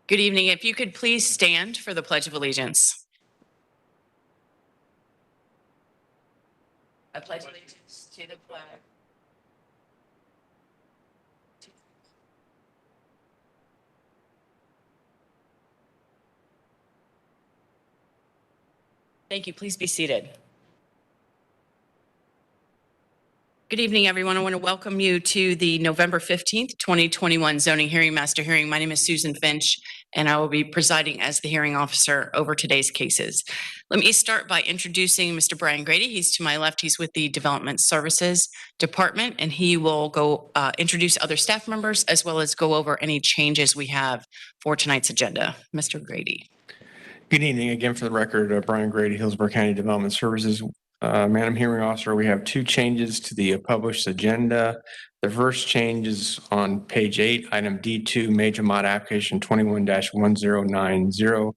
Good evening. If you could please stand for the Pledge of Allegiance. I pledge allegiance to the flag. Thank you. Please be seated. Good evening, everyone. I want to welcome you to the November 15th, 2021 Zoning Hearing Master Hearing. My name is Susan Finch, and I will be presiding as the hearing officer over today's cases. Let me start by introducing Mr. Brian Grady. He's to my left. He's with the Development Services Department, and he will go introduce other staff members as well as go over any changes we have for tonight's agenda. Mr. Grady. Good evening. Again, for the record, Brian Grady, Hillsborough County Development Services. Madam Hearing Officer, we have two changes to the published agenda. The first change is on page 8, item D2, major mod application 21-1090.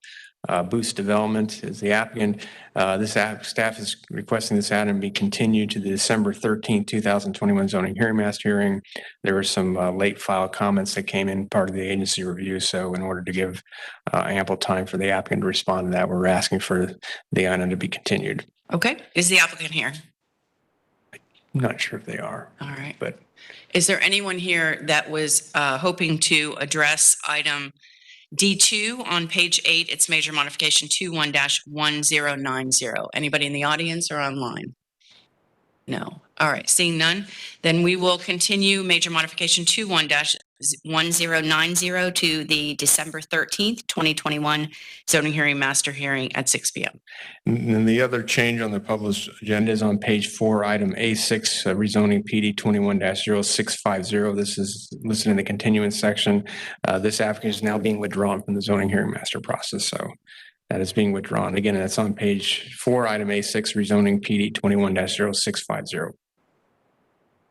Boost Development is the applicant. Staff is requesting this item be continued to the December 13th, 2021 zoning hearing master hearing. There were some late file comments that came in part of the agency review. So in order to give ample time for the applicant to respond to that, we're asking for the item to be continued. Okay. Is the applicant here? I'm not sure if they are. All right. But is there anyone here that was hoping to address item D2 on page 8? It's major modification 21-1090. Anybody in the audience or online? No. All right. Seeing none, then we will continue major modification 21-1090 to the December 13th, 2021 zoning hearing master hearing at 6 p.m. And the other change on the published agenda is on page 4, item A6, rezoning PD 21-0650. This is listed in the continuance section. This application is now being withdrawn from the zoning hearing master process. So that is being withdrawn. Again, that's on page 4, item A6, rezoning PD 21-0650.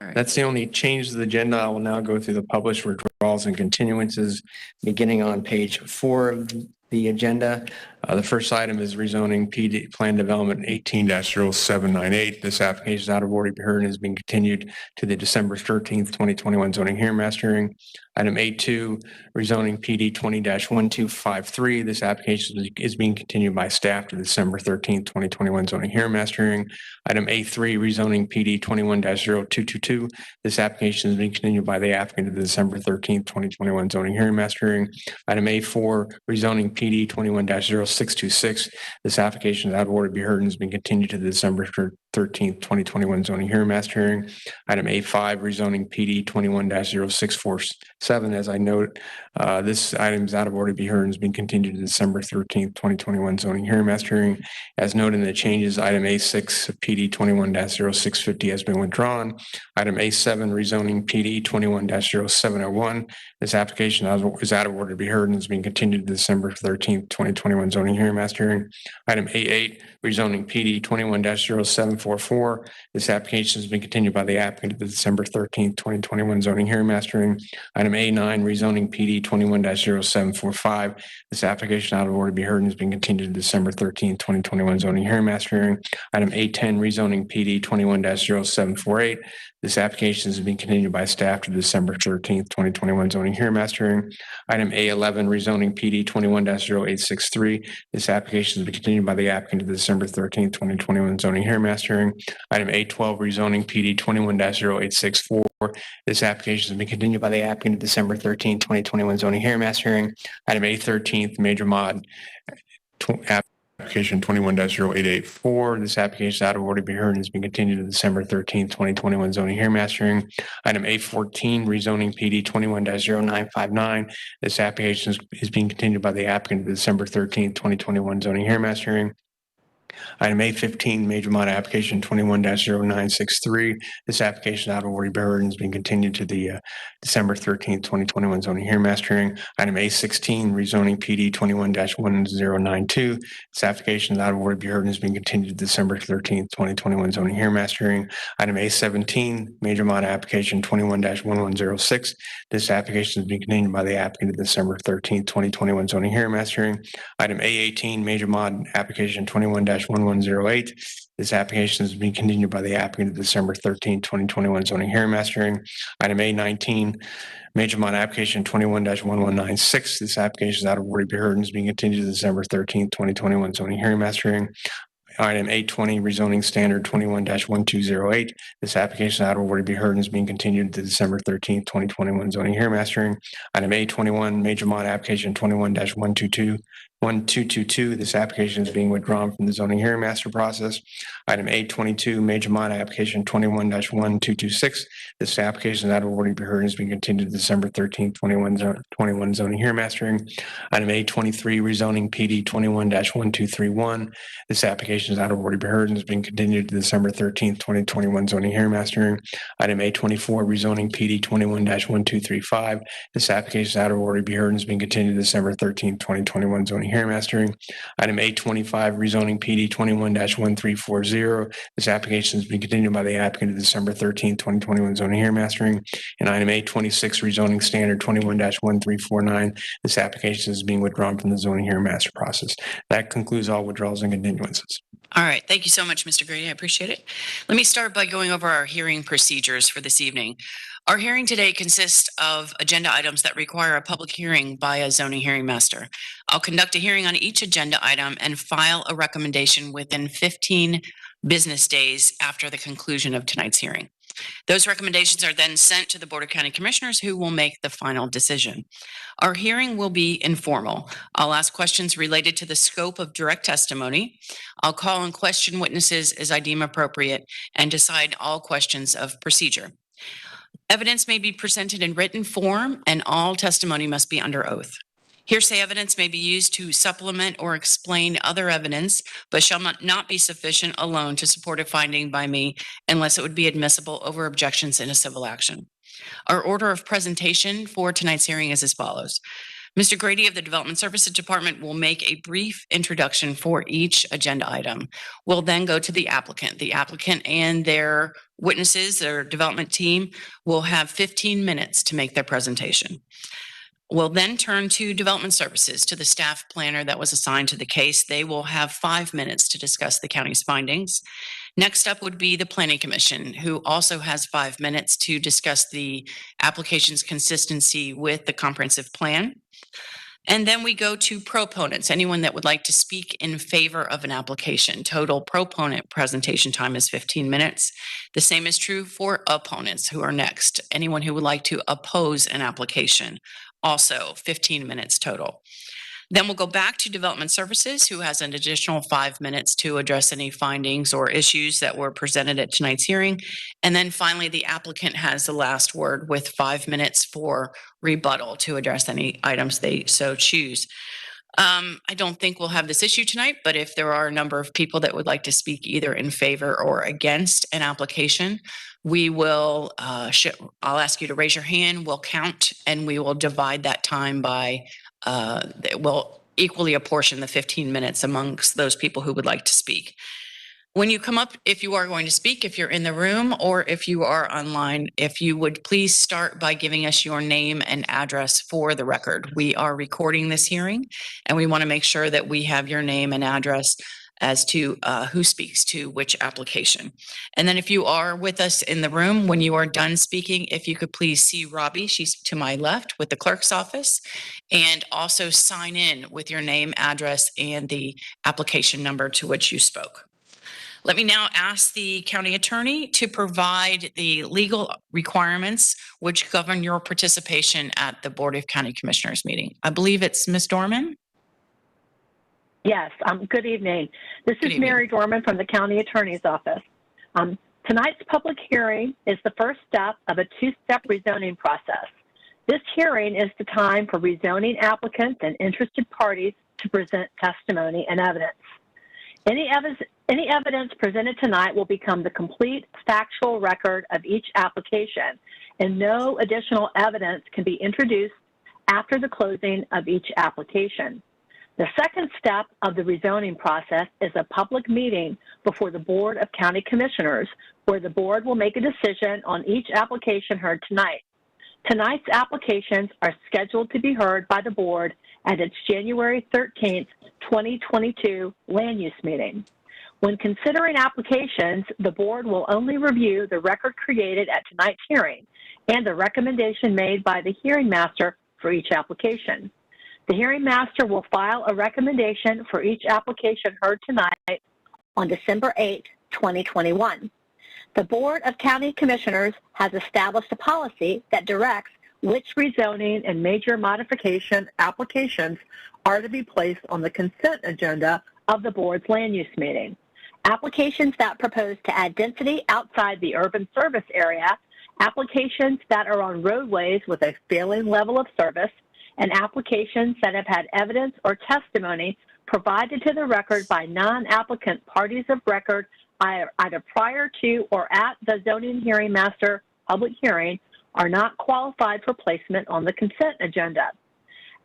Right. That's the only change to the agenda. I will now go through the published withdrawals and continuances beginning on page 4 of the agenda. The first item is rezoning PD Plan Development 18-0798. This application is out of order to be heard and is being continued to the December 13th, 2021 zoning hearing master hearing. Item A2, rezoning PD 20-1253. This application is being continued by staff to December 13th, 2021 zoning hearing master hearing. Item A3, rezoning PD 21-0222. This application is being continued by the applicant to the December 13th, 2021 zoning hearing master hearing. Item A4, rezoning PD 21-0626. This application is out of order to be heard and has been continued to the December 13th, 2021 zoning hearing master hearing. Item A5, rezoning PD 21-0647. As I note, this item is out of order to be heard and has been continued to December 13th, 2021 zoning hearing master hearing. As noted in the changes, item A6 PD 21-0650 has been withdrawn. Item A7, rezoning PD 21-0701. This application is out of order to be heard and has been continued to December 13th, 2021 zoning hearing master hearing. Item A8, rezoning PD 21-0744. This application has been continued by the applicant to the December 13th, 2021 zoning hearing master hearing. Item A9, rezoning PD 21-0745. This application out of order to be heard and has been continued to December 13th, 2021 zoning hearing master hearing. Item A10, rezoning PD 21-0748. This application has been continued by staff to December 13th, 2021 zoning hearing master hearing. Item A11, rezoning PD 21-0863. This application has been continued by the applicant to the December 13th, 2021 zoning hearing master hearing. Item A12, rezoning PD 21-0864. This application has been continued by the applicant to December 13th, 2021 zoning hearing master hearing. Item A13, major mod application 21-0884. This application is out of order to be heard and has been continued to December 13th, 2021 zoning hearing master hearing. Item A14, rezoning PD 21-0959. This application is being continued by the applicant to December 13th, 2021 zoning hearing master hearing. Item A15, major mod application 21-0963. This application out of order to be heard and has been continued to the December 13th, 2021 zoning hearing master hearing. Item A16, rezoning PD 21-1092. This application is out of order to be heard and has been continued to December 13th, 2021 zoning hearing master hearing. Item A17, major mod application 21-1106. This application has been continued by the applicant to December 13th, 2021 zoning hearing master hearing. Item A18, major mod application 21- 21-1108. This application is being continued by the applicant to December 13, 2021 zoning hearing master hearing. Item A19, major mod application 21-1196. This application is out of order to be heard and is being continued to December 13, 2021 zoning hearing master hearing. Item 820, rezoning standard 21-1208. This application is out of order to be heard and is being continued to December 13th, 2021 zoning hearing master hearing. Item 821, major mod application 21-1222. This application is being withdrawn from the zoning hearing master process. Item 822, major mod application 21-1226. This application is out of order to be heard and is being continued to December 13th, 2021 zoning hearing master hearing. Item 823, rezoning PD 21-1231. This application is out of order to be heard and is being continued to December 13th, 2021 zoning hearing master hearing. Item 824, rezoning PD 21-1235. This application is out of order to be heard and is being continued to December 13th, 2021 zoning hearing master hearing. Item 825, rezoning PD 21-1340. This application is being continued by the applicant to December 13th, 2021 zoning hearing master hearing. And item 826, rezoning standard 21-1349. This application is being withdrawn from the zoning hearing master process. That concludes all withdrawals and continuances. All right. Thank you so much, Mr. Grady. I appreciate it. Let me start by going over our hearing procedures for this evening. Our hearing today consists of agenda items that require a public hearing by a zoning hearing master. I'll conduct a hearing on each agenda item and file a recommendation within 15 business days after the conclusion of tonight's hearing. Those recommendations are then sent to the Board of County Commissioners, who will make the final decision. Our hearing will be informal. I'll ask questions related to the scope of direct testimony. I'll call and question witnesses as I deem appropriate and decide all questions of procedure. Evidence may be presented in written form, and all testimony must be under oath. Hearsay evidence may be used to supplement or explain other evidence, but shall not be sufficient alone to support a finding by me unless it would be admissible over objections in a civil action. Our order of presentation for tonight's hearing is as follows. Mr. Grady of the Development Services Department will make a brief introduction for each agenda item. We'll then go to the applicant. The applicant and their witnesses, their development team, will have 15 minutes to make their presentation. We'll then turn to Development Services, to the staff planner that was assigned to the case. They will have 5 minutes to discuss the county's findings. Next up would be the Planning Commission, who also has 5 minutes to discuss the application's consistency with the comprehensive plan. And then we go to proponents, anyone that would like to speak in favor of an application. Total proponent presentation time is 15 minutes. The same is true for opponents, who are next. Anyone who would like to oppose an application, also 15 minutes total. Then we'll go back to Development Services, who has an additional 5 minutes to address any findings or issues that were presented at tonight's hearing. And then finally, the applicant has the last word with 5 minutes for rebuttal to address any items they so choose. I don't think we'll have this issue tonight, but if there are a number of people that would like to speak either in favor or against an application, we will, I'll ask you to raise your hand, we'll count, and we will divide that time by we'll equally apportion the 15 minutes amongst those people who would like to speak. When you come up, if you are going to speak, if you're in the room or if you are online, if you would please start by giving us your name and address for the record. We are recording this hearing, and we want to make sure that we have your name and address as to who speaks to which application. And then if you are with us in the room, when you are done speaking, if you could please see Robbie, she's to my left with the clerk's office, and also sign in with your name, address, and the application number to which you spoke. Let me now ask the county attorney to provide the legal requirements which govern your participation at the Board of County Commissioners meeting. I believe it's Ms. Dorman. Yes, good evening. This is Mary Dorman from the County Attorney's Office. Tonight's public hearing is the first step of a two-step rezoning process. This hearing is the time for rezoning applicants and interested parties to present testimony and evidence. Any evidence presented tonight will become the complete factual record of each application, and no additional evidence can be introduced after the closing of each application. The second step of the rezoning process is a public meeting before the Board of County Commissioners, where the board will make a decision on each application heard tonight. Tonight's applications are scheduled to be heard by the board at its January 13th, 2022 land use meeting. When considering applications, the board will only review the record created at tonight's hearing and the recommendation made by the hearing master for each application. The hearing master will file a recommendation for each application heard tonight on December 8, 2021. The Board of County Commissioners has established a policy that directs which rezoning and major modification applications are to be placed on the consent agenda of the board's land use meeting. Applications that propose to add density outside the urban service area, applications that are on roadways with a failing level of service, and applications that have had evidence or testimony provided to the record by non-applicant parties of record either prior to or at the zoning hearing master public hearing are not qualified for placement on the consent agenda.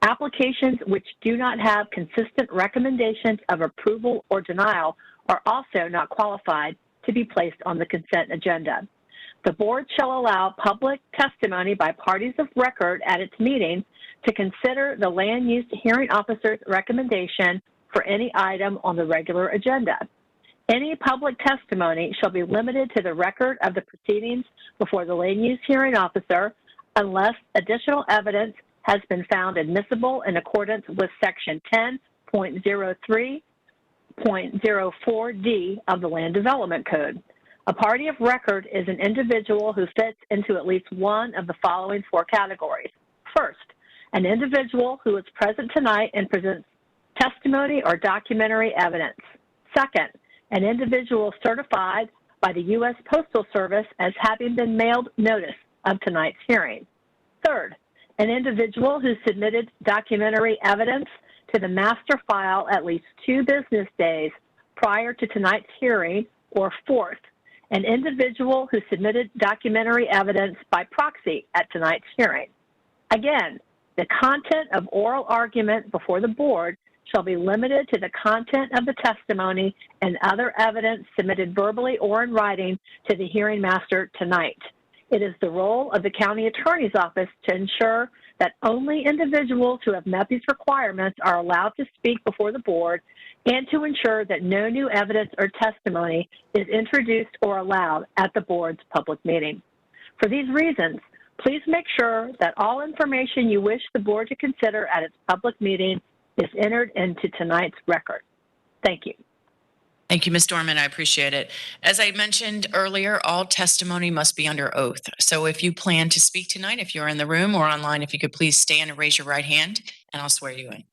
Applications which do not have consistent recommendations of approval or denial are also not qualified to be placed on the consent agenda. The board shall allow public testimony by parties of record at its meeting to consider the land use hearing officer's recommendation for any item on the regular agenda. Any public testimony shall be limited to the record of the proceedings before the land use hearing officer unless additional evidence has been found admissible in accordance with Section 10.03.04D of the Land Development Code. A party of record is an individual who fits into at least one of the following four categories. First, an individual who is present tonight and presents testimony or documentary evidence. Second, an individual certified by the U.S. Postal Service as having been mailed notice of tonight's hearing. Third, an individual who submitted documentary evidence to the master file at least 2 business days prior to tonight's hearing. Or fourth, an individual who submitted documentary evidence by proxy at tonight's hearing. Again, the content of oral argument before the board shall be limited to the content of the testimony and other evidence submitted verbally or in writing to the hearing master tonight. It is the role of the county attorney's office to ensure that only individuals who have met these requirements are allowed to speak before the board and to ensure that no new evidence or testimony is introduced or allowed at the board's public meeting. For these reasons, please make sure that all information you wish the board to consider at its public meeting is entered into tonight's record. Thank you. Thank you, Ms. Dorman. I appreciate it. As I mentioned earlier, all testimony must be under oath. So if you plan to speak tonight, if you're in the room or online, if you could please stand and raise your right hand, and I'll swear you in.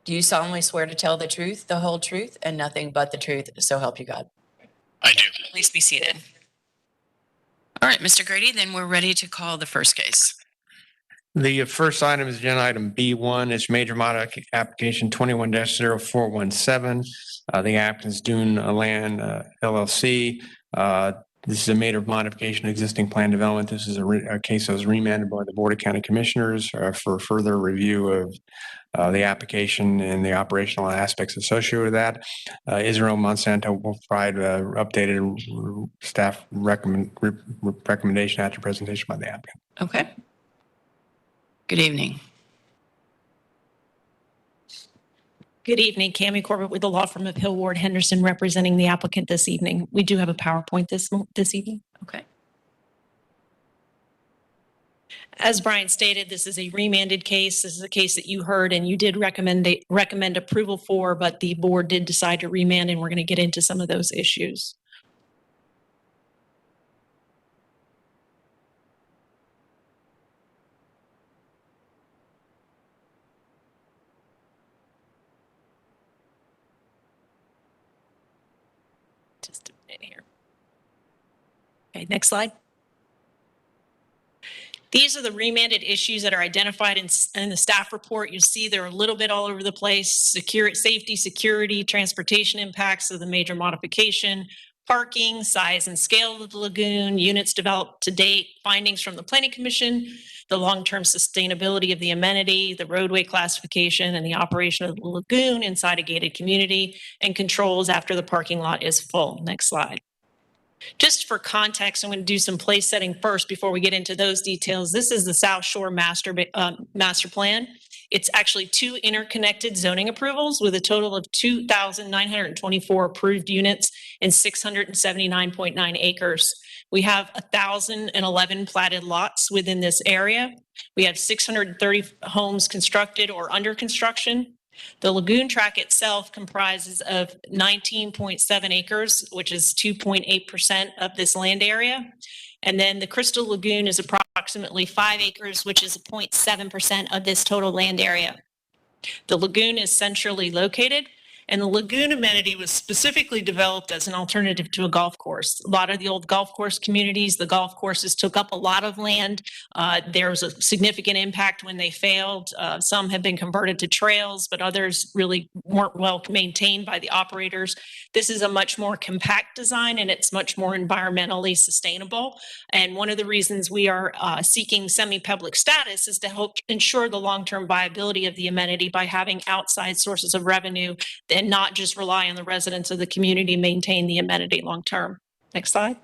Do you solemnly swear to tell the truth, the whole truth, and nothing but the truth, so help you God? I do. Please be seated. All right, Mr. Grady, then we're ready to call the first case. The first item is agenda item B1. It's major modification application 21-0417. The applicant's Dune Land LLC. This is a major modification of existing plan development. This is a case that was remanded by the Board of County Commissioners for further review of the application and the operational aspects associated with that. Israel Monsanto will provide updated staff recommendation after presentation by the applicant. Okay. Good evening. Good evening, Cammie Corbett with the law firm of Hill Ward Henderson representing the applicant this evening. We do have a PowerPoint this evening. Okay. As Brian stated, this is a remanded case. This is a case that you heard and you did recommend approval for, but the board did decide to remand, and we're going to get into some of those issues. Just a minute here. Okay, next slide. These are the remanded issues that are identified in the staff report. You see they're a little bit all over the place. Safety, security, transportation impacts of the major modification, parking, size and scale of the lagoon, units developed to date, findings from the Planning Commission, the long-term sustainability of the amenity, the roadway classification, and the operation of the lagoon inside a gated community, and controls after the parking lot is full. Next slide. Just for context, I'm going to do some place setting first before we get into those details. This is the South Shore Master Plan. It's actually 2 interconnected zoning approvals with a total of 2,924 approved units and 679.9 acres. We have 1,011 platted lots within this area. We have 630 homes constructed or under construction. The Lagoon tract itself comprises of 19.7 acres, which is 2.8% of this land area. And then the Crystal Lagoon is approximately 5 acres, which is 0.7% of this total land area. The lagoon is centrally located, and the lagoon amenity was specifically developed as an alternative to a golf course. A lot of the old golf course communities, the golf courses took up a lot of land. There was a significant impact when they failed. Some have been converted to trails, but others really weren't well maintained by the operators. This is a much more compact design, and it's much more environmentally sustainable. And one of the reasons we are seeking semi-public status is to help ensure the long-term viability of the amenity by having outside sources of revenue and not just rely on the residents of the community maintain the amenity long-term. Next slide.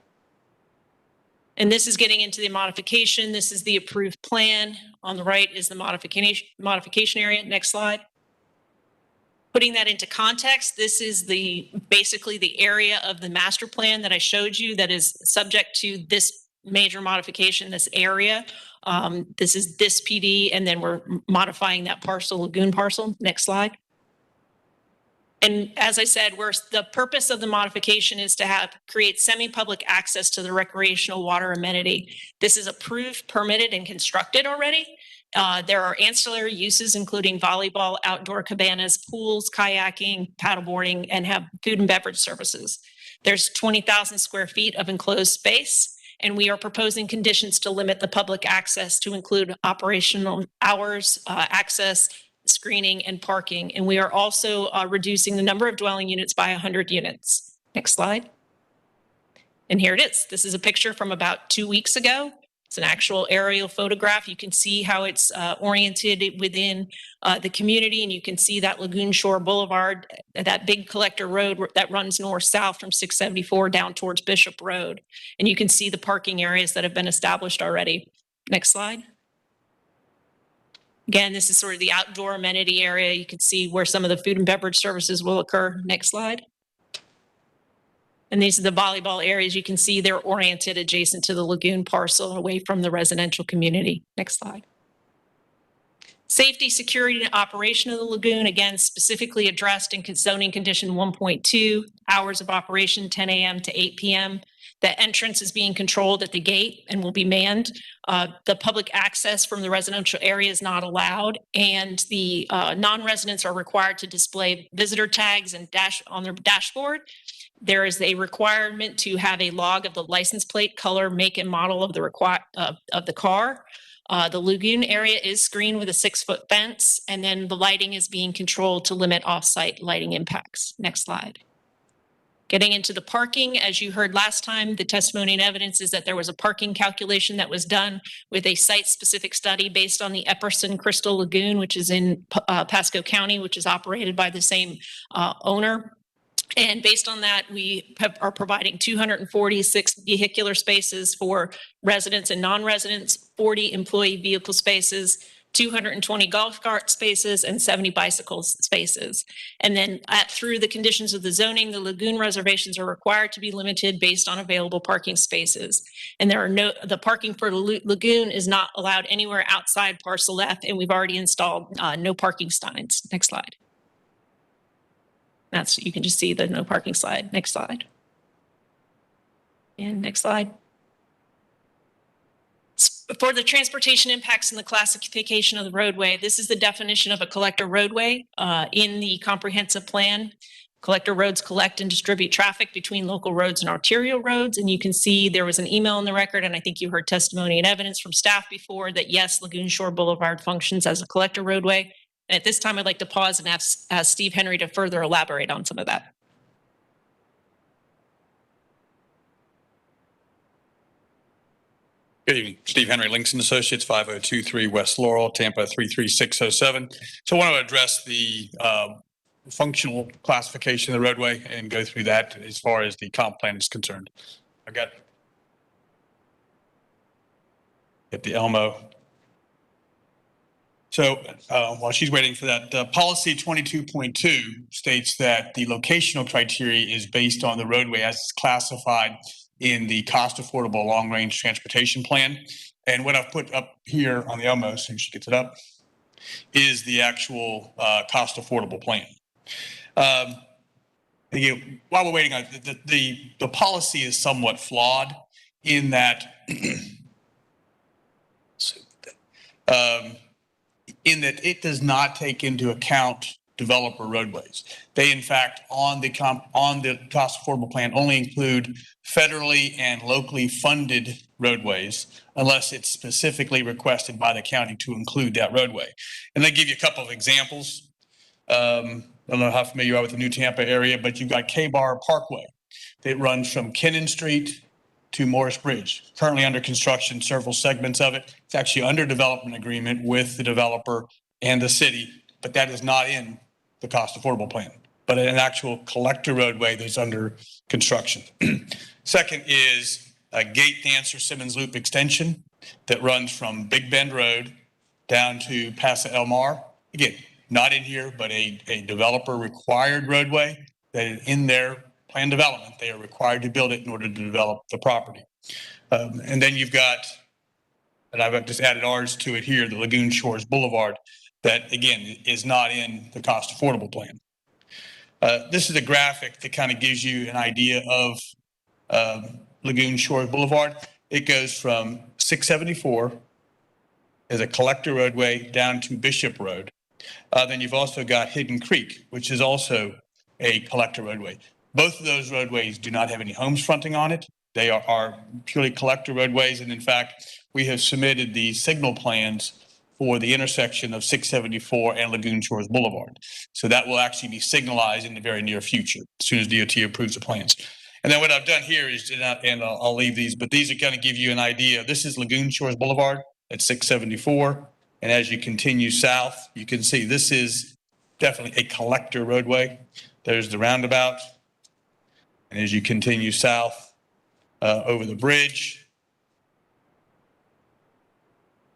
And this is getting into the modification. This is the approved plan. On the right is the modification area. Next slide. Putting that into context, this is basically the area of the master plan that I showed you that is subject to this major modification, this area. This is this PD, and then we're modifying that parcel, Lagoon parcel. Next slide. And as I said, the purpose of the modification is to create semi-public access to the recreational water amenity. This is approved, permitted, and constructed already. There are ancillary uses, including volleyball, outdoor cabanas, pools, kayaking, paddleboarding, and have food and beverage services. There's 20,000 square feet of enclosed space, and we are proposing conditions to limit the public access to include operational hours, access, screening, and parking. And we are also reducing the number of dwelling units by 100 units. Next slide. And here it is. This is a picture from about 2 weeks ago. It's an actual aerial photograph. You can see how it's oriented within the community, and you can see that Lagoon Shore Boulevard, that big collector road that runs north-south from 674 down towards Bishop Road. And you can see the parking areas that have been established already. Next slide. Again, this is sort of the outdoor amenity area. You can see where some of the food and beverage services will occur. Next slide. And these are the volleyball areas. You can see they're oriented adjacent to the lagoon parcel away from the residential community. Next slide. Safety, security, and operation of the lagoon, again, specifically addressed in zoning condition 1.2, hours of operation 10 a.m. to 8 p.m. The entrance is being controlled at the gate and will be manned. The public access from the residential area is not allowed, and the non-residents are required to display visitor tags and on their dashboard. There is a requirement to have a log of the license plate, color, make, and model of the car. The lagoon area is screened with a 6-foot fence, and then the lighting is being controlled to limit off-site lighting impacts. Next slide. Getting into the parking, as you heard last time, the testimony and evidence is that there was a parking calculation that was done with a site-specific study based on the Epperson Crystal Lagoon, which is in Pasco County, which is operated by the same owner. And based on that, we are providing 246 vehicular spaces for residents and non-residents, 40 employee vehicle spaces, 220 golf cart spaces, and 70 bicycle spaces. And then through the conditions of the zoning, the lagoon reservations are required to be limited based on available parking spaces. And the parking for the lagoon is not allowed anywhere outside parcel F, and we've already installed no parking signs. Next slide. You can just see the no parking slide. Next slide. And next slide. For the transportation impacts and the classification of the roadway, this is the definition of a collector roadway in the comprehensive plan. Collector roads collect and distribute traffic between local roads and arterial roads. And you can see there was an email in the record, and I think you heard testimony and evidence from staff before that, yes, Lagoon Shore Boulevard functions as a collector roadway. And at this time, I'd like to pause and ask Steve Henry to further elaborate on some of that. Good evening, Steve Henry, Links and Associates, 5023 West Laurel, Tampa 33607. So I want to address the functional classification of the roadway and go through that as far as the comp plan is concerned. I got the Elmo. So while she's waiting for that, policy 22.2 states that the locational criteria is based on the roadway as it's classified in the cost affordable long range transportation plan. And what I've put up here on the Elmo, so she gets it up, is the actual cost affordable plan. Again, while we're waiting on the policy is somewhat flawed in that it does not take into account developer roadways. They, in fact, on the cost affordable plan only include federally and locally funded roadways unless it's specifically requested by the county to include that roadway. And they give you a couple of examples. I don't know how familiar you are with the New Tampa area, but you've got K-Bar Parkway that runs from Kennon Street to Morris Bridge. Currently under construction, several segments of it. It's actually under development agreement with the developer and the city, but that is not in the cost affordable plan, but an actual collector roadway that's under construction. Second is a Gate Dancer Simmons Loop extension that runs from Big Bend Road down to Paso El Mar. Again, not in here, but a developer required roadway that in their plan development, they are required to build it in order to develop the property. And then you've got, and I've just added ours to it here, the Lagoon Shores Boulevard, that again is not in the cost affordable plan. This is a graphic that kind of gives you an idea of Lagoon Shores Boulevard. It goes from 674 as a collector roadway down to Bishop Road. Then you've also got Hidden Creek, which is also a collector roadway. Both of those roadways do not have any homes fronting on it. They are purely collector roadways. And in fact, we have submitted the signal plans for the intersection of 674 and Lagoon Shores Boulevard. So that will actually be signalized in the very near future, as soon as DOT approves the plans. And then what I've done here is, and I'll leave these, but these are going to give you an idea. This is Lagoon Shores Boulevard at 674. And as you continue south, you can see this is definitely a collector roadway. There's the roundabout. And as you continue south over the bridge,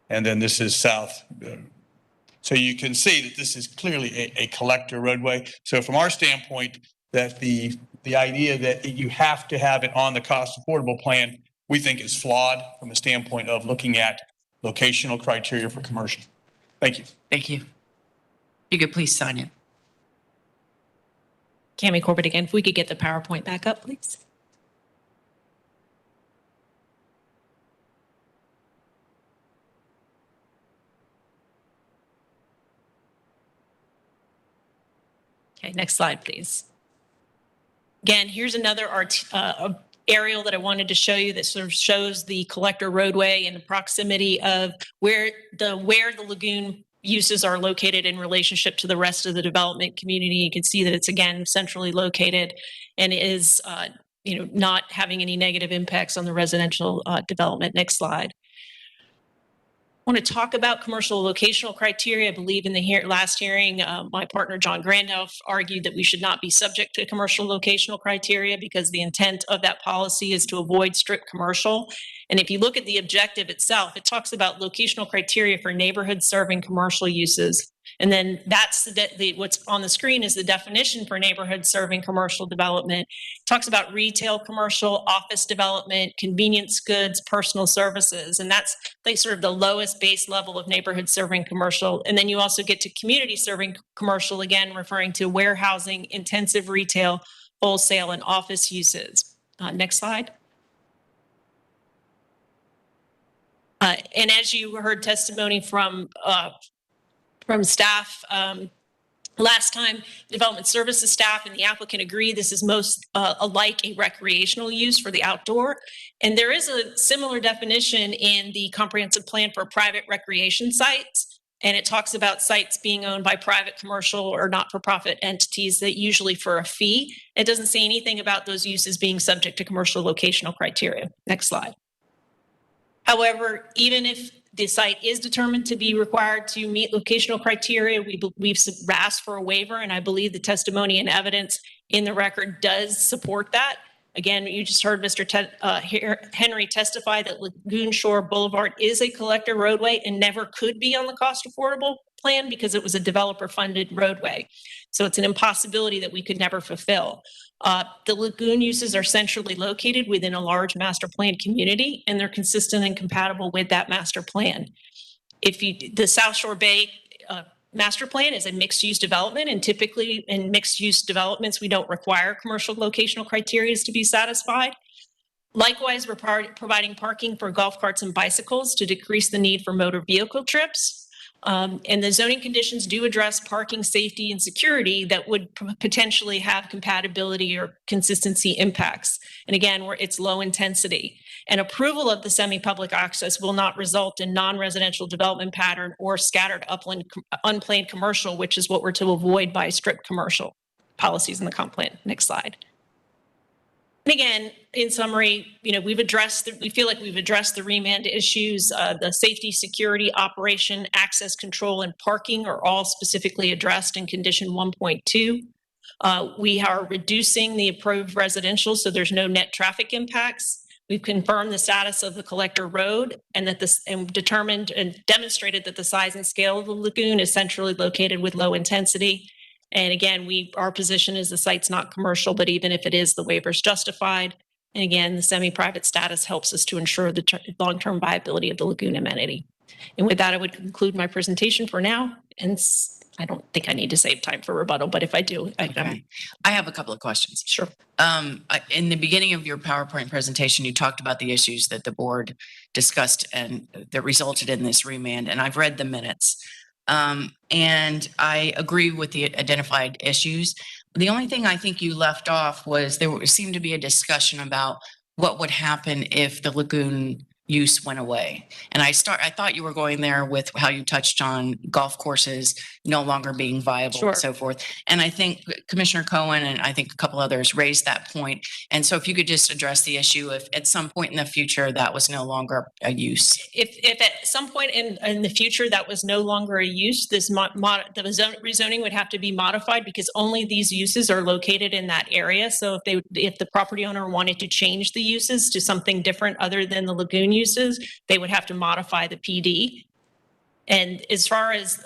and then this is south. So you can see that this is clearly a collector roadway. So from our standpoint, that the idea that you have to have it on the cost affordable plan, we think is flawed from the standpoint of looking at locational criteria for commercial. Thank you. Thank you. You could please sign it. Cami Corbett again, if we could get the PowerPoint back up, please. Okay, next slide, please. Again, here's another aerial that I wanted to show you that sort of shows the collector roadway and the proximity of where the lagoon uses are located in relationship to the rest of the development community. You can see that it's again centrally located and is not having any negative impacts on the residential development. Next slide. I want to talk about commercial locational criteria. I believe in the last hearing, my partner John Grandhoff argued that we should not be subject to commercial locational criteria because the intent of that policy is to avoid strict commercial. And if you look at the objective itself, it talks about locational criteria for neighborhood serving commercial uses. And then that's what's on the screen is the definition for neighborhood serving commercial development. It talks about retail, commercial, office development, convenience goods, personal services. And that's like sort of the lowest base level of neighborhood serving commercial. And then you also get to community serving commercial, again, referring to warehousing, intensive retail, wholesale, and office uses. Next slide. And as you heard testimony from staff last time, development services staff and the applicant agree this is most alike a recreational use for the outdoor. And there is a similar definition in the comprehensive plan for private recreation sites. And it talks about sites being owned by private, commercial, or not-for-profit entities that usually for a fee. It doesn't say anything about those uses being subject to commercial locational criteria. Next slide. However, even if the site is determined to be required to meet locational criteria, we've asked for a waiver, and I believe the testimony and evidence in the record does support that. Again, you just heard Mr. Henry testify that Lagoon Shore Boulevard is a collector roadway and never could be on the cost affordable plan because it was a developer funded roadway. So it's an impossibility that we could never fulfill. The lagoon uses are centrally located within a large master plan community, and they're consistent and compatible with that master plan. The South Shore Bay master plan is a mixed-use development, and typically in mixed-use developments, we don't require commercial locational criteria to be satisfied. Likewise, we're providing parking for golf carts and bicycles to decrease the need for motor vehicle trips. And the zoning conditions do address parking, safety, and security that would potentially have compatibility or consistency impacts. And again, it's low intensity. And approval of the semi-public access will not result in non-residential development pattern or scattered upland unplanned commercial, which is what we're to avoid by strict commercial policies in the comp plan. Next slide. And again, in summary, we feel like we've addressed the remand issues. The safety, security, operation, access control, and parking are all specifically addressed in condition 1.2. We are reducing the approved residential, so there's no net traffic impacts. We've confirmed the status of the collector road and determined and demonstrated that the size and scale of the lagoon is centrally located with low intensity. And again, our position is the site's not commercial, but even if it is, the waiver is justified. And again, the semi-private status helps us to ensure the long-term viability of the lagoon amenity. And with that, I would conclude my presentation for now. And I don't think I need to save time for rebuttal, but if I do, I have a couple of questions. Sure. In the beginning of your PowerPoint presentation, you talked about the issues that the board discussed and that resulted in this remand, and I've read the minutes. And I agree with the identified issues. The only thing I think you left off was there seemed to be a discussion about what would happen if the lagoon use went away. And I thought you were going there with how you touched on golf courses no longer being viable Sure. and so forth. And I think Commissioner Cohen and I think a couple others raised that point. And so if you could just address the issue if at some point in the future that was no longer a use. If at some point in the future that was no longer a use, the rezoning would have to be modified because only these uses are located in that area. So if the property owner wanted to change the uses to something different other than the lagoon uses, they would have to modify the PD. And as far as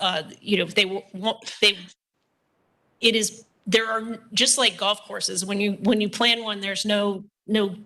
there are just like golf courses. When you plan one, there's no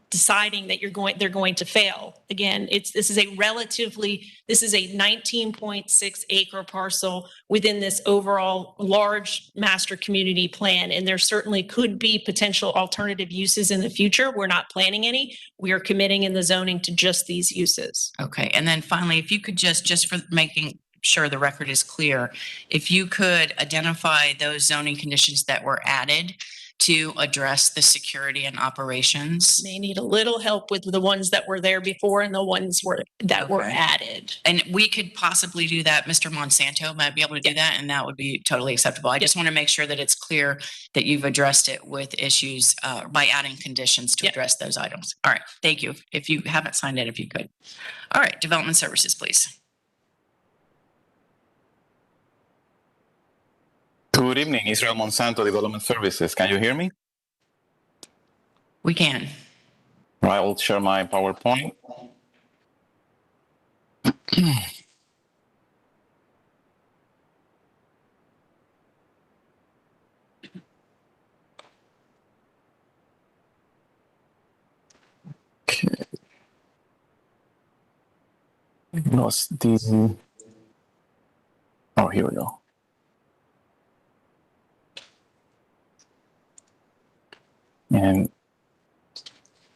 deciding that they're going to fail. Again, this is a 19.6 acre parcel within this overall large master community plan. And there certainly could be potential alternative uses in the future. We're not planning any. We are committing in the zoning to just these uses. Okay. And then finally, if you could just for making sure the record is clear, if you could identify those zoning conditions that were added to address the security and operations. May need a little help with the ones that were there before and the ones that were added. And we could possibly do that. Mr. Monsanto might be able to do that, and that would be totally acceptable. I just want to make sure that it's clear that you've addressed it with issues by adding conditions to address those items. All right. Thank you. If you haven't signed it, if you could. All right. Development Services, please. Good evening, Israel Monsanto, Development Services. Can you hear me? We can. All right, I'll share my PowerPoint. Okay. Oh, here we go. And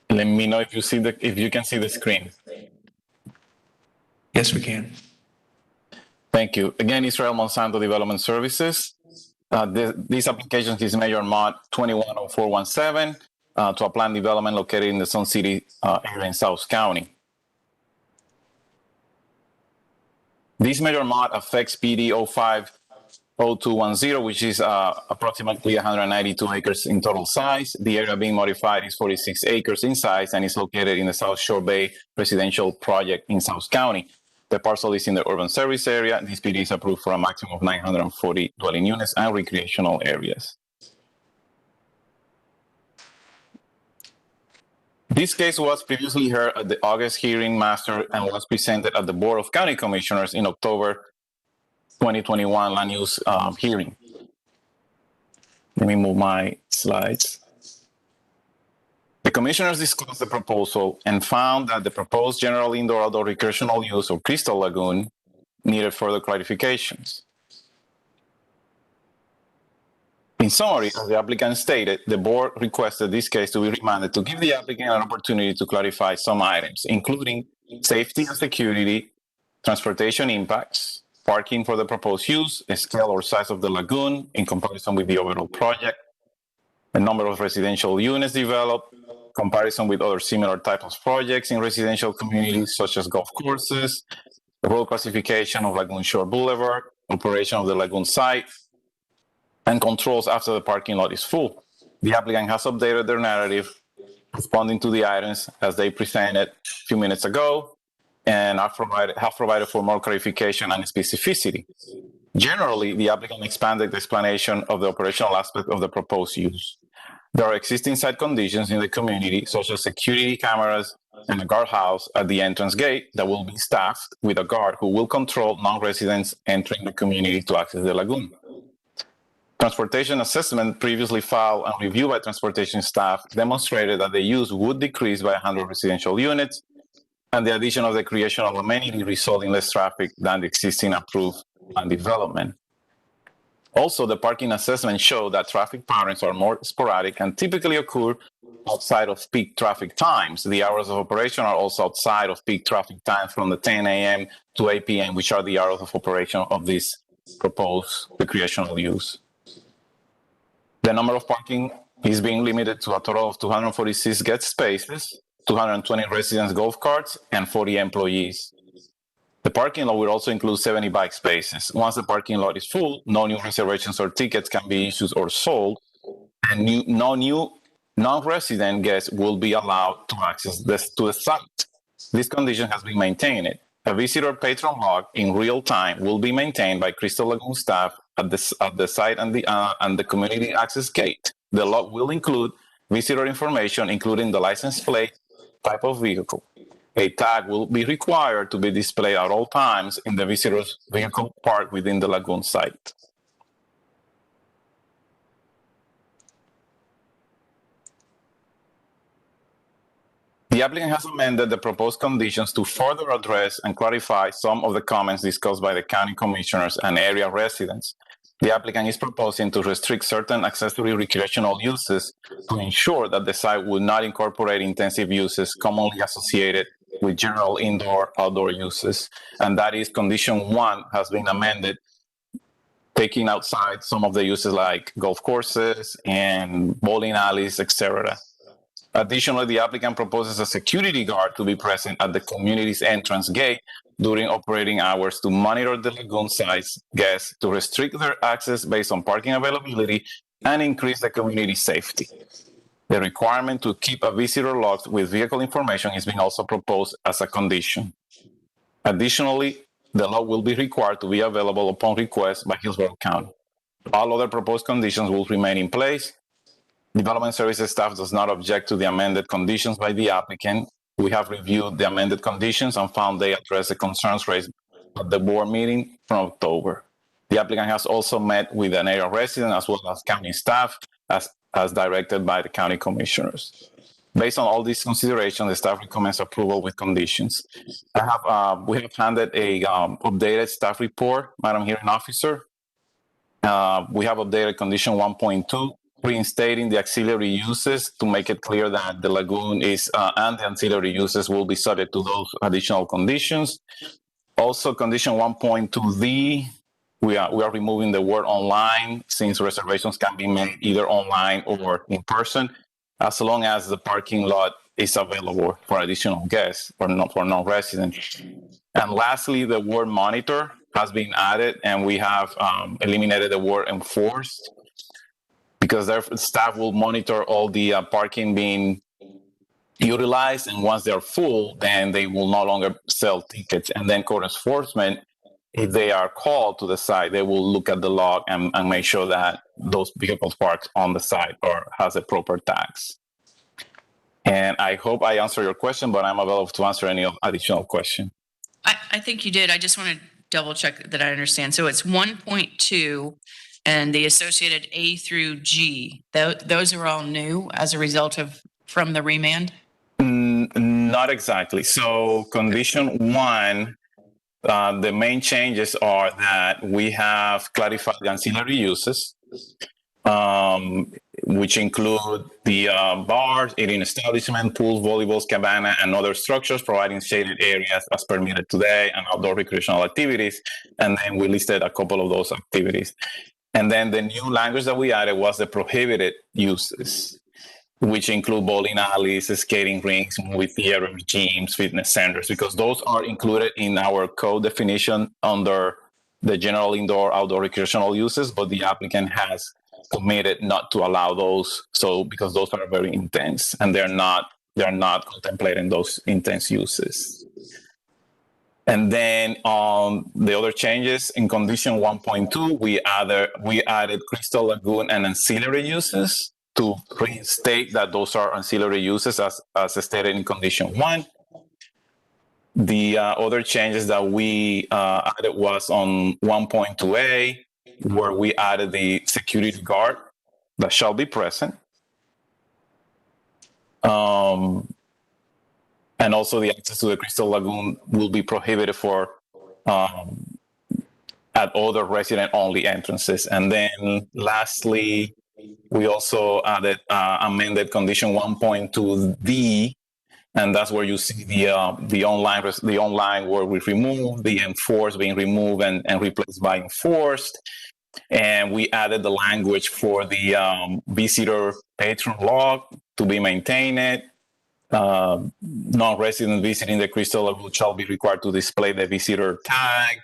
let me know if you can see the screen. Yes, we can. Thank you. Again, Israel Monsanto Development Services. This application is Major Mod 210417 to a planned development located in the Sun City area in South County. This Major Mod affects PD 050210, which is approximately 192 acres in total size. The area being modified is 46 acres in size and is located in the South Shore Bay residential project in South County. The parcel is in the urban service area. This PD is approved for a maximum of 940 dwelling units and recreational areas. This case was previously heard at the August hearing master and was presented at the Board of County Commissioners in October 2021 land use hearing. Let me move my slides. The commissioners discussed the proposal and found that the proposed general indoor-outdoor recreational use of Crystal Lagoon needed further clarifications. In summary, as the applicant stated, the board requested this case to be remanded to give the applicant an opportunity to clarify some items, including safety and security, transportation impacts, parking for the proposed use, the scale or size of the lagoon in comparison with the overall project, the number of residential units developed, comparison with other similar types of projects in residential communities such as golf courses, the road classification of Lagoon Shore Boulevard, operation of the lagoon site, and controls after the parking lot is full. The applicant has updated their narrative, responding to the items as they presented a few minutes ago, and have provided for more clarification and specificity. Generally, the applicant expanded the explanation of the operational aspect of the proposed use. There are existing site conditions in the community, such as security cameras and a guardhouse at the entrance gate that will be staffed with a guard who will control non-residents entering the community to access the lagoon. Transportation assessment previously filed and reviewed by transportation staff demonstrated that the use would decrease by 100 residential units, and the addition of the recreational amenity result in less traffic than the existing approved land development. Also, the parking assessment showed that traffic patterns are more sporadic and typically occur outside of peak traffic times. The hours of operation are also outside of peak traffic times from the 10 a.m. to 8 p.m., which are the hours of operation of this proposed recreational use. The number of parking is being limited to a total of 246 guest spaces, 220 residents golf carts, and 40 employees. The parking lot will also include 70 bike spaces. Once the parking lot is full, no new reservations or tickets can be issued or sold, and no new non-resident guests will be allowed to access to the site. This condition has been maintained. A visitor patron log in real time will be maintained by Crystal Lagoon staff at the site and the community access gate. The log will include visitor information, including the license plate, type of vehicle. A tag will be required to be displayed at all times in the visitor's vehicle parked within the lagoon site. The applicant has amended the proposed conditions to further address and clarify some of the comments discussed by the county commissioners and area residents. The applicant is proposing to restrict certain accessory recreational uses to ensure that the site would not incorporate intensive uses commonly associated with general indoor-outdoor uses. And that is condition 1 has been amended, taking outside some of the uses like golf courses and bowling alleys, etc. Additionally, the applicant proposes a security guard to be present at the community's entrance gate during operating hours to monitor the lagoon site's guests, to restrict their access based on parking availability, and increase the community safety. The requirement to keep a visitor log with vehicle information is being also proposed as a condition. Additionally, the log will be required to be available upon request by Hillsborough County. All other proposed conditions will remain in place. Development Services staff does not object to the amended conditions by the applicant. We have reviewed the amended conditions and found they address the concerns raised at the board meeting from October. The applicant has also met with an area resident as well as county staff as directed by the county commissioners. Based on all these considerations, the staff recommends approval with conditions. We have handed a updated staff report, Madam Hearing Officer. We have updated condition 1.2, reinstating the auxiliary uses to make it clear that the lagoon is and the ancillary uses will be subject to those additional conditions. Also, condition 1.2D, we are removing the word online, since reservations can be made either online or in person, as long as the parking lot is available for additional guests or not for non-residents. And lastly, the word monitor has been added, and we have eliminated the word enforced, because their staff will monitor all the parking being utilized, and once they're full, then they will no longer sell tickets. And then code enforcement, if they are called to the site, they will look at the log and make sure that those vehicles parked on the site or has a proper tax. And I hope I answered your question, but I'm available to answer any additional question. I think you did. I just want to double check that I understand. So it's 1.2 and the associated A through G. Those are all new as a result of from the remand? Not exactly. So condition 1, the main changes are that we have clarified the ancillary uses, which include the bars, eating establishment, pools, volleyballs, cabana, and other structures providing shaded areas as permitted today and outdoor recreational activities. And then we listed a couple of those activities. And then the new language that we added was the prohibited uses, which include bowling alleys, skating rinks, movie theaters, gyms, fitness centers, because those are included in our code definition under the general indoor outdoor recreational uses, but the applicant has committed not to allow those. So because those are very intense and they're not contemplating those intense uses. And then the other changes in condition 1.2, we added Crystal Lagoon and ancillary uses to reinstate that those are ancillary uses as stated in condition 1. The other changes that we added was on 1.2a, where we added the security guard that shall be present. And also the access to the Crystal Lagoon will be prohibited for at other resident-only entrances. And then lastly, we also added amended condition 1.2d, and that's where you see the online where we remove the enforced being removed and replaced by enforced. And we added the language for the visitor patron log to be maintained. Non-resident visiting the Crystal Lagoon shall be required to display the visitor tag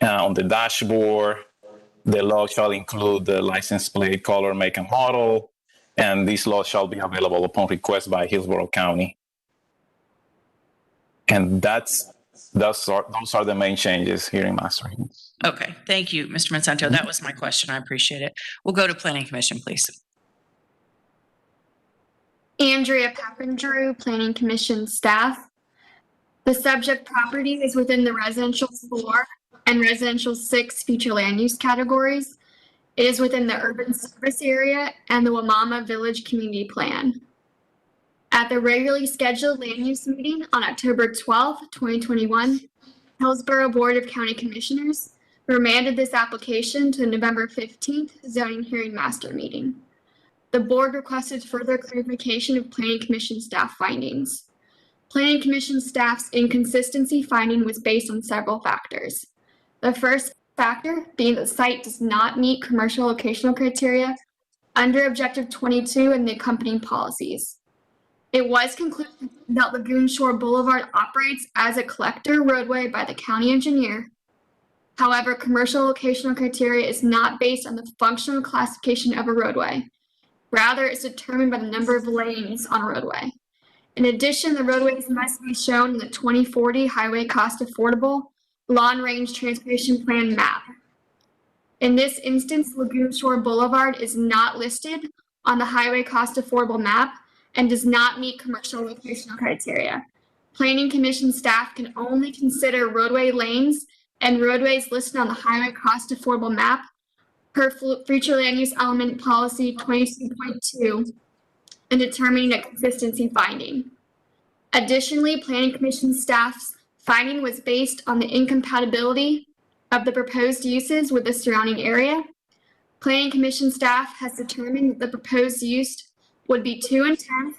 on the dashboard. The log shall include the license plate, color, make, and model, and this log shall be available upon request by Hillsborough County. And those are the main changes here in mastering. Okay, thank you, Mr. Monsanto. That was my question. I appreciate it. We'll go to Planning Commission, please. Andrea Papandrew, Planning Commission staff. The subject property is within the residential 4 and residential 6 future land use categories. It is within the urban service area and the Wamama Village Community Plan. At the regularly scheduled land use meeting on October 12, 2021, Hillsborough Board of County Commissioners remanded this application to the November 15th zoning hearing master meeting. The board requested further clarification of Planning Commission staff findings. Planning Commission staff's inconsistency finding was based on several factors. The first factor being that the site does not meet commercial locational criteria under Objective 22 and the accompanying policies. It was concluded that Lagoon Shore Boulevard operates as a collector roadway by the county engineer. However, commercial locational criteria is not based on the functional classification of a roadway. Rather, it's determined by the number of lanes on a roadway. In addition, the roadways must be shown in the 2040 Highway Cost Affordable Long Range Transportation Plan map. In this instance, Lagoon Shore Boulevard is not listed on the Highway Cost Affordable map and does not meet commercial locational criteria. Planning Commission staff can only consider roadway lanes and roadways listed on the Highway Cost Affordable map per future land use element policy 22.2 in determining a consistency finding. Additionally, Planning Commission staff's finding was based on the incompatibility of the proposed uses with the surrounding area. Planning Commission staff has determined that the proposed use would be too intense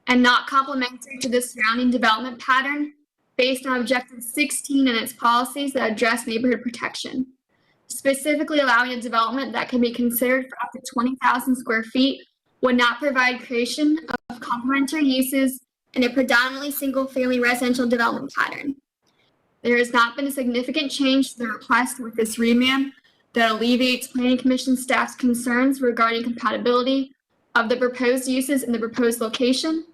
and not complementary to the surrounding development pattern based on Objective 16 and its policies that address neighborhood protection, specifically allowing a development that can be considered for up to 20,000 square feet would not provide creation of complementary uses in a predominantly single-family residential development pattern. There has not been a significant change to the request with this remand that alleviates Planning Commission staff's concerns regarding compatibility of the proposed uses in the proposed location.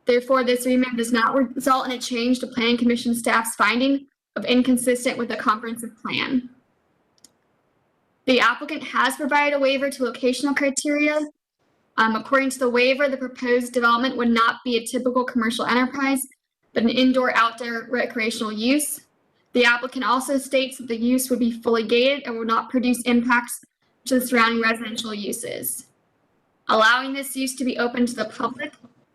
Therefore, this remand does not result in a change to Planning Commission staff's finding of inconsistent with the comprehensive plan. The applicant has provided a waiver to locational criteria According to the waiver, the proposed development would not be a typical commercial enterprise, but an indoor-outdoor recreational use. The applicant also states that the use would be fully gated and would not produce impacts to the surrounding residential uses. Allowing this use to be open to the public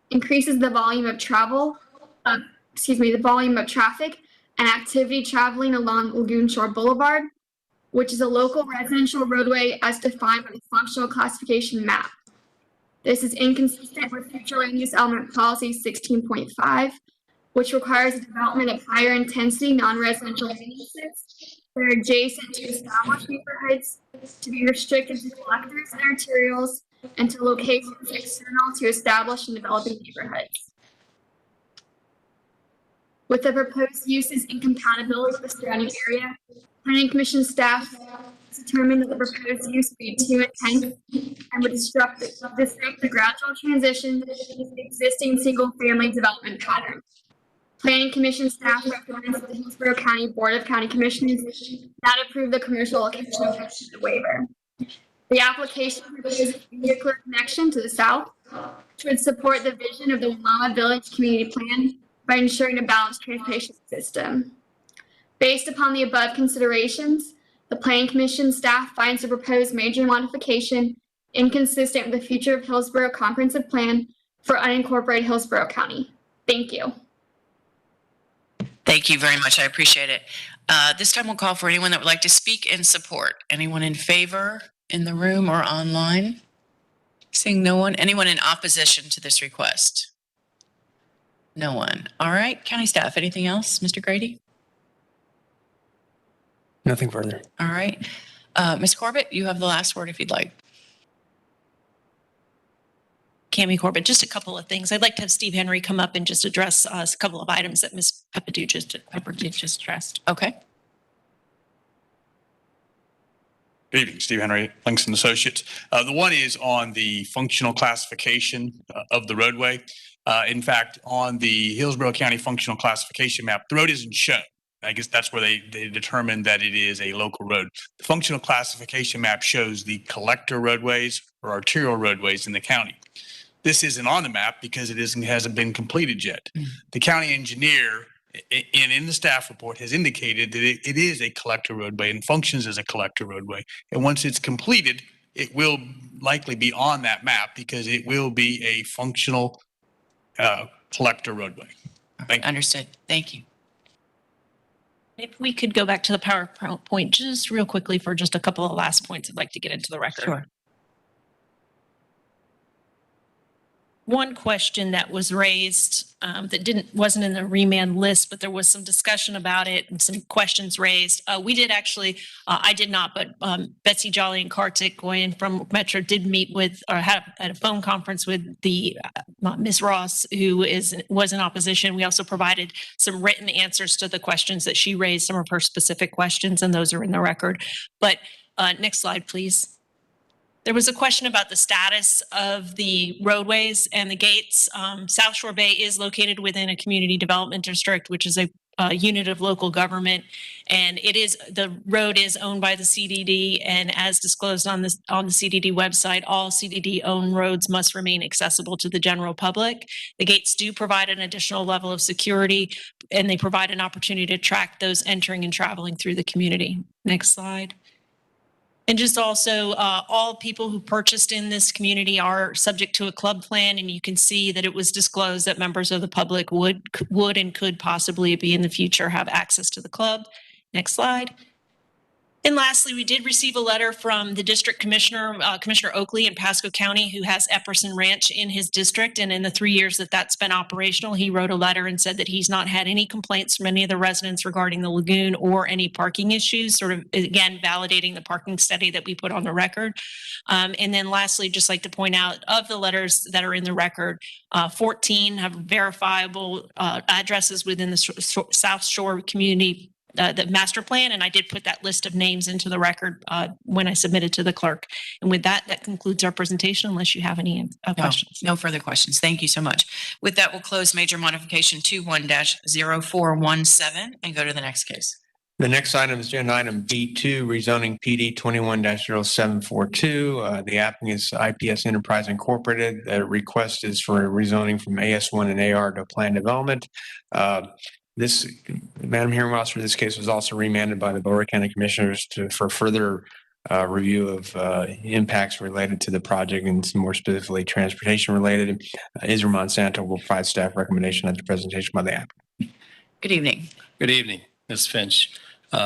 increases the volume of the volume of traffic and activity traveling along Lagoon Shore Boulevard, which is a local residential roadway as defined by the functional classification map. This is inconsistent with future land use element policy 16.5, which requires the development of higher intensity non-residential uses that are adjacent to established neighborhoods to be restricted to collectors and arterials and to locations external to established and developing neighborhoods. With the proposed uses incompatibility with the surrounding area, Planning Commission staff determined that the proposed use would be too intense and would disrupt the gradual transition to the existing single-family development pattern. Planning Commission staff recommends that the Hillsborough County Board of County Commissioners not approve the commercial location waiver. The application proposes a vehicular connection to the south, which would support the vision of the Willamette Village Community Plan by ensuring a balanced transportation system. Based upon the above considerations, the Planning Commission staff finds the proposed major modification inconsistent with the future of Hillsborough Comprehensive Plan for unincorporated Hillsborough County. Thank you. Thank you very much. I appreciate it. This time we'll call for anyone that would like to speak in support. Anyone in favor in the room or online? Seeing no one. Anyone in opposition to this request? No one. All right. County staff, anything else? Mr. Grady? Nothing further. All right. Ms. Corbett, you have the last word if you'd like. Cami Corbett, just a couple of things. I'd like to have Steve Henry come up and just address a couple of items that Ms. Pepperdew just addressed. Okay. Good evening, Steve Henry, Langston Associates. The one is on the functional classification of the roadway. In fact, on the Hillsborough County functional classification map, the road isn't shown. I guess that's where they determined that it is a local road. The functional classification map shows the collector roadways or arterial roadways in the county. This isn't on the map because it hasn't been completed yet. The county engineer in the staff report has indicated that it is a collector roadway and functions as a collector roadway. And once it's completed, it will likely be on that map because it will be a functional collector roadway. Thank you. Understood. Thank you. If we could go back to the PowerPoint just real quickly for just a couple of last points I'd like to get into the record. Sure. One question that was raised that wasn't in the remand list, but there was some discussion about it and some questions raised. We did actually, I did not, but Betsy Jolly and Kartik Goyen from Metro did meet with or had a phone conference with the Ms. Ross, who was in opposition. We also provided some written answers to the questions that she raised, some of her specific questions, and those are in the record. But next slide, please. There was a question about the status of the roadways and the gates. South Shore Bay is located within a community development district, which is a unit of local government, and the road is owned by the CDD. And as disclosed on the CDD website, all CDD-owned roads must remain accessible to the general public. The gates do provide an additional level of security, and they provide an opportunity to track those entering and traveling through the community. Next slide. And just also, all people who purchased in this community are subject to a club plan, and you can see that it was disclosed that members of the public would and could possibly be in the future have access to the club. Next slide. And lastly, we did receive a letter from the district commissioner, Commissioner Oakley in Pasco County, who has Epperson Ranch in his district. And in the 3 years that that's been operational, he wrote a letter and said that he's not had any complaints from any of the residents regarding the lagoon or any parking issues, sort of, again, validating the parking study that we put on the record. And then lastly, just like to point out, of the letters that are in the record, 14 have verifiable addresses within the South Shore community, the master plan, and I did put that list of names into the record when I submitted to the clerk. And with that, that concludes our presentation, unless you have any questions. No further questions. Thank you so much. With that, we'll close major modification 21-0417 and go to the next case. The next item is agenda item B2, rezoning PD 21-0742. The applicant is IPS Enterprise Incorporated. The request is for a rezoning from AS1 and AR to plan development. This, Madam Hearing Officer, this case was also remanded by the Boulevard County Commissioners for further review of impacts related to the project and some more specifically transportation related. Israel Monsanto will provide staff recommendation at the presentation by the applicant. Good evening. Good evening, Ms. Finch.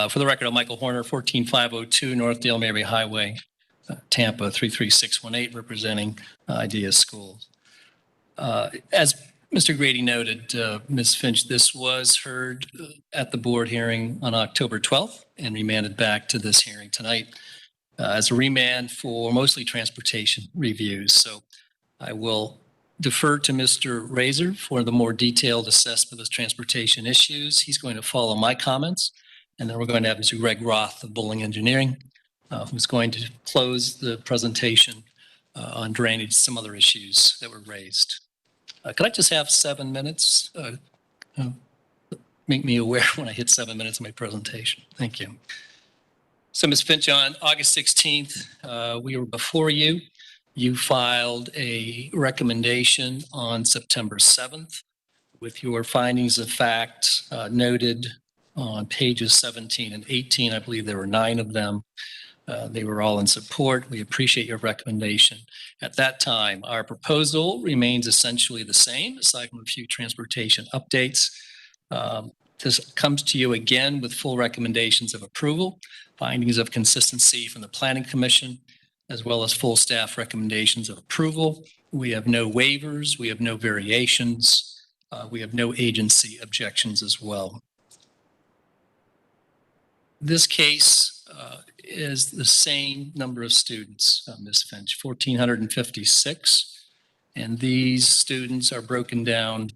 For the record, I'm Michael Horner, 14502 North Dale Mary Highway, Tampa 33618, representing Idea Schools. As Mr. Grady noted, Ms. Finch, this was heard at the board hearing on October 12th and remanded back to this hearing tonight as a remand for mostly transportation reviews. So I will defer to Mr. Razor for the more detailed assessment of transportation issues. He's going to follow my comments. And then we're going to have Mr. Greg Roth of Bowling Engineering, who's going to close the presentation on drainage, some other issues that were raised. Could I just have 7 minutes? Make me aware when I hit 7 minutes of my presentation. Thank you. So, Ms. Finch, on August 16th, we were before you. You filed a recommendation on September 7th with your findings of fact noted on pages 17 and 18. I believe there were 9 of them. They were all in support. We appreciate your recommendation. At that time, our proposal remains essentially the same, aside from a few transportation updates. This comes to you again with full recommendations of approval, findings of consistency from the Planning Commission, as well as full staff recommendations of approval. We have no waivers. We have no variations. We have no agency objections as well. This case is the same number of students, Ms. Finch, 1,456. And these students are broken down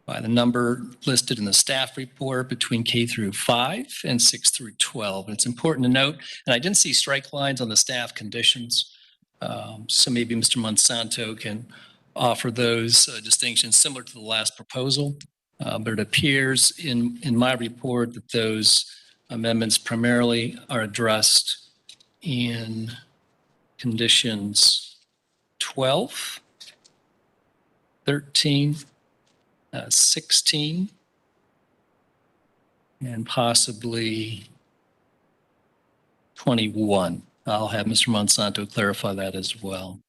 by the number listed in the staff report between K through 5 and 6 through 12. And it's important to note, and I didn't see strike lines on the staff conditions, so maybe Mr. Monsanto can offer those distinctions similar to the last proposal. But it appears in my report that those amendments primarily are addressed in conditions 12, 13, 16, and possibly 21. I'll have Mr. Monsanto clarify that as well.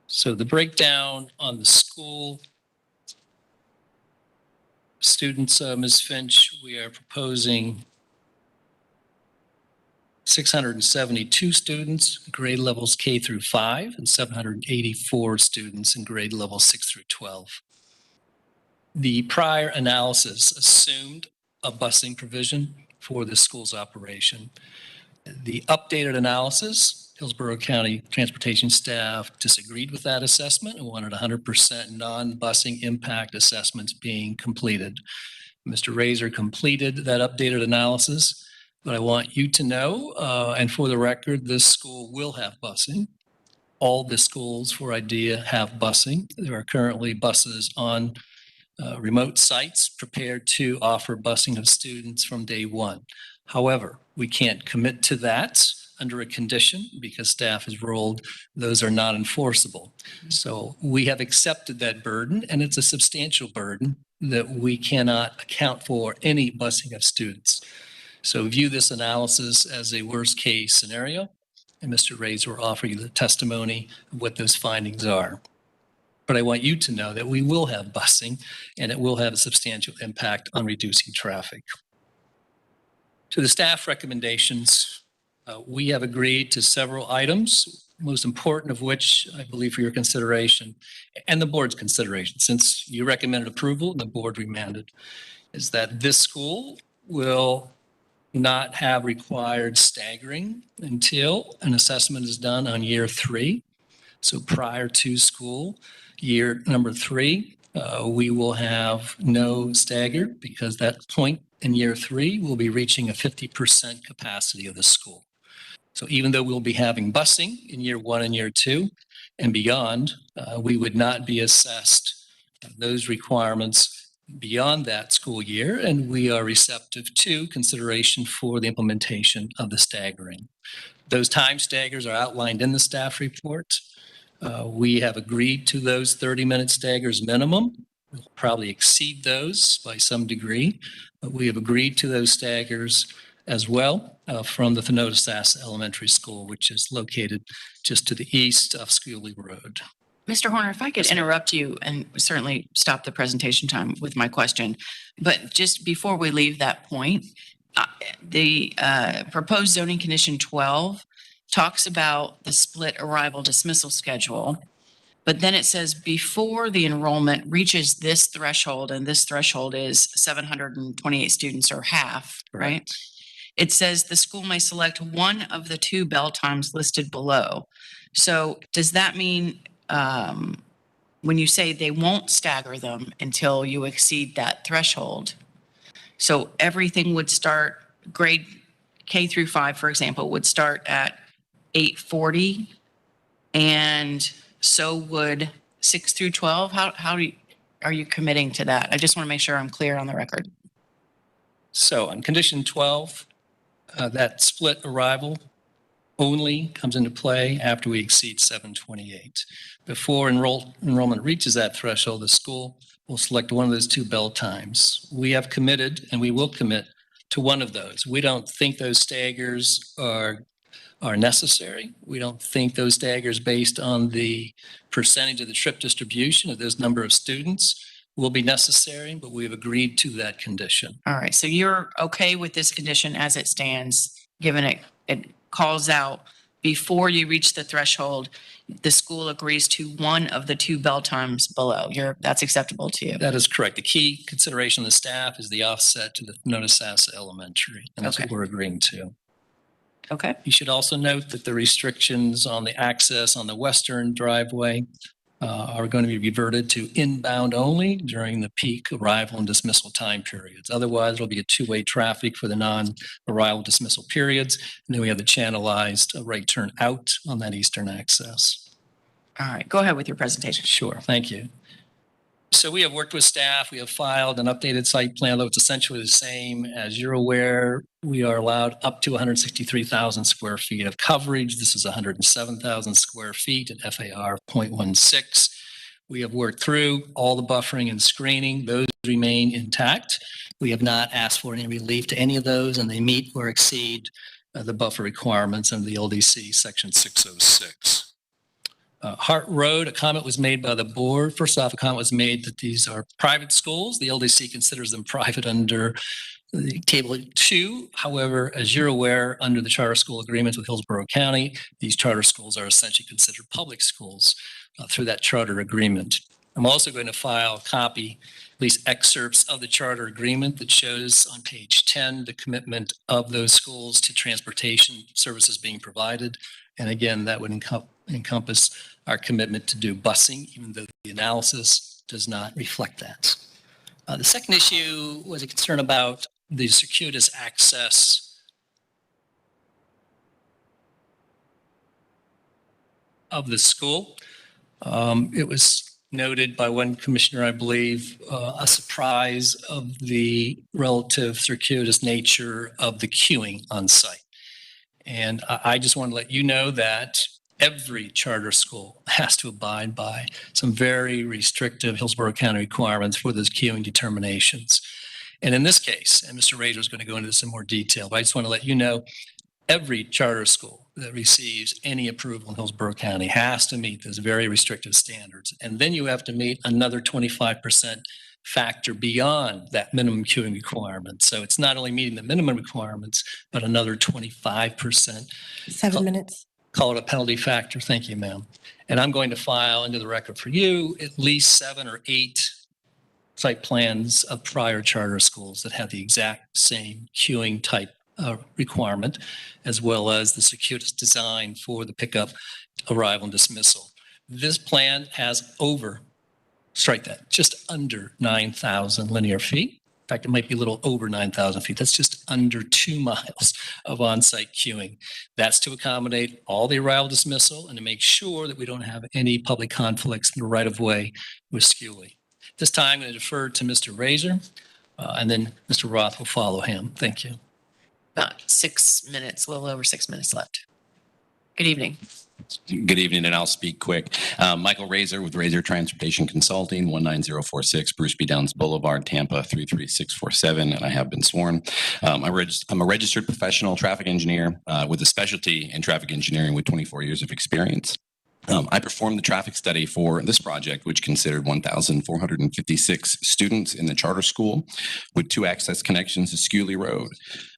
So the breakdown on the school students, Ms. Finch, we are proposing 672 students, grade levels K through 5, and 784 students in grade levels 6 through 12. The prior analysis assumed a busing provision for the school's operation. The updated analysis, Hillsborough County transportation staff disagreed with that assessment and wanted 100% non-busing impact assessments being completed. Mr. Razor completed that updated analysis, but I want you to know, and for the record, this school will have busing. All the schools for IDEA have busing. There are currently buses on remote sites prepared to offer busing of students from day one. However, we can't commit to that under a condition because staff has ruled those are not enforceable. So we have accepted that burden, and it's a substantial burden that we cannot account for any busing of students. So view this analysis as a worst case scenario, and Mr. Razor will offer you the testimony of what those findings are. But I want you to know that we will have busing, and it will have a substantial impact on reducing traffic. To the staff recommendations, we have agreed to several items, most important of which I believe for your consideration and the board's consideration, since you recommended approval and the board remanded, is that this school will not have required staggering until an assessment is done on year 3. So prior to school year number 3, we will have no stagger because that point in year 3 will be reaching a 50% capacity of the school. So even though we'll be having busing in year 1 and year 2 and beyond, we would not be assessed those requirements beyond that school year, and we are receptive to consideration for the implementation of the staggering. Those time staggers are outlined in the staff report. We have agreed to those 30-minute staggers minimum. We'll probably exceed those by some degree, but we have agreed to those staggers as well from the Thenotisas Elementary School, which is located just to the east of Scully Road. Mr. Horner, if I could interrupt you and certainly stop the presentation time with my question, but just before we leave that point, the proposed zoning condition 12 talks about the split arrival dismissal schedule, but then it says before the enrollment reaches this threshold, and this threshold is 728 students or half, right? It says the school may select one of the two bell times listed below. So does that mean when you say they won't stagger them until you exceed that threshold, so everything would start, grade K through 5, for example, would start at 8:40, and so would 6 through 12? Are you committing to that? I just want to make sure I'm clear on the record. So on condition 12, that split arrival only comes into play after we exceed 728. Before enrollment reaches that threshold, the school will select one of those two bell times. We have committed, and we will commit to one of those. We don't think those staggers are necessary. We don't think those staggers, based on the percentage of the trip distribution of those number of students, will be necessary, but we've agreed to that condition. All right, so you're okay with this condition as it stands, given it calls out before you reach the threshold, the school agrees to one of the two bell times below. That's acceptable to you? That is correct. The key consideration of the staff is the offset to the Thenotisas Elementary, and that's what we're agreeing to. Okay. You should also note that the restrictions on the access on the western driveway are going to be reverted to inbound only during the peak arrival and dismissal time periods. Otherwise, there'll be a two-way traffic for the non-arrival dismissal periods. And then we have the channelized right turn out on that eastern access. All right, go ahead with your presentation. Sure, thank you. So we have worked with staff. We have filed an updated site plan, though it's essentially the same. As you're aware, we are allowed up to 163,000 square feet of coverage. This is 107,000 square feet at FAR 0.16. We have worked through all the buffering and screening. Those remain intact. We have not asked for any relief to any of those, and they meet or exceed the buffer requirements under the LDC Section 606. Hart Road, a comment was made by the board. First off, a comment was made that these are private schools. The LDC considers them private under the Table 2. However, as you're aware, under the charter school agreements with Hillsborough County, these charter schools are essentially considered public schools through that charter agreement. I'm also going to file a copy, at least excerpts of the charter agreement that shows on page 10 the commitment of those schools to transportation services being provided. And again, that would encompass our commitment to do busing, even though the analysis does not reflect that. The second issue was a concern about the circuitous access of the school. It was noted by one commissioner, I believe, a surprise of the relative circuitous nature of the queuing on site. And I just want to let you know that every charter school has to abide by some very restrictive Hillsborough County requirements for those queuing determinations. And in this case, and Mr. Rader is going to go into this in more detail, but I just want to let you know, every charter school that receives any approval in Hillsborough County has to meet those very restrictive standards. And then you have to meet another 25% factor beyond that minimum queuing requirement. So it's not only meeting the minimum requirements, but another 25%. 7 minutes. Call it a penalty factor. Thank you, ma'am. And I'm going to file into the record for you at least 7 or 8 site plans of prior charter schools that have the exact same queuing type requirement, as well as the circuitous design for the pickup, arrival, and dismissal. This plan has just under 9,000 linear feet. In fact, it might be a little over 9,000 feet. That's just under 2 miles of on-site queuing. That's to accommodate all the arrival dismissal and to make sure that we don't have any public conflicts in the right-of-way with Scully. At This time, I'm going to defer to Mr. Razor, and then Mr. Roth will follow him. Thank you. About 6 minutes, a little over 6 minutes left. Good evening. Good evening, and I'll speak quick. Michael Razor with Razor Transportation Consulting, 19046 Bruce B. Downs Boulevard, Tampa, 33647, and I have been sworn. I'm a registered professional traffic engineer with a specialty in traffic engineering with 24 years of experience. I performed the traffic study for this project, which considered 1,456 students in the charter school with 2 access connections to Scully Road.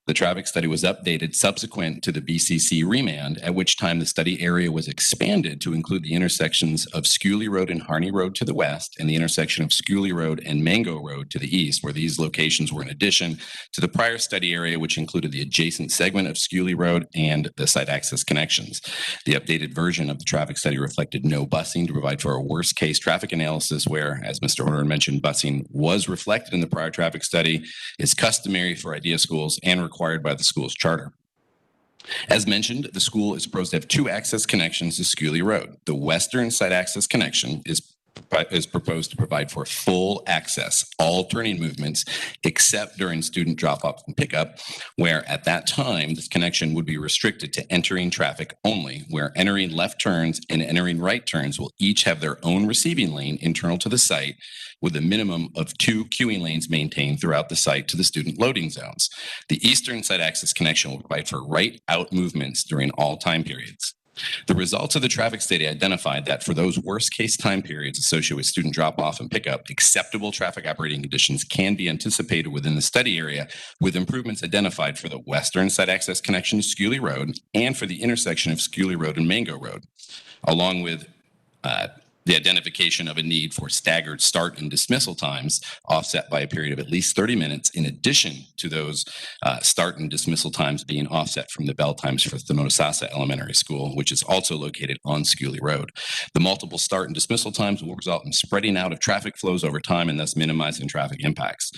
The traffic study was updated subsequent to the BCC remand, at which time the study area was expanded to include the intersections of Scully Road and Harney Road to the west and the intersection of Scully Road and Mango Road to the east, where these locations were in addition to the prior study area, which included the adjacent segment of Scully Road and the site access connections. The updated version of the traffic study reflected no busing to provide for a worst case traffic analysis where, as Mr. Horner mentioned, busing was reflected in the prior traffic study, is customary for idea schools and required by the school's charter. As mentioned, the school is proposed to have 2 access connections to Scully Road. The western site access connection is proposed to provide for full access, all turning movements, except during student drop-off and pickup, where at that time, this connection would be restricted to entering traffic only, where entering left turns and entering right turns will each have their own receiving lane internal to the site, with a minimum of 2 queuing lanes maintained throughout the site to the student loading zones. The eastern site access connection will provide for right-out movements during all time periods. The results of the traffic study identified that for those worst-case time periods associated with student drop-off and pickup, acceptable traffic operating conditions can be anticipated within the study area, with improvements identified for the western site access connection to Scully Road and for the intersection of Scully Road and Mango Road, along with the identification of a need for staggered start and dismissal times offset by a period of at least 30 minutes, in addition to those start and dismissal times being offset from the bell times for Themonosasa Elementary School, which is also located on Scully Road. The multiple start and dismissal times will result in spreading out of traffic flows over time and thus minimizing traffic impacts.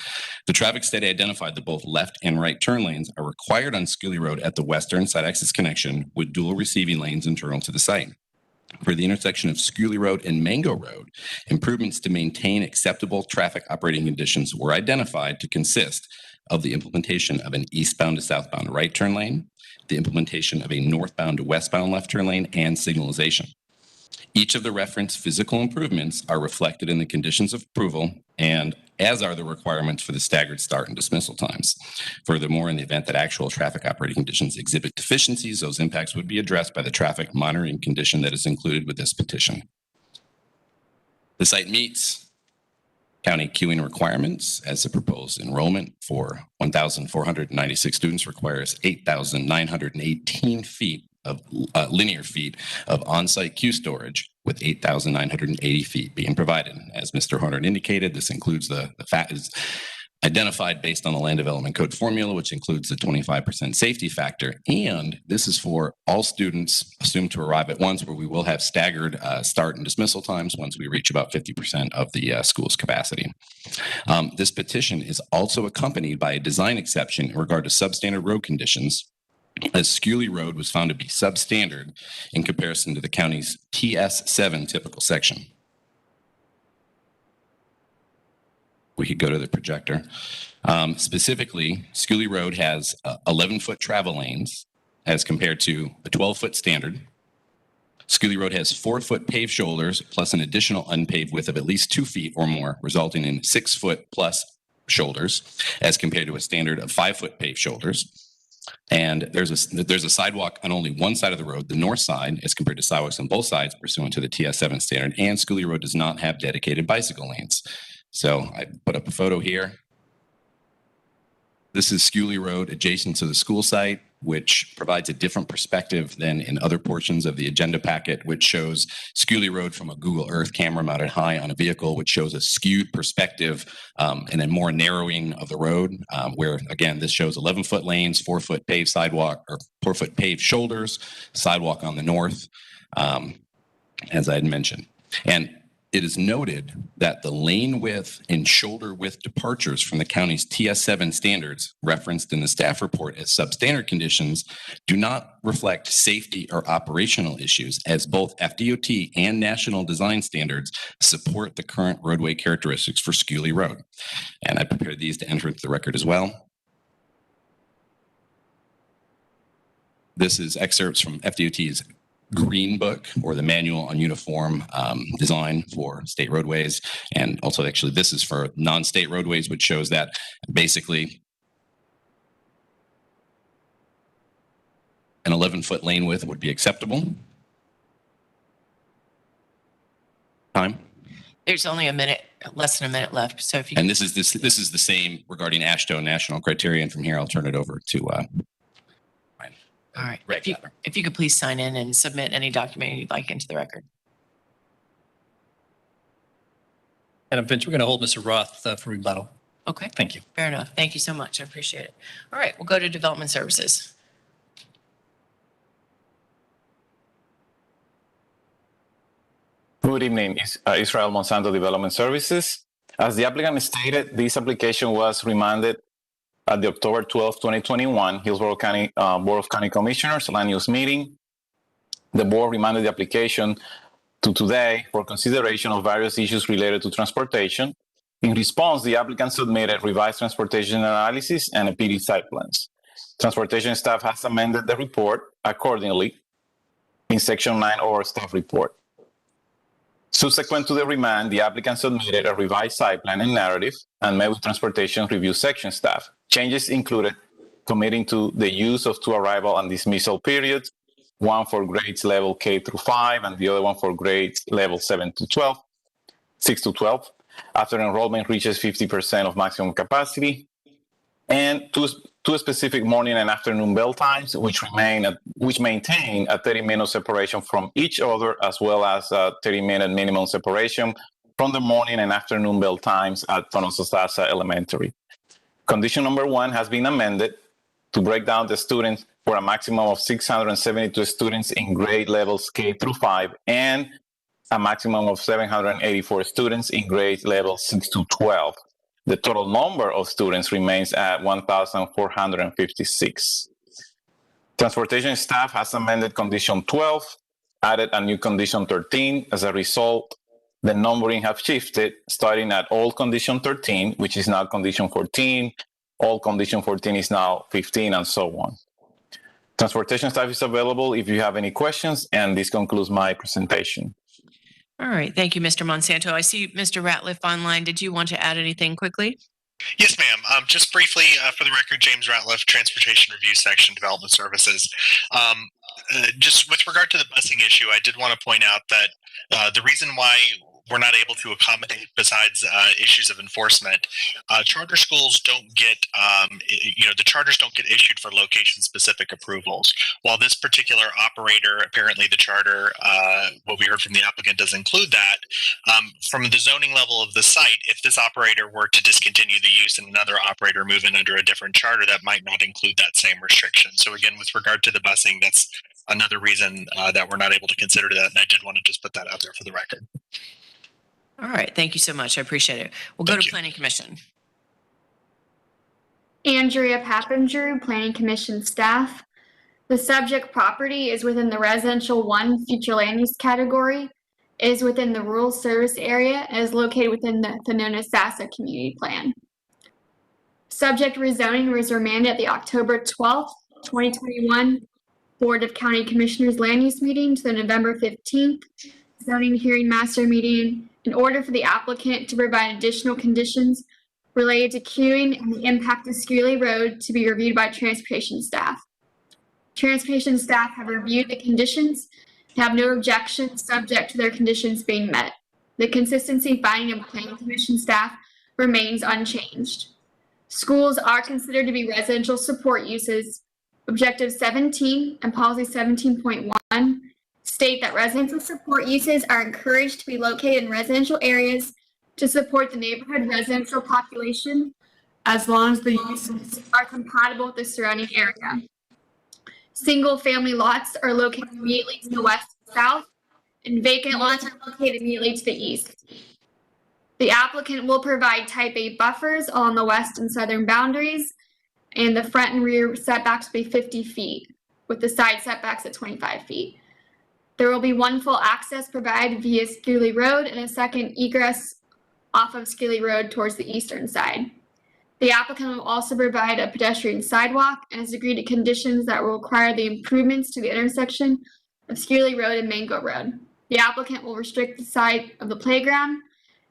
The traffic study identified that both left and right turn lanes are required on Scully Road at the western site access connection, with dual receiving lanes internal to the site. For the intersection of Scully Road and Mango Road, improvements to maintain acceptable traffic operating conditions were identified to consist of the implementation of an eastbound to southbound right turn lane, the implementation of a northbound to westbound left turn lane, and signalization. Each of the referenced physical improvements are reflected in the conditions of approval, and as are the requirements for the staggered start and dismissal times. Furthermore, in the event that actual traffic operating conditions exhibit deficiencies, those impacts would be addressed by the traffic monitoring condition that is included with this petition. The site meets county queuing requirements, as the proposed enrollment for 1,496 students requires 8,918 feet of linear feet of on-site queue storage, with 8,980 feet being provided. As Mr. Horner indicated, this includes the fact is identified based on the Land Development Code formula, which includes the 25% safety factor. And this is for all students assumed to arrive at once, where we will have staggered start and dismissal times once we reach about 50% of the school's capacity. This petition is also accompanied by a design exception in regard to substandard road conditions, as Scully Road was found to be substandard in comparison to the county's TS7 typical section. We could go to the projector. Specifically, Scully Road has 11-foot travel lanes as compared to a 12-foot standard. Scully Road has 4-foot paved shoulders plus an additional unpaved width of at least 2 feet or more, resulting in 6-foot plus shoulders as compared to a standard of 5-foot paved shoulders. And there's a sidewalk on only one side of the road, the north side, as compared to sidewalks on both sides pursuant to the TS7 standard. And Scully Road does not have dedicated bicycle lanes. So I put up a photo here. This is Scully Road adjacent to the school site, which provides a different perspective than in other portions of the agenda packet, which shows Scully Road from a Google Earth camera mounted high on a vehicle, which shows a skewed perspective and a more narrowing of the road, where, again, this shows 11-foot lanes, 4-foot paved sidewalk, or 4-foot paved shoulders, sidewalk on the north, as I had mentioned. And It is noted that the lane width and shoulder width departures from the county's TS7 standards referenced in the staff report as substandard conditions do not reflect safety or operational issues, as both FDOT and national design standards support the current roadway characteristics for Scully Road. And I prepared these to enter into the record as well. This is excerpts from FDOT's Green Book, or the Manual on Uniform Design for State Roadways. And also, actually, this is for non-state roadways, which shows that basically an 11-foot lane width would be acceptable. Time. There's only a minute, less than a minute left. So if you And this is the same regarding AASHTO national criteria. And from here, I'll turn it over to all right. Right, If you could please sign in and submit any document you'd like into the record. Madam Finch, we're going to hold Mr. Roth for rebuttal. Okay, Thank you. fair enough. Thank you so much. I appreciate it. All right, we'll go to Development Services. Good evening, Israel Monsanto Development Services. As the applicant stated, this application was remanded at the October 12, 2021 Hillsborough County Board of County Commissioners land use meeting. The board remanded the application to today for consideration of various issues related to transportation. In response, the applicant submitted revised transportation analysis and a PD site plans. Transportation staff has amended the report accordingly in section 9 of our staff report. Subsequent to the remand, the applicant submitted a revised site plan and narrative and met with transportation review section staff. Changes included committing to the use of 2 arrival and dismissal periods, one for grades level K through 5 and the other one for grades level 6 to 12, after enrollment reaches 50% of maximum capacity, and two specific morning and afternoon bell times, which maintain a 30-minute separation from each other, as well as a 30-minute minimum separation from the morning and afternoon bell times at Tonososasa Elementary. Condition number 1 has been amended to break down the students for a maximum of 672 students in grade levels K through 5 and a maximum of 784 students in grade levels 6 to 12. The total number of students remains at 1,456. Transportation staff has amended condition 12, added a new condition 13. As a result, the numbering have shifted, starting at old condition 13, which is now condition 14. Old condition 14 is now 15, and so on. Transportation staff is available if you have any questions, and this concludes my presentation. All right, thank you, Mr. Monsanto. I see Mr. Ratliff online. Did you want to add anything quickly? Yes, ma'am. Just briefly, for the record, James Ratliff, Transportation Review Section, Development Services. Just with regard to the busing issue, I did want to point out that the reason why we're not able to accommodate, besides issues of enforcement, charter schools don't get, the charters don't get issued for location-specific approvals. While this particular operator, apparently the charter, what we heard from the applicant does include that, from the zoning level of the site, if this operator were to discontinue the use and another operator move in under a different charter, that might not include that same restriction. So again, with regard to the busing, that's another reason that we're not able to consider that, and I did want to just put that out there for the record. All right, thank you so much. I appreciate it. We'll go Thank to you. Planning Commission. Andrea Papandrew, Planning Commission staff. The subject property is within the Residential 1 future land use category, is within the rural service area, and is located within the Tonosasa community plan. Subject rezoning was remanded at the October 12th, 2021 Board of County Commissioners land use meeting to the November 15th zoning hearing master meeting in order for the applicant to provide additional conditions related to queuing and the impact of Scully Road to be reviewed by transportation staff. Transportation staff have reviewed the conditions and have no objections subject to their conditions being met. The consistency finding of Planning Commission staff remains unchanged. Schools are considered to be residential support uses. Objective 17 and policy 17.1 state that residential support uses are encouraged to be located in residential areas to support the neighborhood residential population as long as the uses are compatible with the surrounding area. Single-family lots are located immediately to the west and south and vacant lots are located immediately to the east. The applicant will provide type A buffers along the west and southern boundaries, and the front and rear setbacks will be 50 feet, with the side setbacks at 25 feet. There will be one full access provided via Skewley Road and a second egress off of Skewley Road towards the eastern side. The applicant will also provide a pedestrian sidewalk and has agreed to conditions that will require the improvements to the intersection of Skewley Road and Mango Road. The applicant will restrict the site of the playground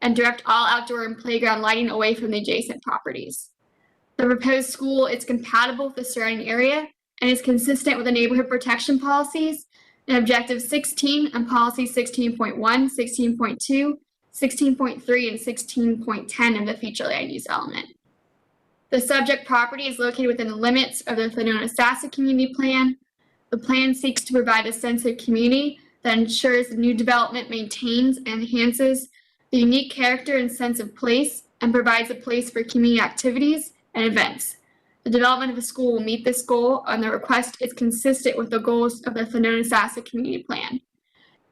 and direct all outdoor and playground lighting away from the adjacent properties. The proposed school is compatible with the surrounding area and is consistent with the neighborhood protection policies and Objective 16 and Policy 16.1, 16.2, 16.3, and 16.10 of the future land use element. The subject property is located within the limits of the Winona-Sassa Community Plan. The plan seeks to provide a sense of community that ensures the new development maintains and enhances the unique character and sense of place and provides a place for community activities and events. The development of a school will meet this goal, and the request is consistent with the goals of the Winona-Sassa Community Plan.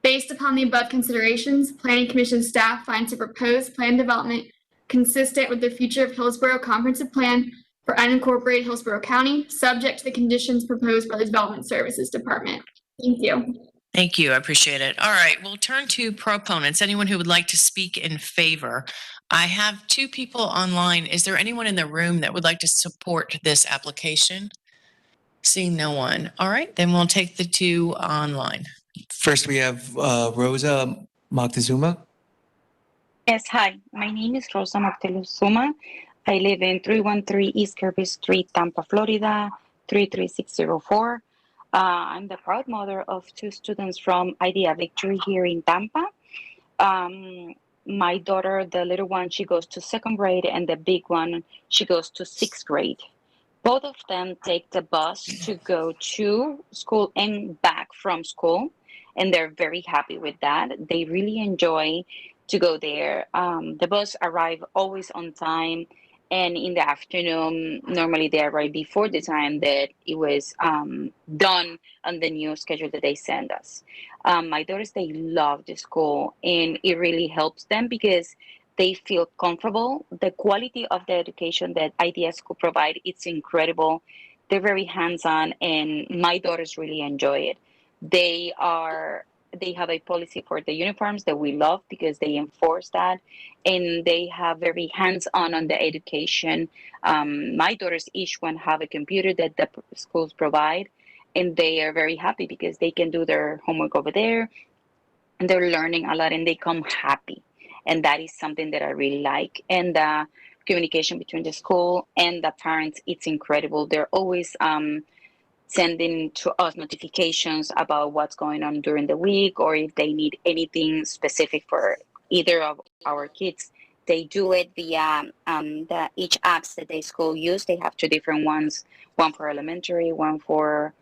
Based upon the above considerations, Planning Commission staff finds the proposed plan development consistent with the future of Hillsborough Comprehensive Plan for unincorporated Hillsborough County, subject to the conditions proposed by the Development Services Department. Thank you. Thank you. I appreciate it. All right, we'll turn to proponents. Anyone who would like to speak in favor? I have two people online. Is there anyone in the room that would like to support this application? Seeing no one. All right, then we'll take the two online. First, we have Rosa Moctezuma. Yes, hi. My name is Rosa Moctezuma. I live in 313 East Kirby Street, Tampa, Florida, 33604. I'm the proud mother of two students from Idea Victory here in Tampa. My daughter, the little one, she goes to second grade, and the big one, she goes to sixth grade. Both of them take the bus to go to school and back from school, and they're very happy with that. They really enjoy to go there. The bus arrive always on time, and in the afternoon, normally they arrive before the time that it was done on the new schedule that they send us. My daughters, they love the school, and it really helps them because they feel comfortable. The quality of the education that IDS School provide, it's incredible. They're very hands-on, and my daughters really enjoy it. They have a policy for the uniforms that we love because they enforce that, and they have very hands-on on the education. My daughters, each one have a computer that the schools provide, and they are very happy because they can do their homework over there, and they're learning a lot, and they come happy. And that is something that I really like. And the communication between the school and the parents, it's incredible. They're always sending to us notifications about what's going on during the week, or if they need anything specific for either of our kids. They do it via each apps that the school use. They have two different ones, one for elementary, one for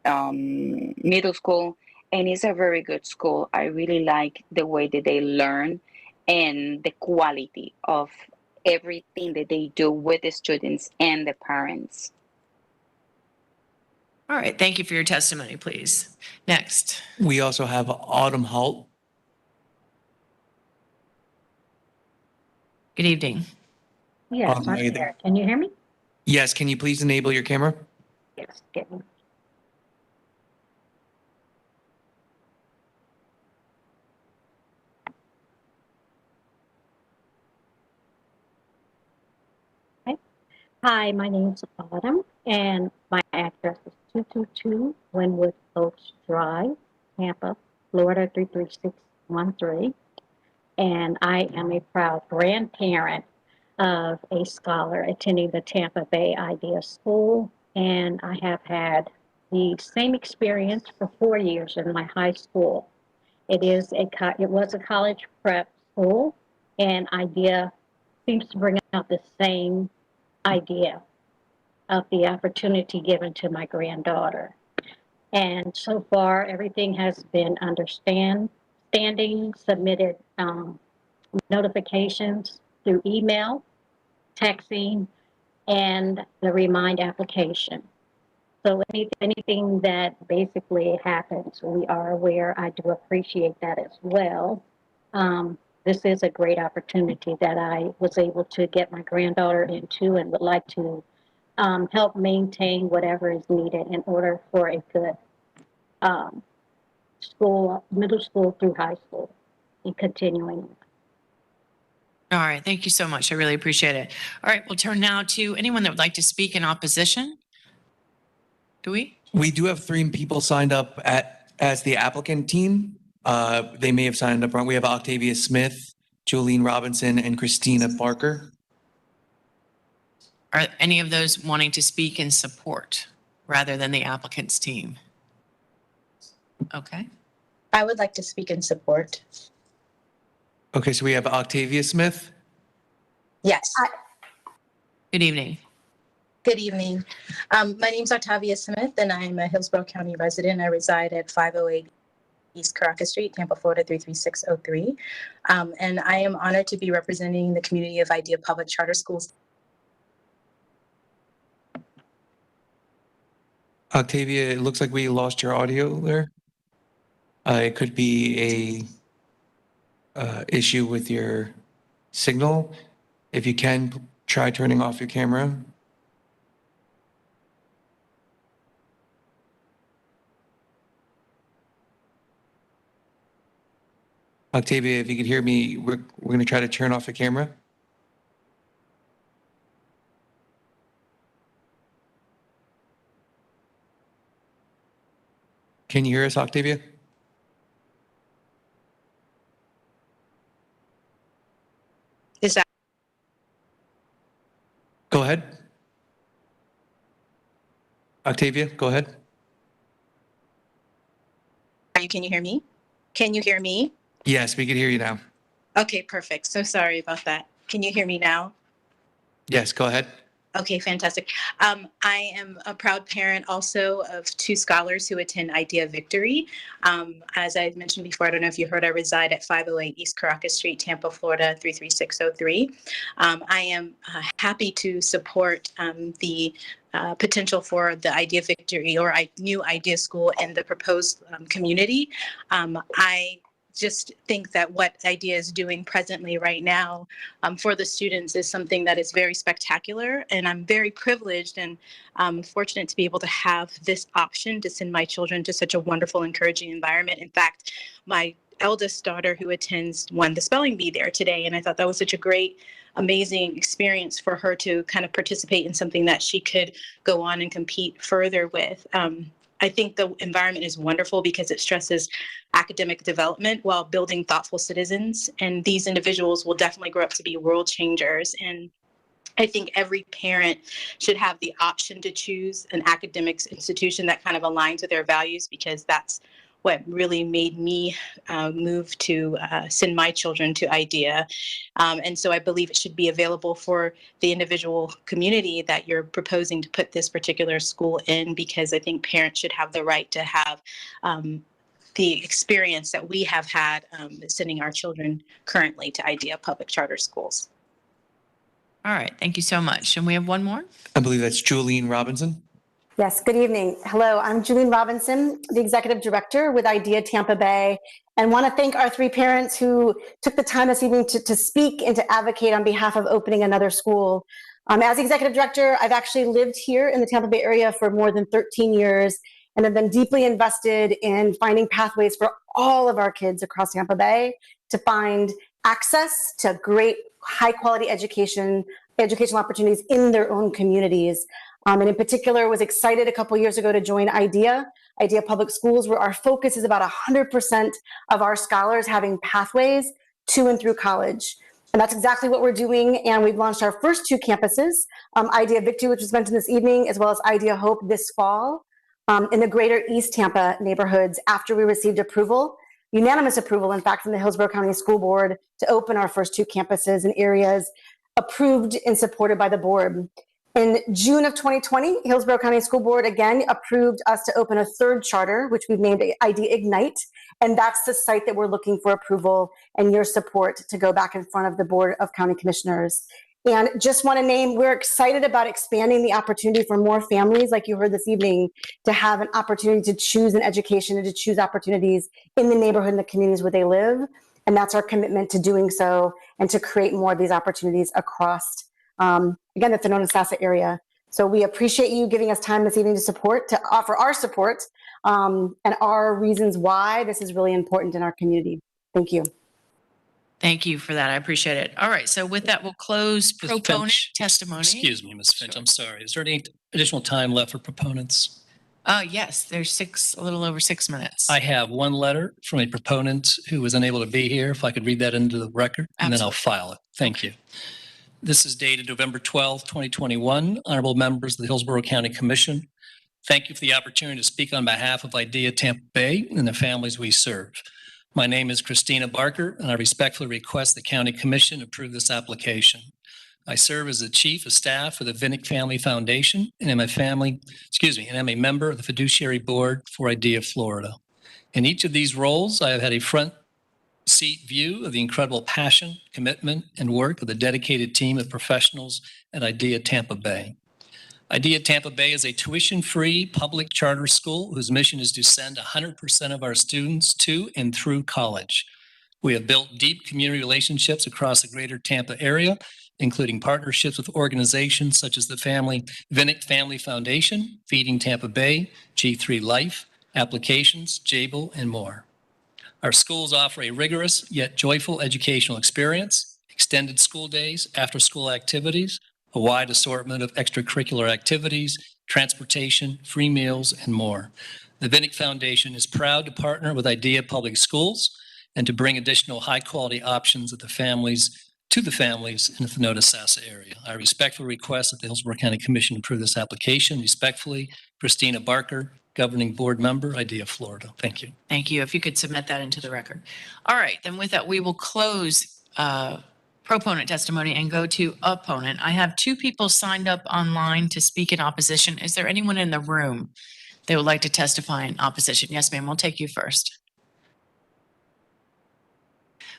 middle school. And it's a very good school. I really like the way that they learn and the quality of everything that they do with the students and the parents. All right, thank you for your testimony, please. Next. We also have Autumn Holt. Good evening. Yes, Autumn, I'm are you there? here. Can you hear me? Yes, can you please enable your camera? Yes. Get me. Okay. Hi, my name is Autumn, and my address is 222 Wynwood Oaks Drive, Tampa, Florida 33613. And I am a proud grandparent of a scholar attending the Tampa Bay Idea School, and I have had the same experience for 4 years in my high school. It was a college prep school, and Idea seems to bring out the same idea of the opportunity given to my granddaughter. And so far, everything has been standing, submitted notifications through email, texting, and the Remind application. So anything that basically happens, we are aware. I do appreciate that as well. This is a great opportunity that I was able to get my granddaughter into and would like to help maintain whatever is needed in order for a good school, middle school through high school, and continuing. All right, thank you so much. I really appreciate it. All right, we'll turn now to anyone that would like to speak in opposition. Do we? We do have 3 people signed up as the applicant team. They may have signed up wrong. We have Octavia Smith, Jolene Robinson, and Christina Barker. Are any of those wanting to speak in support rather than the applicant's team? Okay. I would like to speak in support. Okay, so we have Octavia Smith. Yes. Good evening. Good evening. My name is Octavia Smith, and I'm a Hillsborough County resident. I reside at 508 East Caracas Street, Tampa, Florida, 33603. And I am honored to be representing the community of Idea Public Charter Schools. Octavia, it looks like we lost your audio there. It could be a issue with your signal. If you can, try turning off your camera. Octavia, if you could hear me, we're going to try to turn off the camera. Can you hear us, Octavia? Is that Go ahead. Octavia, go ahead. can you hear me? Can you hear me? Yes, we can hear you now. Okay, perfect. So sorry about that. Can you hear me now? Yes, go ahead. Okay, fantastic. I am a proud parent also of 2 scholars who attend Idea Victory. As I mentioned before, I don't know if you heard, I reside at 508 East Caracas Street, Tampa, Florida, 33603. I am happy to support the potential for the Idea Victory or new Idea School in the proposed community. I just think that what IDEA is doing presently right now for the students is something that is very spectacular. And I'm very privileged and fortunate to be able to have this option to send my children to such a wonderful, encouraging environment. In fact, my eldest daughter who attends won the spelling bee there today. And I thought that was such a great, amazing experience for her to kind of participate in something that she could go on and compete further with. I think the environment is wonderful because it stresses academic development while building thoughtful citizens. And these individuals will definitely grow up to be world changers. And I think every parent should have the option to choose an academics institution that kind of aligns with their values, because that's what really made me move to send my children to IDEA. And so I believe it should be available for the individual community that you're proposing to put this particular school in, because I think parents should have the right to have the experience that we have had sending our children currently to IDEA public charter schools. All right, thank you so much. And we have one more. I believe that's Jolene Robinson. Yes, good evening. Hello, I'm Jolene Robinson, the Executive Director with IDEA Tampa Bay, and want to thank our 3 parents who took the time this evening to speak and to advocate on behalf of opening another school. As Executive Director, I've actually lived here in the Tampa Bay area for more than 13 years and have been deeply invested in finding pathways for all of our kids across Tampa Bay to find access to great high-quality educational opportunities in their own communities. And in particular, was excited a couple years ago to join IDEA Public Schools, where our focus is about 100% of our scholars having pathways to and through college. And that's exactly what we're doing. And we've launched our first 2 campuses, IDEA Victory, which was mentioned this evening, as well as IDEA Hope this fall, in the greater East Tampa neighborhoods after we received approval, unanimous approval, in fact, from the Hillsborough County School Board to open our first 2 campuses in areas approved and supported by the board. In June of 2020, Hillsborough County School Board again approved us to open a 3rd charter, which we've named IDEA Ignite. And that's the site that we're looking for approval and your support to go back in front of the Board of County Commissioners. And just want to name, we're excited about expanding the opportunity for more families, like you heard this evening, to have an opportunity to choose an education and to choose opportunities in the neighborhood and the communities where they live. And that's our commitment to doing so and to create more of these opportunities across, again, the Sonoma-Sassa area. So we appreciate you giving us time this evening to offer our support and our reasons why this is really important in our community. Thank you. Thank you for that. I appreciate it. All right. So with that, we'll close Ms. proponent Finch, testimony. Excuse me, Ms. Finch, I'm sorry. Is there any additional time left for proponents? Yes, there's a little over 6 minutes. I have one letter from a proponent who was unable to be here. If I could read that into the record, and then I'll file it. Thank you. This is dated November 12th, 2021. Honorable members of the Hillsborough County Commission, thank you for the opportunity to speak on behalf of IDEA Tampa Bay and the families we serve. My name is Christina Barker, and I respectfully request the County Commission approve this application. I serve as the Chief of Staff for the Vinnick Family Foundation and am a member of the Fiduciary Board for IDEA Florida. In each of these roles, I have had a front seat view of the incredible passion, commitment, and work of the dedicated team of professionals at IDEA Tampa Bay. IDEA Tampa Bay is a tuition-free public charter school whose mission is to send 100% of our students to and through college. We have built deep community relationships across the greater Tampa area, including partnerships with organizations such as the Vinnick Family Foundation, Feeding Tampa Bay, G3 Life, Applications, Jable, and more. Our schools offer a rigorous yet joyful educational experience, extended school days, after-school activities, a wide assortment of extracurricular activities, transportation, free meals, and more. The Vinnick Foundation is proud to partner with IDEA Public Schools and to bring additional high-quality options to the families in the Sonoma-Sassa area. I respectfully request that the Hillsborough County Commission approve this application. Respectfully, Christina Barker, Governing Board Member, IDEA Florida. Thank you. Thank you. If you could submit that into the record. All right. Then with that, we will close proponent testimony and go to opponent. I have 2 people signed up online to speak in opposition. Is there anyone in the room that would like to testify in opposition? Yes, ma'am. We'll take you first.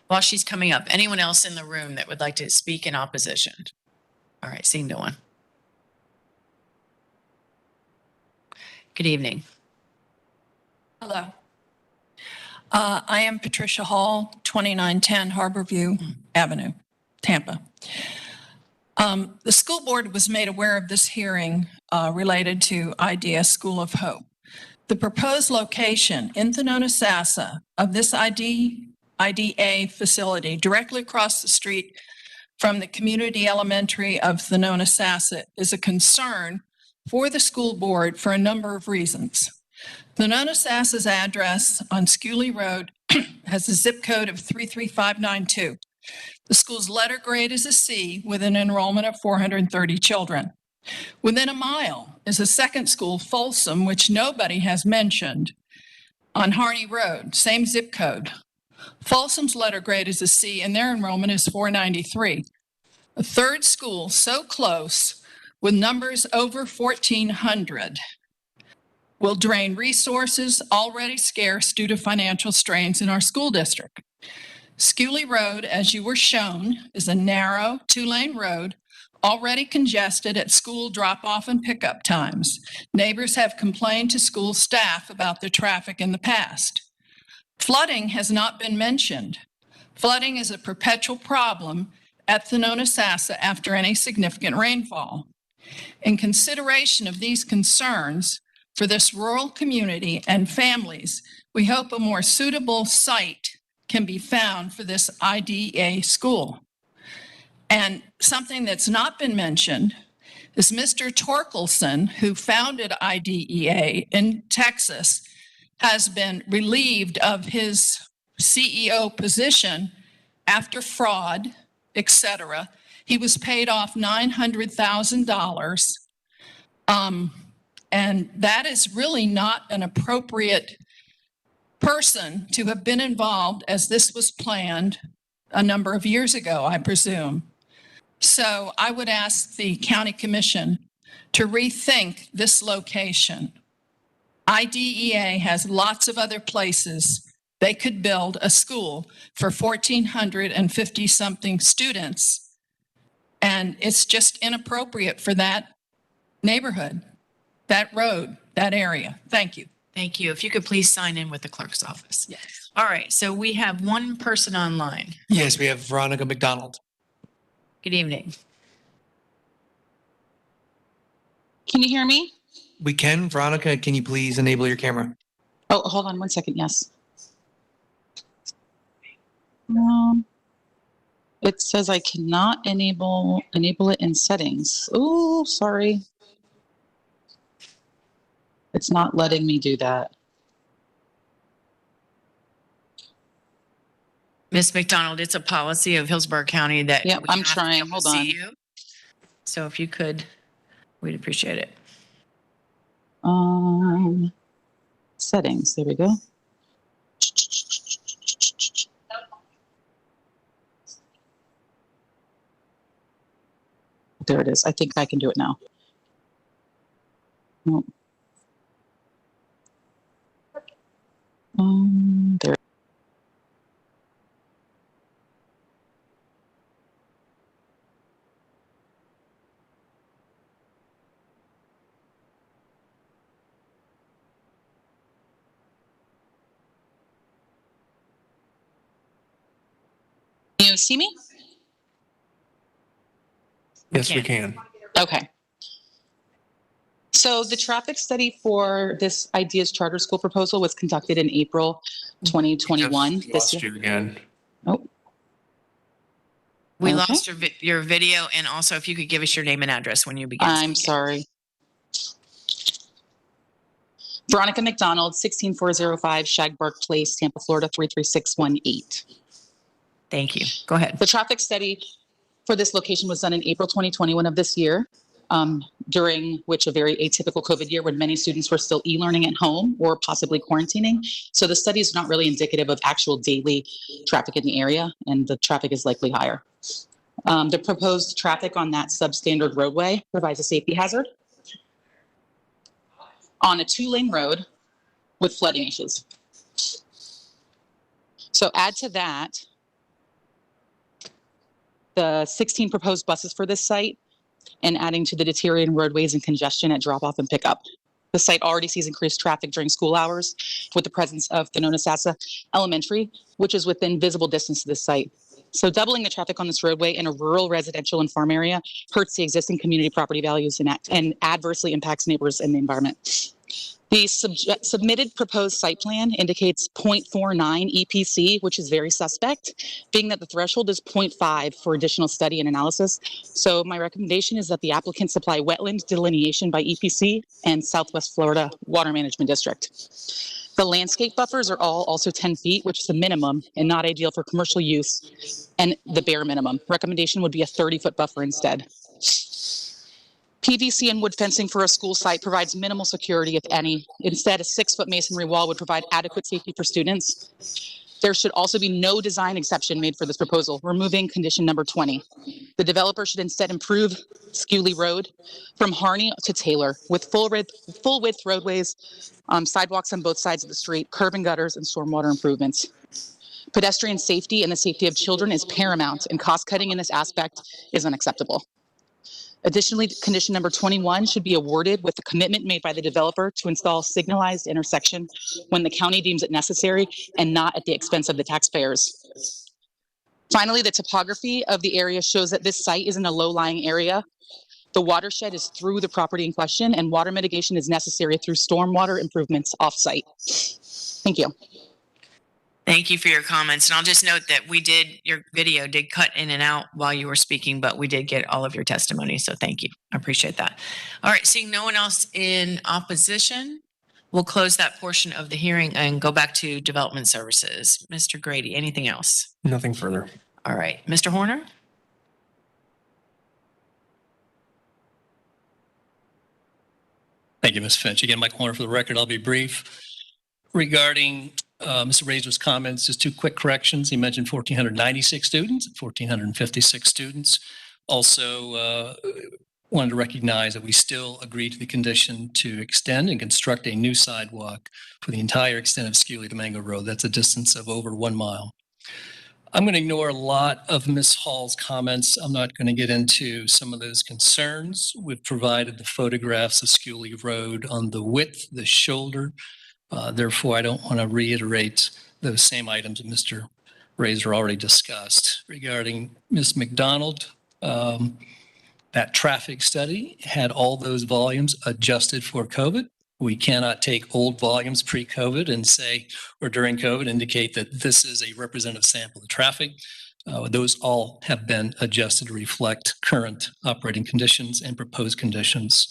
While she's coming up, anyone else in the room that would like to speak in opposition? All right, seeing no one. Good evening. Hello. I am Patricia Hall, 2910 Harborview Avenue, Tampa. The school board was made aware of this hearing related to IDEA School of Hope. The proposed location in Sonoma-Sassa of this IDEA facility directly across the street from the community elementary of Sonoma-Sassa is a concern for the school board for a number of reasons. Sonoma-Sassa's address on Scully Road has a zip code of 33592. The school's letter grade is a C with an enrollment of 430 children. Within a mile is a second school, Folsom, which nobody has mentioned, on Harney Road, same zip code. Folsom's letter grade is a C and their enrollment is 493. A third school so close with numbers over 1,400 will drain resources already scarce due to financial strains in our school district. Scully Road, as you were shown, is a narrow 2-lane road already congested at school drop-off and pickup times. Neighbors have complained to school staff about the traffic in the past. Flooding has not been mentioned. Flooding is a perpetual problem at Sonoma-Sassa after any significant rainfall. In consideration of these concerns for this rural community and families, we hope a more suitable site can be found for this IDEA school. And something that's not been mentioned is Mr. Torkelson, who founded IDEA in Texas, has been relieved of his CEO position after fraud, etc. He was paid off $900,000. And that is really not an appropriate person to have been involved, as this was planned a number of years ago, I presume. So I would ask the county commission to rethink this location. IDEA has lots of other places they could build a school for 1,450-something students And it's just inappropriate for that neighborhood, that road, that area. Thank you. Thank you. If you could please sign in with the clerk's office. Yes. All right, so we have one person online. Yes, we have Veronica McDonald. Good evening. Can you hear me? We can. Veronica, can you please enable your camera? Oh, hold on one second. Yes. It says I cannot enable it in settings. Oh, sorry. It's not letting me do that. Ms. McDonald, it's a policy of Hillsborough County that Yep, we I'm have to be trying. able to Hold see on. you. So if you could, we'd appreciate it. Settings. There we go. There it is. I think I can do it now. Nope. There. You see me? Yes, we can. Okay. So the traffic study for this Ideas Charter School proposal was conducted in April 2021. Just lost you again. Oh, We Okay. lost your video, and also if you could give us your name and address when you begin. I'm speaking. sorry. Veronica McDonald, 16405 Shagbark Place, Tampa, Florida, 33618. Thank you. Go ahead. The traffic study for this location was done in April 2021 of this year, during which a very atypical COVID year when many students were still e-learning at home or possibly quarantining. So the study is not really indicative of actual daily traffic in the area, and the traffic is likely higher. The proposed traffic on that substandard roadway provides a safety hazard on a 2-lane road with flooding issues. So add to that the 16 proposed buses for this site and adding to the deteriorating roadways and congestion at drop-off and pickup. The site already sees increased traffic during school hours with the presence of Canonasassa Elementary, which is within visible distance to this site. So doubling the traffic on this roadway in a rural residential and farm area hurts the existing community property values and adversely impacts neighbors and the environment. The submitted proposed site plan indicates 0.49 EPC, which is very suspect, being that the threshold is 0.5 for additional study and analysis. So my recommendation is that the applicant supply wetland delineation by EPC and Southwest Florida Water Management District. The landscape buffers are all also 10 feet, which is the minimum and not ideal for commercial use, and the bare minimum. Recommendation would be a 30-foot buffer instead. PVC and wood fencing for a school site provides minimal security, if any. Instead, a 6-foot masonry wall would provide adequate safety for students. There should also be no design exception made for this proposal, removing condition number 20. The developer should instead improve Scully Road from Harney to Taylor with full width roadways, sidewalks on both sides of the street, curb and gutters, and stormwater improvements. Pedestrian safety and the safety of children is paramount, and cost cutting in this aspect is unacceptable. Additionally, condition number 21 should be awarded with the commitment made by the developer to install signalized intersection when the county deems it necessary and not at the expense of the taxpayers. Finally, the topography of the area shows that this site is in a low-lying area. The watershed is through the property in question, and water mitigation is necessary through stormwater improvements off-site. Thank you. Thank you for your comments. And I'll just note that your video did cut in and out while you were speaking, but we did get all of your testimony. So thank you. I appreciate that. All right. Seeing no one else in opposition, we'll close that portion of the hearing and go back to development services. Mr. Grady, anything else? Nothing further. All right. Mr. Horner? Thank you, Ms. Finch. Again, Michael Horner for the record. I'll be brief. Regarding Mr. Razor's comments, just 2 quick corrections. He mentioned 1,496 students, 1,456 students. Also, wanted to recognize that we still agree to the condition to extend and construct a new sidewalk for the entire extent of Scully to Mango Road. That's a distance of over 1 mile. I'm going to ignore a lot of Ms. Hall's comments. I'm not going to get into some of those concerns. We've provided the photographs of Scully Road on the width, the shoulder. Therefore, I don't want to reiterate those same items that Mr. Razor already discussed. Regarding Ms. McDonald, that traffic study had all those volumes adjusted for COVID. We cannot take old volumes pre-COVID and say, or during COVID, indicate that this is a representative sample of traffic. Those all have been adjusted to reflect current operating conditions and proposed conditions.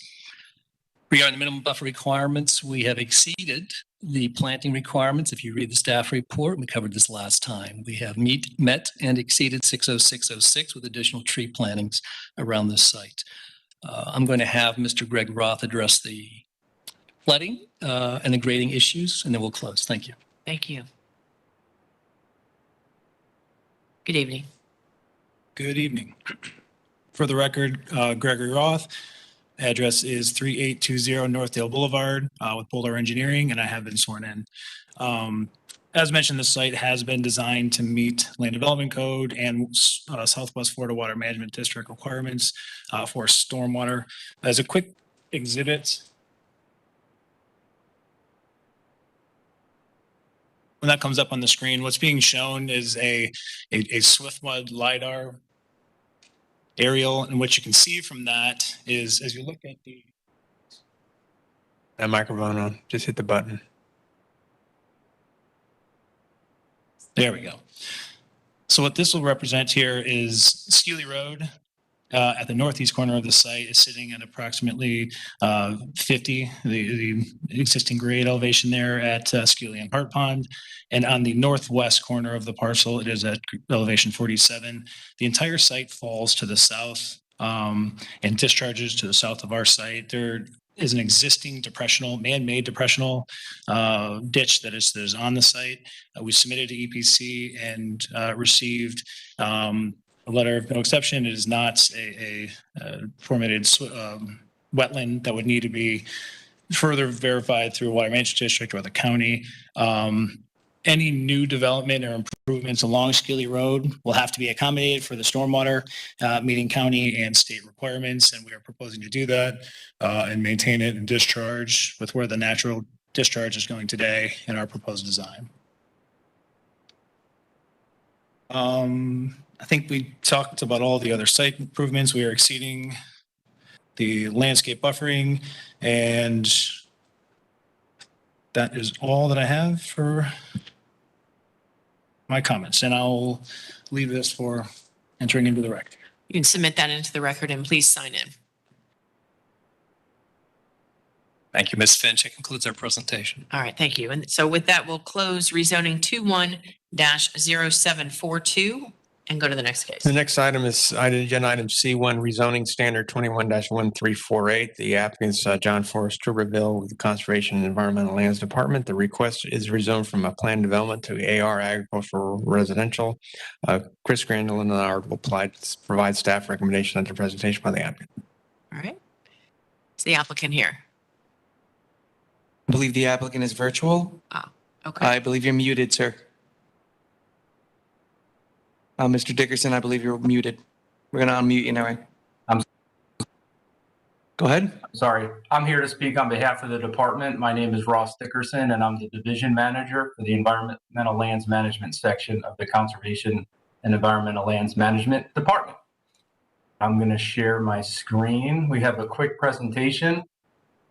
Regarding the minimum buffer requirements, we have exceeded the planting requirements. If you read the staff report, we covered this last time. We have met and exceeded 60606 with additional tree plantings around this site. I'm going to have Mr. Greg Roth address the flooding and the grading issues, and then we'll close. Thank you. Thank you. Good evening. Good evening. For the record, Gregory Roth. Address is 3820 Northdale Boulevard with Boulder Engineering, and I have been sworn in. As mentioned, the site has been designed to meet Land Development Code and Southwest Florida Water Management District requirements for stormwater. As a quick exhibit, when that comes up on the screen, what's being shown is a SwiftMud LiDAR aerial, and what you can see from that is, as you look at That microphone on, just hit the button. There we go. So what this will represent here is Scully Road at the northeast corner of the site is sitting at approximately 50, the existing grade elevation there at Scully and Hart Pond. And on the northwest corner of the parcel, it is at elevation 47. The entire site falls to the south and discharges to the south of our site. There is an existing depressional, man-made depressional ditch that is on the site. We submitted to EPC and received a letter of no exception. It is not a formatted wetland that would need to be further verified through a water management district or the county. Any new development or improvements along Scully Road will have to be accommodated for the stormwater, meeting county and state requirements, and we are proposing to do that and maintain it and discharge with where the natural discharge is going today in our proposed design. I think we talked about all the other site improvements. We are exceeding the landscape buffering, and that is all that I have for my comments, and I'll leave this for entering into the record. You can submit that into the record and please sign in. Thank you, Ms. Finch. That concludes our presentation. All right, thank you. And so with that, we'll close rezoning 21-0742 and go to the next case. The next item is agenda item C1, rezoning standard 21-1348. The applicant's John Forrest Tuberville with the Conservation and Environmental Lands Department. The request is rezoned from a planned development to AR agricultural residential. Chris Grandel and I will provide staff recommendation under presentation by the applicant. All right. Is the applicant here? I believe the applicant is virtual. Okay. I believe you're muted, sir. Mr. Dickerson, I believe you're muted. We're going to unmute you now. Go ahead. Sorry, I'm here to speak on behalf of the department. My name is Ross Dickerson, and I'm the division manager for the Environmental Lands Management section of the Conservation and Environmental Lands Management Department. I'm going to share my screen. We have a quick presentation,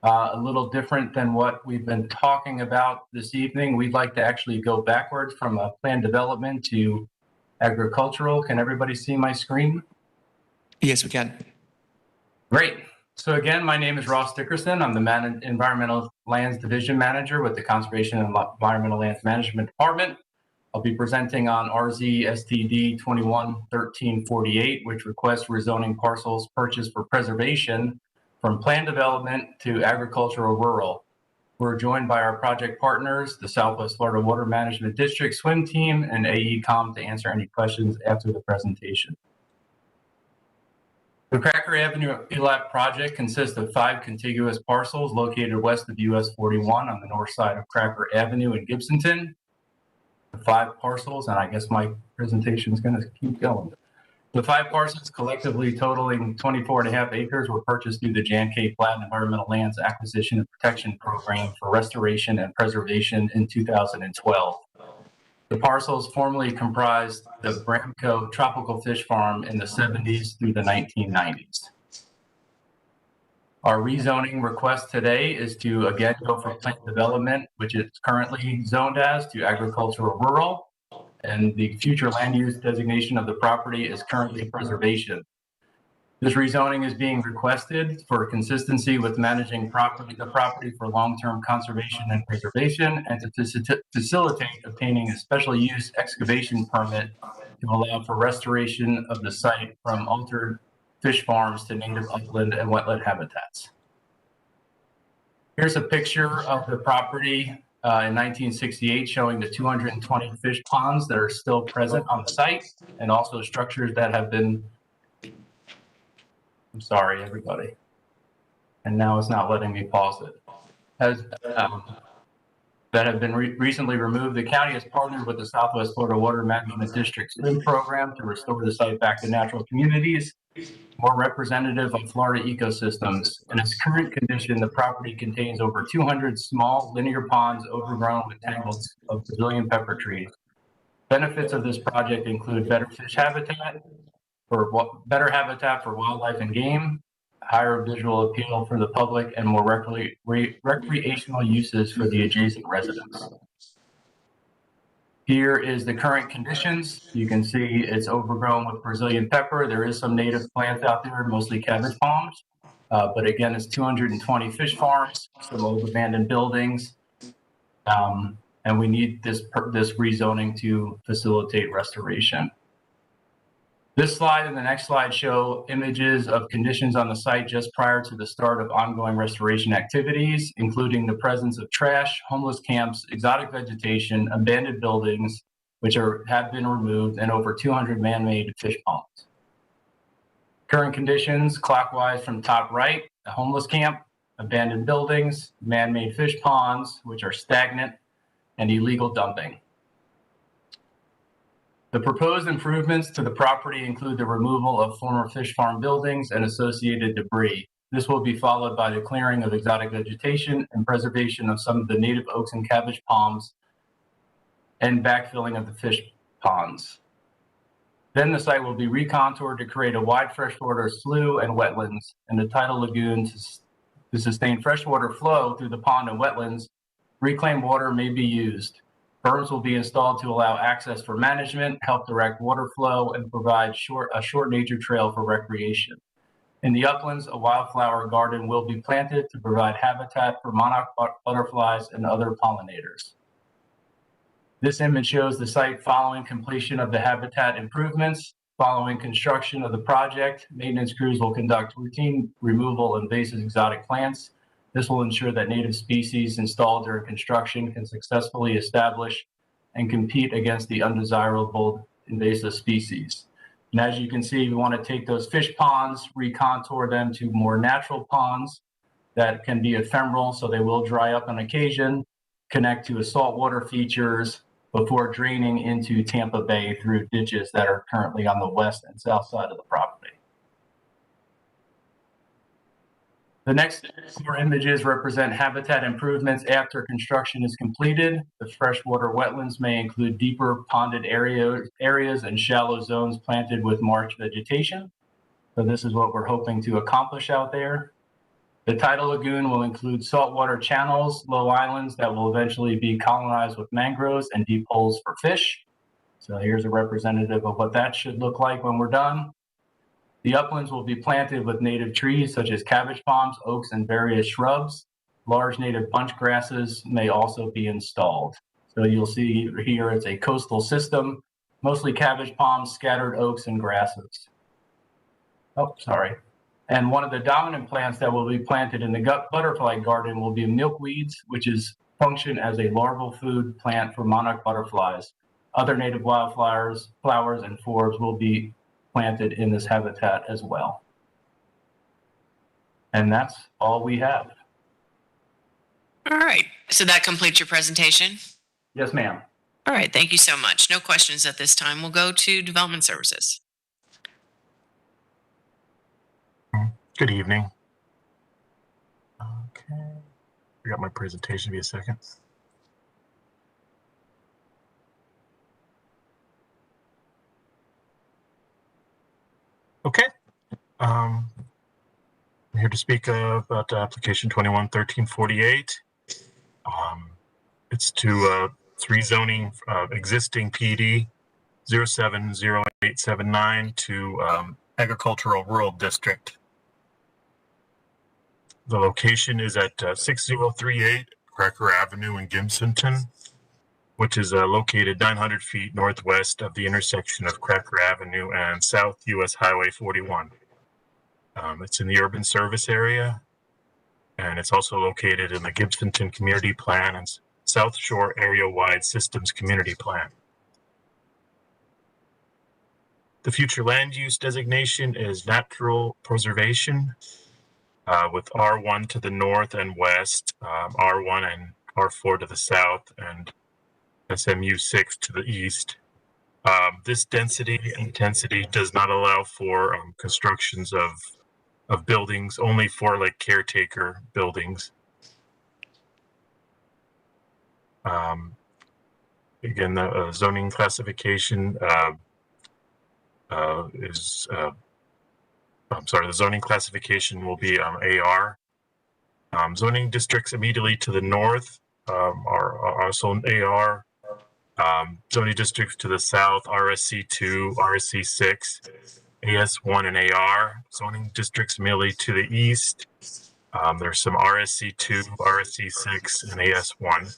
a little different than what we've been talking about this evening. We'd like to actually go backwards from a planned development to agricultural. Can everybody see my screen? Yes, we can. Great. So again, my name is Ross Dickerson. I'm the Environmental Lands Division Manager with the Conservation and Environmental Lands Management Department. I'll be presenting on RZ STD 21-1348, which requests rezoning parcels purchased for preservation from planned development to agricultural rural. We're joined by our project partners, the Southwest Florida Water Management District Swim Team and AECOM to answer any questions after the presentation. The Cracker Avenue ELAP project consists of 5 contiguous parcels located west of US 41 on the north side of Cracker Avenue in Gibsonton. The 5 parcels, and I guess my presentation is going to keep going. The 5 parcels, collectively totaling 24.5 acres, were purchased through the Jan K. Platt Environmental Lands Acquisition and Protection Program for restoration and preservation in 2012. The parcels formerly comprised the Bramco Tropical Fish Farm in the 70s through the 1990s. Our rezoning request today is to again go for plant development, which is currently zoned as to agricultural rural, and the future land use designation of the property is currently preservation. This rezoning is being requested for consistency with managing the property for long-term conservation and preservation, and to facilitate obtaining a special use excavation permit to allow for restoration of the site from altered fish farms to native upland and wetland habitats. Here's a picture of the property in 1968 showing the 220 fish ponds that are still present on the site, and also structures that have been, I'm sorry, everybody. And now it's not letting me pause it. That have been recently removed. The county has partnered with the Southwest Florida Water Management District SWIM program to restore the site back to natural communities, more representative of Florida ecosystems. In its current condition, the property contains over 200 small linear ponds overgrown with tangles of Brazilian pepper trees. Benefits of this project include better fish habitat, better habitat for wildlife and game, higher visual appeal for the public, and more recreational uses for the adjacent residents. Here is the current conditions. You can see it's overgrown with Brazilian pepper. There is some native plants out there, mostly cabbage palms. But again, it's 220 fish farms, some old abandoned buildings. And we need this rezoning to facilitate restoration. This slide and the next slide show images of conditions on the site just prior to the start of ongoing restoration activities, including the presence of trash, homeless camps, exotic vegetation, abandoned buildings, which have been removed, and over 200 man-made fish ponds. Current conditions, clockwise from top right, a homeless camp, abandoned buildings, man-made fish ponds, which are stagnant, and illegal dumping. The proposed improvements to the property include the removal of former fish farm buildings and associated debris. This will be followed by the clearing of exotic vegetation and preservation of some of the native oaks and cabbage palms and backfilling of the fish ponds. Then the site will be recontoured to create a wide freshwater slough and wetlands and the tidal lagoon to sustain freshwater flow through the pond and wetlands. Reclaimed water may be used. Berms will be installed to allow access for management, help direct water flow, and provide a short nature trail for recreation. In the uplands, a wildflower garden will be planted to provide habitat for monarch butterflies and other pollinators. This image shows the site following completion of the habitat improvements. Following construction of the project, maintenance crews will conduct routine removal of invasive exotic plants. This will ensure that native species installed during construction can successfully establish and compete against the undesirable invasive species. And as you can see, we want to take those fish ponds, recontour them to more natural ponds that can be ephemeral, so they will dry up on occasion, connect to saltwater features before draining into Tampa Bay through ditches that are currently on the west and south side of the property. The next 4 images represent habitat improvements after construction is completed. The freshwater wetlands may include deeper ponded areas and shallow zones planted with marsh vegetation. So this is what we're hoping to accomplish out there. The tidal lagoon will include saltwater channels, low islands that will eventually be colonized with mangroves and deep holes for fish. So here's a representative of what that should look like when we're done. The uplands will be planted with native trees such as cabbage palms, oaks, and various shrubs. Large native bunch grasses may also be installed. So you'll see here it's a coastal system, mostly cabbage palms, scattered oaks, and grasses. Oh, sorry. And one of the dominant plants that will be planted in the butterfly garden will be milkweeds, which function as a larval food plant for monarch butterflies. Other native wildflowers, flowers, and forbs will be planted in this habitat as well. And that's all we have. All right. So that completes your presentation? Yes, ma'am. All right, thank you so much. No questions at this time. We'll go to Development Services. Good evening. Okay, I got my presentation. Be a second. Okay. I'm here to speak about application 21-1348. It's to rezoning existing PD 070879 to agricultural rural district. The location is at 6038 Cracker Avenue in Gimsonton, which is located 900 feet northwest of the intersection of Cracker Avenue and South US Highway 41. It's in the urban service area, and it's also located in the Gibsonton Community Plan and South Shore Area-Wide Systems Community Plan. The future land use designation is natural preservation, with R1 to the north and west, R1 and R4 to the south, and SMU 6 to the east. This density and intensity does not allow for constructions of buildings, only for like caretaker buildings. Again, the zoning classification the zoning classification will be AR. Zoning districts immediately to the north are also AR. Zoning districts to the south, RSC2, RSC6, AS1 and AR. Zoning districts immediately to the east, there's some RSC2, RSC6, and AS1.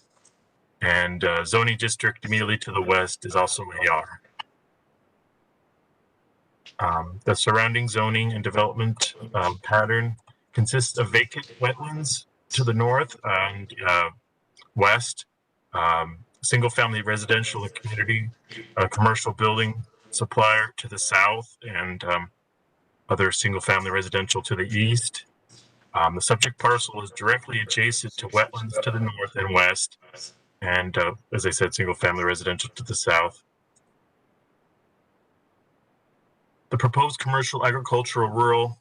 And zoning district immediately to the west is also AR. The surrounding zoning and development pattern consists of vacant wetlands to the north and west, single-family residential community, commercial building supplier to the south, and other single-family residential to the east. The subject parcel is directly adjacent to wetlands to the north and west, and as I said, single-family residential to the south. The proposed commercial, agricultural, rural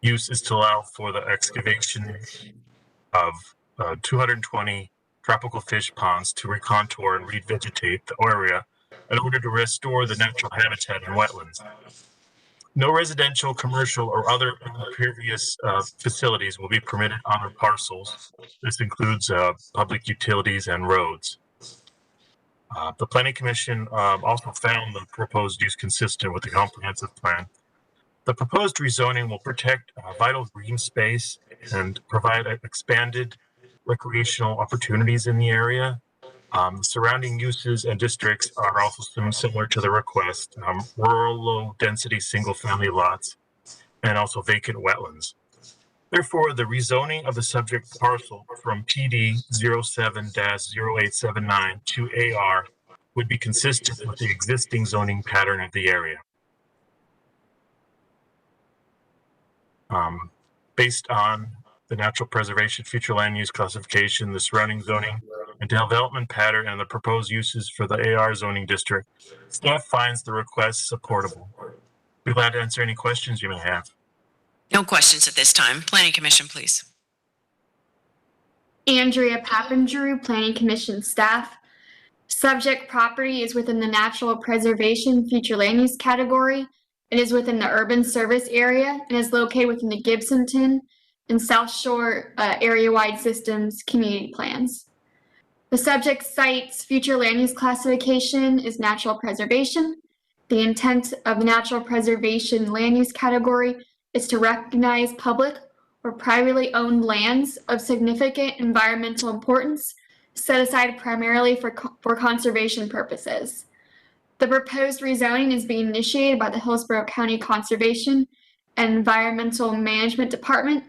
use is to allow for the excavation of 220 tropical fish ponds to recontour and revegetate the area in order to restore the natural habitat in wetlands. No residential, commercial, or other impervious facilities will be permitted on the parcels. This includes public utilities and roads. The Planning Commission also found the proposed use consistent with the comprehensive plan. The proposed rezoning will protect vital green space and provide expanded recreational opportunities in the area. Surrounding uses and districts are also similar to the request, rural low-density single-family lots, and also vacant wetlands. Therefore, the rezoning of the subject parcel from PD 07-0879 to AR would be consistent with the existing zoning pattern of the area. Based on the natural preservation future land use classification, the surrounding zoning and development pattern, and the proposed uses for the AR zoning district, staff finds the request supportable. Be glad to answer any questions you may have. No questions at this time. Planning Commission, please. Andrea Papandrew, Planning Commission staff. Subject property is within the natural preservation future land use category. It is within the urban service area and is located within the Gibsonton and South Shore area-wide systems community plans. The subject site's future land use classification is natural preservation. The intent of the natural preservation land use category is to recognize public or privately owned lands of significant environmental importance set aside primarily for conservation purposes. The proposed rezoning is being initiated by the Hillsborough County Conservation and Environmental Management Department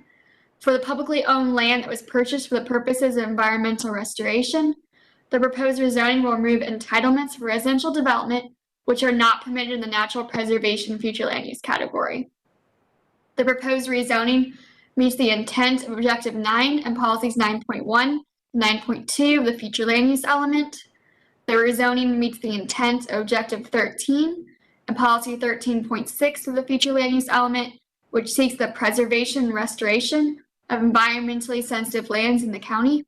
for the publicly owned land that was purchased for the purposes of environmental restoration. The proposed rezoning will remove entitlements for residential development, which are not permitted in the natural preservation future land use category. The proposed rezoning meets the intent of Objective 9 and Policies 9.1, 9.2 of the future land use element. The rezoning meets the intent of Objective 13 and Policy 13.6 of the future land use element, which seeks the preservation and restoration of environmentally sensitive lands in the county.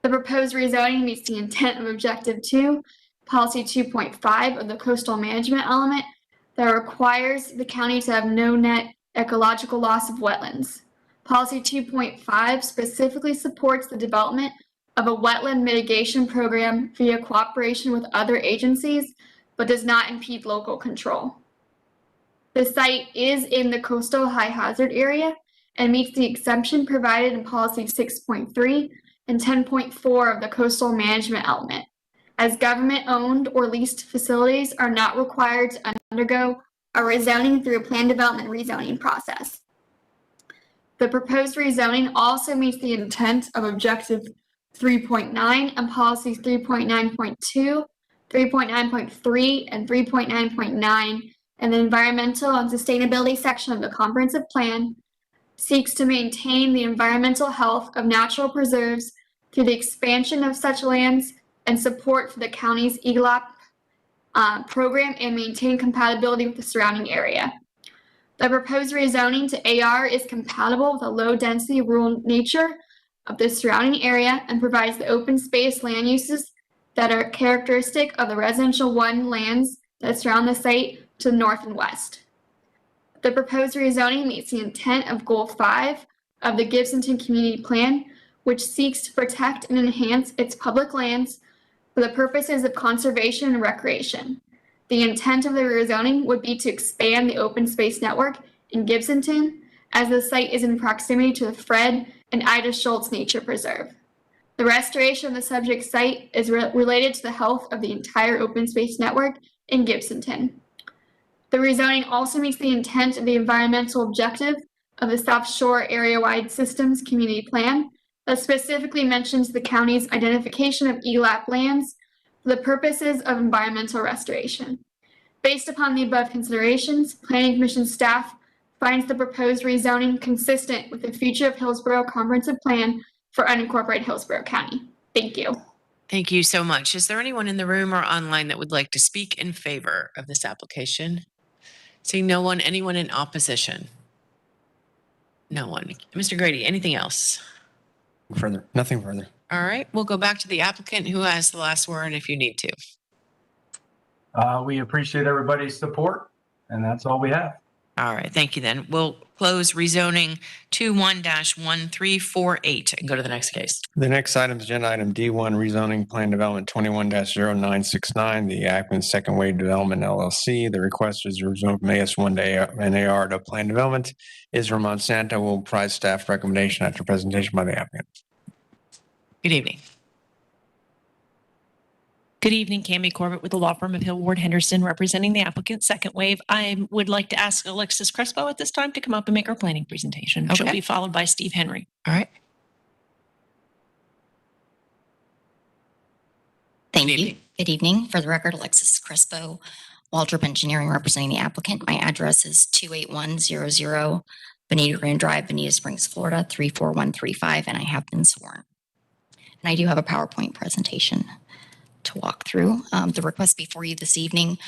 The proposed rezoning meets the intent of Objective 2, Policy 2.5 of the coastal management element that requires the county to have no net ecological loss of wetlands. Policy 2.5 specifically supports the development of a wetland mitigation program via cooperation with other agencies, but does not impede local control. The site is in the coastal high hazard area and meets the exemption provided in Policy 6.3 and 10.4 of the coastal management element, as government-owned or leased facilities are not required to undergo a rezoning through a plan development rezoning process. The proposed rezoning also meets the intent of Objective 3.9 and Policies 3.9.2, 3.9.3, and 3.9.9, and the Environmental and Sustainability section of the Comprehensive Plan seeks to maintain the environmental health of natural preserves through the expansion of such lands and support for the county's EGLAP program and maintain compatibility with the surrounding area. The proposed rezoning to AR is compatible with the low-density rural nature of the surrounding area and provides the open space land uses that are characteristic of the residential 1 lands that surround the site to the north and west. The proposed rezoning meets the intent of Goal 5 of the Gibsonton Community Plan, which seeks to protect and enhance its public lands for the purposes of conservation and recreation. The intent of the rezoning would be to expand the open space network in Gibsonton, as the site is in proximity to the Fred and Ida Schultz Nature Preserve. The restoration of the subject site is related to the health of the entire open space network in Gibsonton. The rezoning also meets the intent of the environmental objective of the South Shore Area-Wide Systems Community Plan that specifically mentions the county's identification of ELAP lands for the purposes of environmental restoration. Based upon the above considerations, Planning Commission staff finds the proposed rezoning consistent with the future of Hillsborough Comprehensive Plan for unincorporated Hillsborough County. Thank you. Thank you so much. Is there anyone in the room or online that would like to speak in favor of this application? Seeing no one, anyone in opposition? No one. Mr. Grady, anything else? Nothing further. All right, we'll go back to the applicant who has the last word if you need to. We appreciate everybody's support, and that's all we have. All right, thank you then. We'll close rezoning 21-1348 and go to the next case. The next item is agenda item D1, rezoning plan development 21-0969, the Ackman Second Wave Development LLC. The request is to rezone from AS1 to NAR to plan development. Israel Monsanto will provide staff recommendation after presentation by the applicant. Good evening. Good evening, Cami Corbett with the law firm of Hill Ward Henderson, representing the applicant Second Wave. I would like to ask Alexis Crespo at this time to come up and make our planning presentation. She'll be followed by Steve Henry. All right. Thank you. Good evening. For the record, Alexis Crespo, Waldrop Engineering, representing the applicant. My address is 28100 Bonita Grand Drive, Bonita Springs, Florida, 34135, and I have been sworn. And I do have a PowerPoint presentation to walk through. The request before you this evening,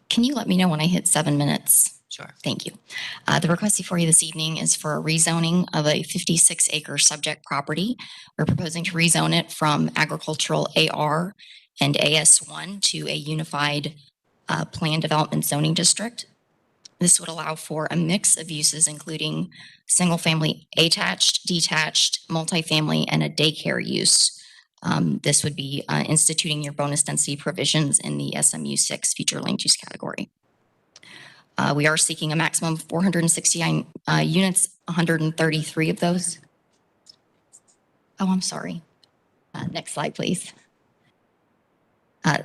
can you let me know when I hit 7 minutes? Sure. Thank you. The request before you this evening is for a rezoning of a 56-acre subject property. We're proposing to rezone it from agricultural AR and AS1 to a unified plan development zoning district. This would allow for a mix of uses, including single-family attached, detached, multifamily, and a daycare use. This would be instituting your bonus density provisions in the SMU 6 future land use category. We are seeking a maximum of 469 units, 133 of those. Oh, I'm sorry. Next slide, please. A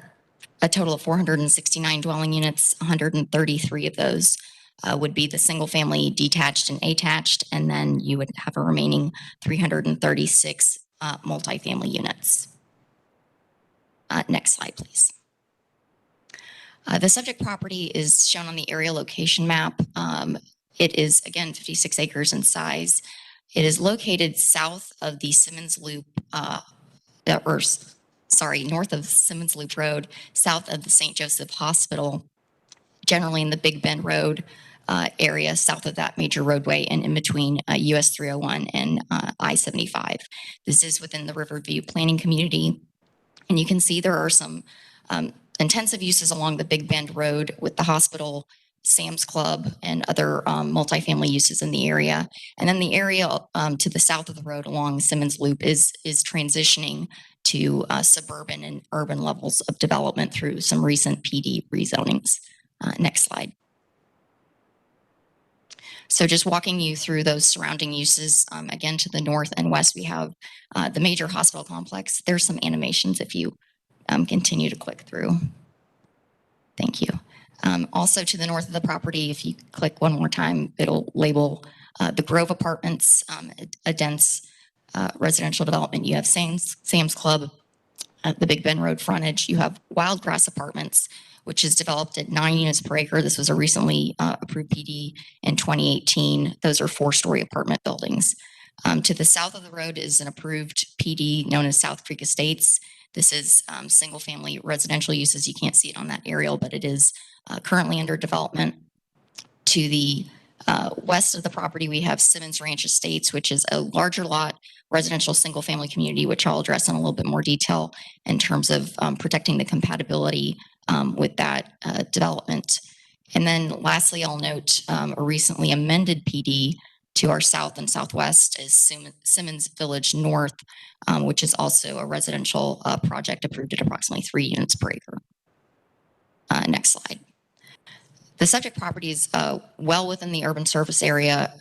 total of 469 dwelling units, 133 of those would be the single family detached and attached, and then you would have a remaining 336 multifamily units. Next slide, please. The subject property is shown on the area location map. It is, again, 56 acres in size. It is located south of the Simmons Loop north of Simmons Loop Road, south of the St. Joseph Hospital, generally in the Big Bend Road area, south of that major roadway, and in between US 301 and I-75. This is within the Riverview planning community. And you can see there are some intensive uses along the Big Bend Road with the hospital, Sam's Club, and other multifamily uses in the area. And then the area to the south of the road along Simmons Loop is transitioning to suburban and urban levels of development through some recent PD rezonings. Next slide. So just walking you through those surrounding uses, again, to the north and west, we have the major hospital complex. There's some animations if you continue to click through. Thank you. Also to the north of the property, if you click one more time, it'll label the Grove Apartments, a dense residential development. You have Sam's Club at the Big Bend Road frontage. You have Wildgrass Apartments, which is developed at 9 units per acre. This was a recently approved PD in 2018. Those are 4-story apartment buildings. To the south of the road is an approved PD known as South Creek Estates. This is single family residential uses. You can't see it on that aerial, but it is currently under development. To the west of the property, we have Simmons Ranch Estates, which is a larger lot residential single family community, which I'll address in a little bit more detail in terms of protecting the compatibility with that development. And then lastly, I'll note a recently amended PD to our south and southwest is Simmons Village North, which is also a residential project approved at approximately 3 units per acre. Next slide. The subject property is well within the urban service area,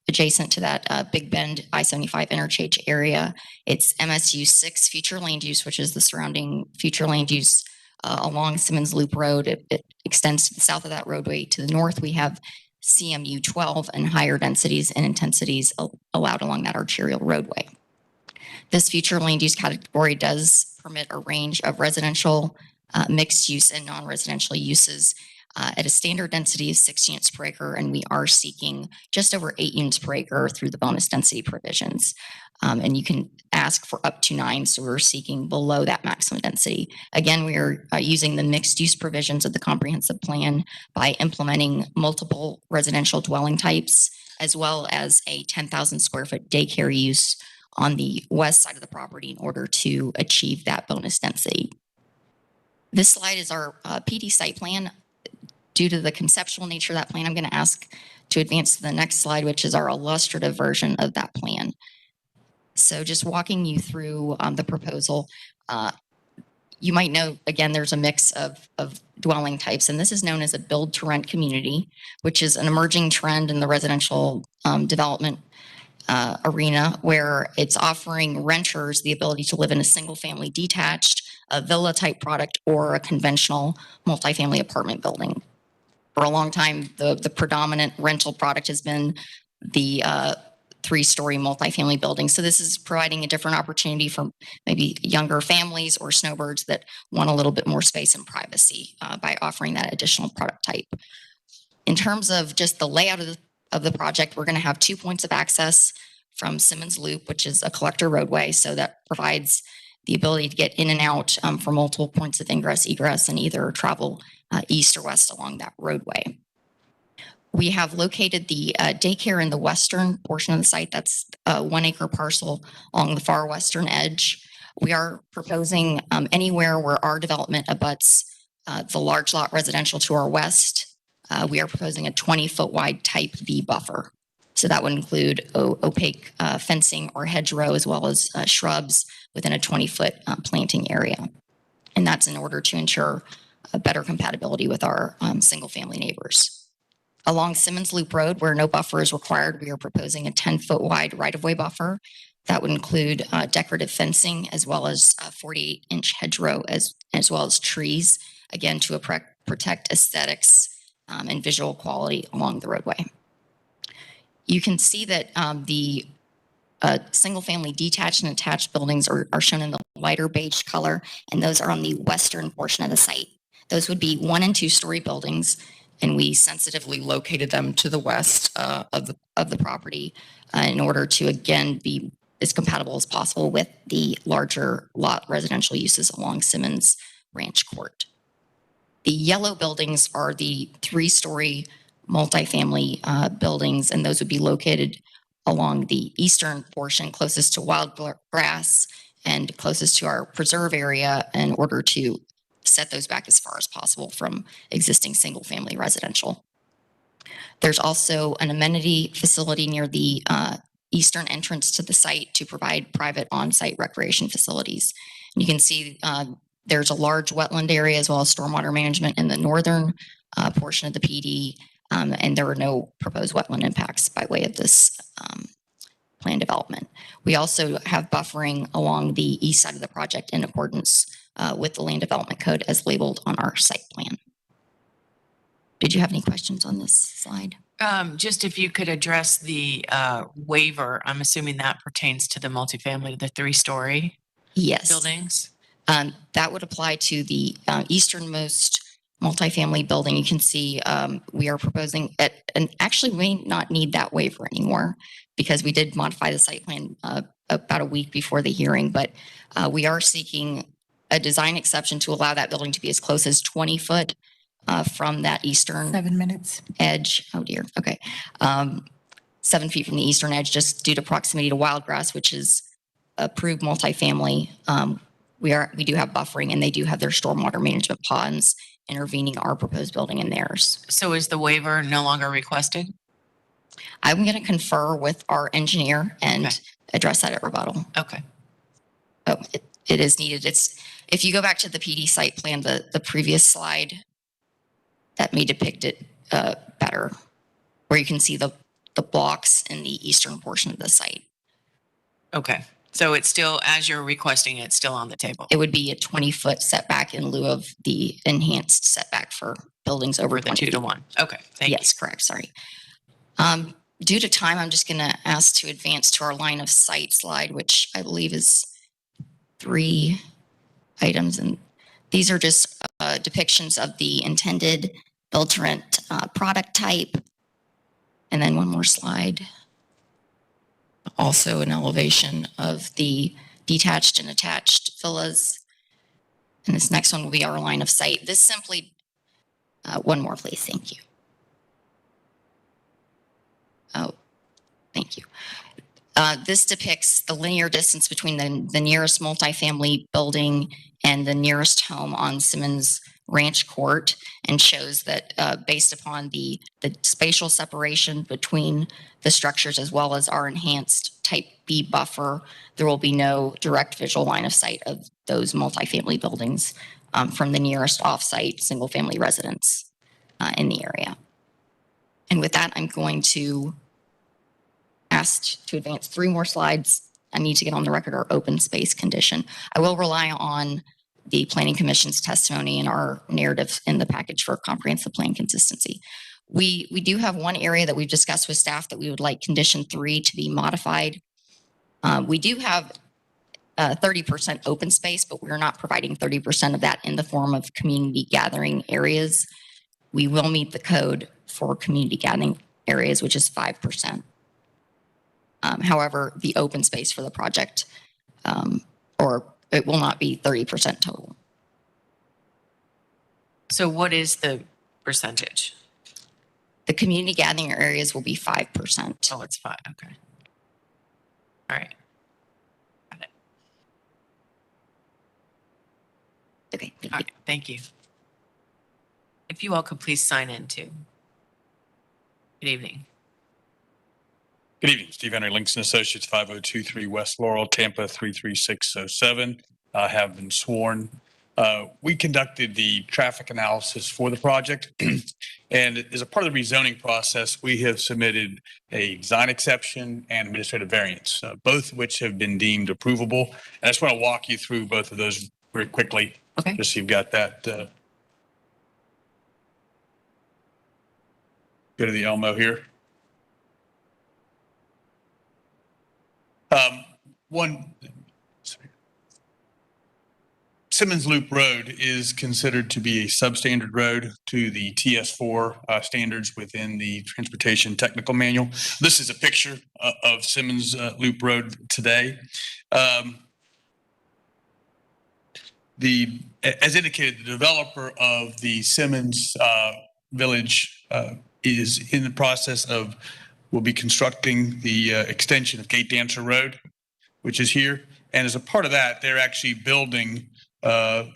adjacent to that Big Bend I-75 interchange area. It's MSU 6 future land use, which is the surrounding future land use along Simmons Loop Road. It extends to the south of that roadway. To the north, we have CMU 12 and higher densities and intensities allowed along that arterial roadway. This future land use category does permit a range of residential, mixed use, and non-residential uses at a standard density of 6 units per acre, and we are seeking just over 8 units per acre through the bonus density provisions. And you can ask for up to 9, so we're seeking below that maximum density. Again, we are using the mixed use provisions of the comprehensive plan by implementing multiple residential dwelling types, as well as a 10,000 square foot daycare use on the west side of the property in order to achieve that bonus density. This slide is our PD site plan. Due to the conceptual nature of that plan, I'm going to ask to advance to the next slide, which is our illustrative version of that plan. So just walking you through the proposal, you might know, again, there's a mix of dwelling types, and this is known as a build to rent community, which is an emerging trend in the residential development arena, where it's offering renters the ability to live in a single family detached, a villa type product, or a conventional multifamily apartment building. For a long time, the predominant rental product has been the 3-story multifamily building. So this is providing a different opportunity for maybe younger families or snowbirds that want a little bit more space and privacy by offering that additional product type. In terms of just the layout of the project, we're going to have 2 points of access from Simmons Loop, which is a collector roadway. So that provides the ability to get in and out for multiple points of ingress, egress, and either travel east or west along that roadway. We have located the daycare in the western portion of the site. That's a 1 acre parcel along the far western edge. We are proposing anywhere where our development abuts the large lot residential to our west. We are proposing a 20-foot wide type B buffer. So that would include opaque fencing or hedgerow, as well as shrubs within a 20-foot planting area. And that's in order to ensure a better compatibility with our single-family neighbors. Along Simmons Loop Road, where no buffer is required, we are proposing a 10-foot wide right-of-way buffer. That would include decorative fencing, as well as a 48-inch hedgerow, as well as trees, again, to protect aesthetics and visual quality along the roadway. You can see that the single-family detached and attached buildings are shown in the lighter beige color, and those are on the western portion of the site. Those would be 1 and 2 story buildings, and we sensitively located them to the west of the property in order to, again, be as compatible as possible with the larger lot residential uses along Simmons Ranch Court. The yellow buildings are the 3-story multifamily buildings, and those would be located along the eastern portion closest to wild grass and closest to our preserve area in order to set those back as far as possible from existing single-family residential. There's also an amenity facility near the eastern entrance to the site to provide private on-site recreation facilities. And you can see there's a large wetland area as well as stormwater management in the northern portion of the PD, and there are no proposed wetland impacts by way of this plan development. We also have buffering along the east side of the project in accordance with the land development code as labeled on our site plan. Did you have any questions on this slide? Just if you could address the waiver, I'm assuming that pertains to the multifamily, the 3-story Yes. buildings? That would apply to the easternmost multifamily building. You can see we are proposing it, and actually we may not need that waiver anymore because we did modify the site plan about a week before the hearing, but we are seeking a design exception to allow that building to be as close as 20 foot from that eastern 7 minutes edge. Oh dear. Okay. 7 feet from the eastern edge, just due to proximity to wild grass, which is approved multifamily. We do have buffering, and they do have their stormwater management ponds intervening our proposed building and theirs. So is the waiver no longer requested? I'm going to confer with our engineer and address that at rebuttal. Okay. Oh, it is needed. If you go back to the PD site plan, the previous slide, that may depict it better, where you can see the blocks in the eastern portion of the site. Okay. So it's still, as you're requesting, it's still on the table. It would be a 20-foot setback in lieu of the enhanced setback for buildings over For the 20 2 to feet. 1. Okay. Thank you. Yes, correct. Sorry. Due to time, I'm just going to ask to advance to our line of sight slide, which I believe is 3 items. And these are just depictions of the intended build-to-rent product type. And then one more slide. Also an elevation of the detached and attached villas. And this next one will be our line of sight. This simply, one more please, thank you. Oh, thank you. This depicts the linear distance between the nearest multifamily building and the nearest home on Simmons Ranch Court, and shows that based upon the spatial separation between the structures as well as our enhanced type B buffer, there will be no direct visual line of sight of those multifamily buildings from the nearest off-site single-family residence in the area. And with that, I'm going to ask to advance 3 more slides. I need to get on the record our open space condition. I will rely on the Planning Commission's testimony and our narrative in the package for comprehensive plan consistency. We do have one area that we've discussed with staff that we would like condition 3 to be modified. We do have 30% open space, but we're not providing 30% of that in the form of community gathering areas. We will meet the code for community gathering areas, which is 5%. However, the open space for the project, or it will not be 30% total. So what is the percentage? The community gathering areas will be 5%. Oh, it's 5. Okay. All right. Got it. Okay. Thank you. All right. Thank you. If you all could please sign in too. Good evening. Good evening, Steve Henry, Links and Associates, 5023 West Laurel, Tampa 33607. I have been sworn. We conducted the traffic analysis for the project, and as a part of the rezoning process, we have submitted a design exception and administrative variance, both of which have been deemed approvable. And I just want to walk you through both of those very quickly. Okay. Just so you've got that. Go to the Elmo here. Simmons Loop Road is considered to be a substandard road to the TS4 standards within the Transportation Technical Manual. This is a picture of Simmons Loop Road today. As indicated, the developer of the Simmons Village is in the process of, will be constructing the extension of Gate Dancer Road, which is here. And as a part of that, they're actually building,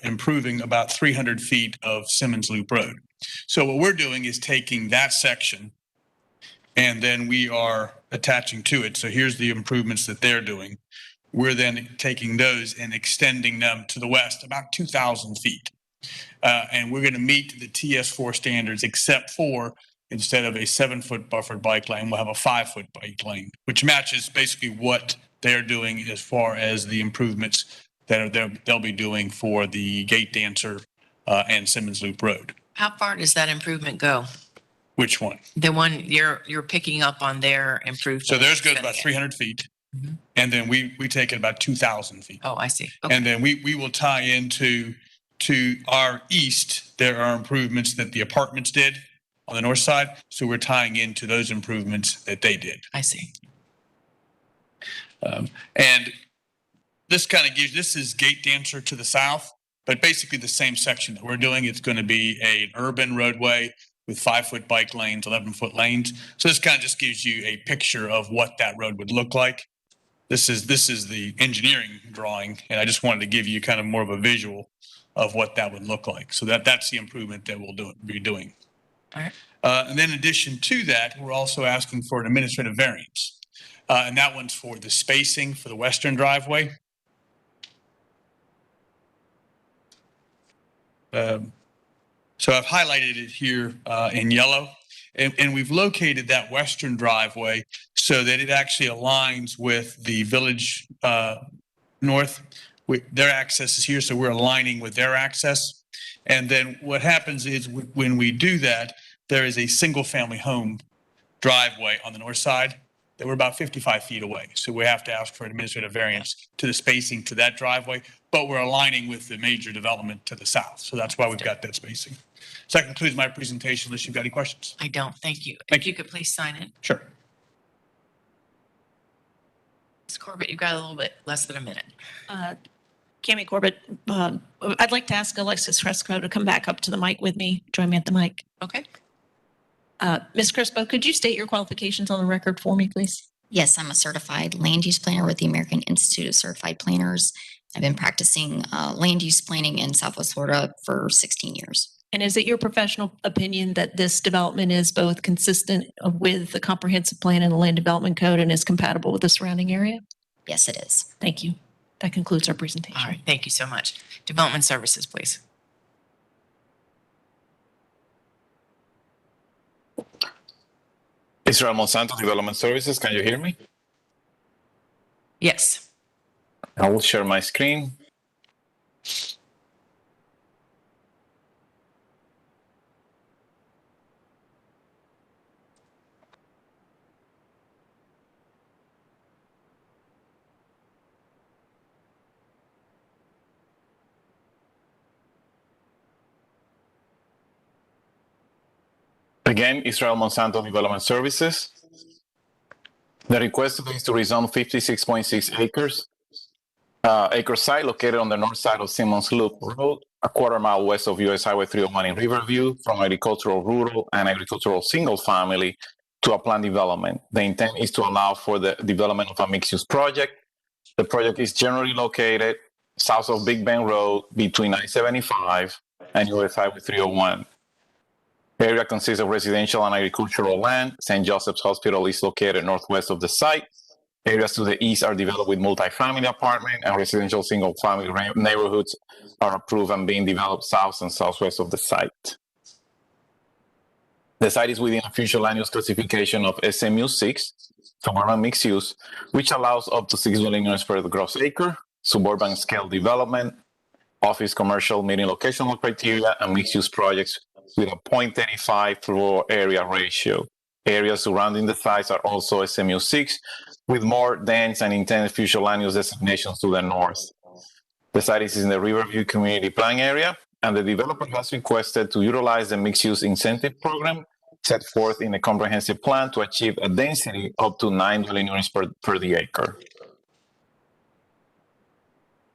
improving about 300 feet of Simmons Loop Road. So what we're doing is taking that section and then we are attaching to it. So here's the improvements that they're doing. We're then taking those and extending them to the west about 2,000 feet. And we're going to meet the TS4 standards, except for instead of a 7-foot buffered bike lane, we'll have a 5-foot bike lane, which matches basically what they're doing as far as the improvements that they'll be doing for the Gate Dancer and Simmons Loop Road. How far does that improvement go? Which one? The one you're picking up on their improvement. So theirs goes about 300 feet. Mhm. And then we take it about 2,000 feet. Oh, I see. Okay. And then we will tie into our east. There are improvements that the apartments did on the north side. So we're tying into those improvements that they did. I see. And this kind of gives, this is Gate Dancer to the south, but basically the same section that we're doing. It's going to be an urban roadway with 5-foot bike lanes, 11-foot lanes. So this kind of just gives you a picture of what that road would look like. This is the engineering drawing, and I just wanted to give you kind of more of a visual of what that would look like. So that's the improvement that we'll be doing. All right. And then in addition to that, we're also asking for an administrative variance. And that one's for the spacing for the western driveway. So I've highlighted it here in yellow. And we've located that western driveway so that it actually aligns with the village north. Their access is here, so we're aligning with their access. And then what happens is when we do that, there is a single-family home driveway on the north side that we're about 55 feet away. So we have to ask for an administrative variance to the spacing to that driveway, but we're aligning with the major development to the south. So that's why we've got that spacing. So that concludes my presentation, unless you've got any questions. I don't. Thank you. Thank If you could please sign it. Sure. Ms. Corbett, you've got a little bit less than a minute. Cami Corbett, I'd like to ask Alexis Crespo to come back up to the mic with me, join me at the mic. Okay. Ms. Crespo, could you state your qualifications on the record for me, please? Yes, I'm a certified land use planner with the American Institute of Certified Planners. I've been practicing land use planning in Southwest Florida for 16 years. And is it your professional opinion that this development is both consistent with the comprehensive plan and the land development code and is compatible with the surrounding area? Yes, it is. Thank you. That concludes our presentation. All right. Thank you so much. Development Services, please. Israel Monsanto, Development Services. Can you hear me? Yes. I will share my screen. Again, Israel Monsanto Development Services. The request today is to rezone 56.6 acres. Acre site located on the north side of Simmons Loop Road, a quarter-mile west of US Highway 301 in Riverview, from agricultural rural and agricultural single-family to a planned development. The intent is to allow for the development of a mixed-use project. The project is generally located south of Big Bend Road between I-75 and US Highway 301. The area consists of residential and agricultural land. St. Joseph's Hospital is located northwest of the site. Areas to the east are developed with multifamily apartment, and residential single-family neighborhoods are approved and being developed south and southwest of the site. The site is within a future land use classification of SMU 6, suburban mixed use, which allows up to 6 dwelling units per gross acre, suburban scale development, office commercial meeting locational criteria, and mixed use projects with a 0.35 floor area ratio. Areas surrounding the sites are also SMU 6, with more dense and intense future land use designations to the north. The site is in the Riverview Community Plan area, and the developer has requested to utilize the mixed-use incentive program set forth in a comprehensive plan to achieve a density up to 9 dwelling units per the acre.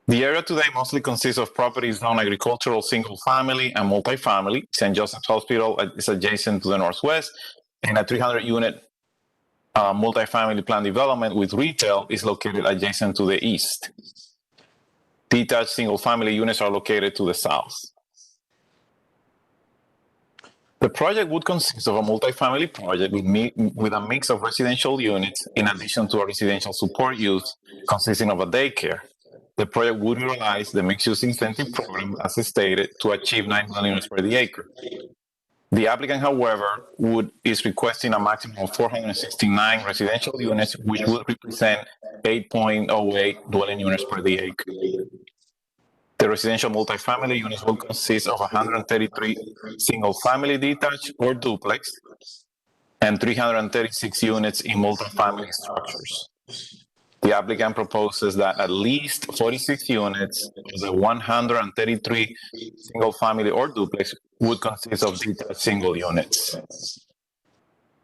The area today mostly consists of properties zoned agricultural, single-family, and multifamily. St. Joseph's Hospital is adjacent to the northwest, and a 300-unit multifamily plan development with retail is located adjacent to the east. Detached single-family units are located to the south. The project would consist of a multifamily project with a mix of residential units in addition to a residential support use consisting of a daycare. The project would utilize the mixed-use incentive program, as stated, to achieve 9 dwelling units per the acre. The applicant, however, is requesting a maximum of 469 residential units, which would represent 8.08 dwelling units per the acre. The residential multifamily units will consist of 133 single-family detached or duplex and 336 units in multifamily structures. The applicant proposes that at least 46 units of the 133 single-family or duplex would consist of detached single units.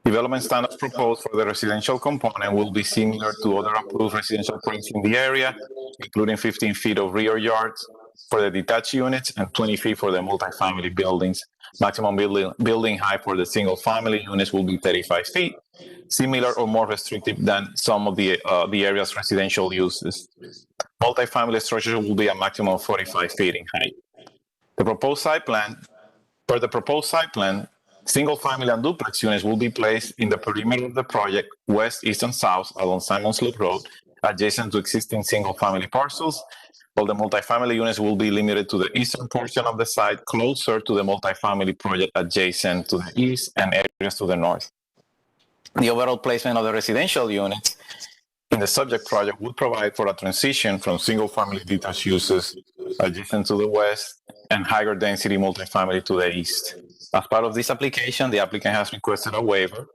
Development standards proposed for the residential component will be similar to other approved residential projects in the area, including 15 feet of rear yards for the detached units and 20 feet for the multifamily buildings. Maximum building height for the single-family units will be 35 feet, similar or more restrictive than some of the area's residential uses. Multifamily structures will be a maximum of 45 feet in height. The proposed site plan, single-family and duplex units will be placed in the perimeter of the project, west, east, and south along Simon Slope Road, adjacent to existing single-family parcels, while the multifamily units will be limited to the eastern portion of the site, closer to the multifamily project adjacent to the east and areas to the north. The overall placement of the residential units in the subject project would provide for a transition from single-family detached uses adjacent to the west and higher density multifamily to the east. As part of this application, the applicant has requested a waiver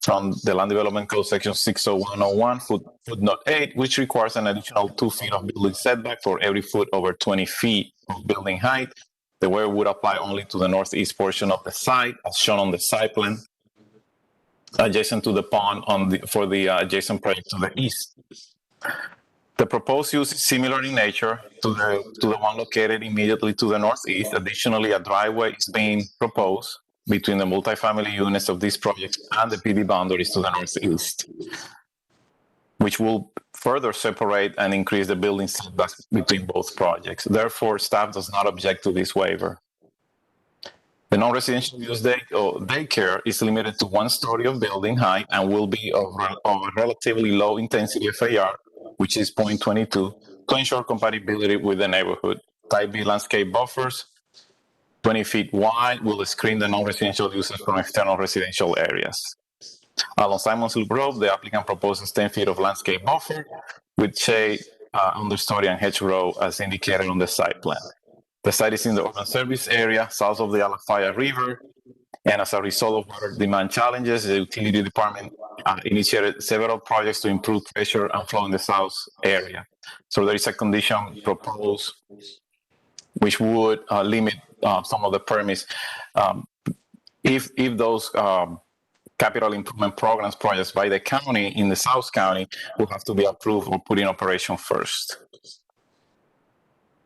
from the Land Development Code Section 60101, footnote 8, which requires an additional 2 feet of building setback for every foot over 20 feet of building height. The waiver would apply only to the northeast portion of the site, as shown on the site plan, adjacent to the pond for the adjacent project to the east. The proposed use is similar in nature to the one located immediately to the northeast. Additionally, a driveway is being proposed between the multifamily units of these projects and the PD boundaries to the northeast, which will further separate and increase the building setbacks between both projects. Therefore, staff does not object to this waiver. The non-residential use daycare is limited to 1 story of building height and will be of a relatively low intensity FAR, which is 0.22, to ensure compatibility with the neighborhood. Type B landscape buffers, 20 feet wide, will screen the non-residential uses from external residential areas. Along Simon Slope Road, the applicant proposes 10 feet of landscape buffer with shade, understory, and hedgerow as indicated on the site plan. The site is in the urban service area south of the Alafaya River, and as a result of water demand challenges, the utility department initiated several projects to improve pressure and flow in the south area. So there is a condition proposed which would limit some of the permits if those capital improvement programs projects by the county in the South County will have to be approved or put in operation first.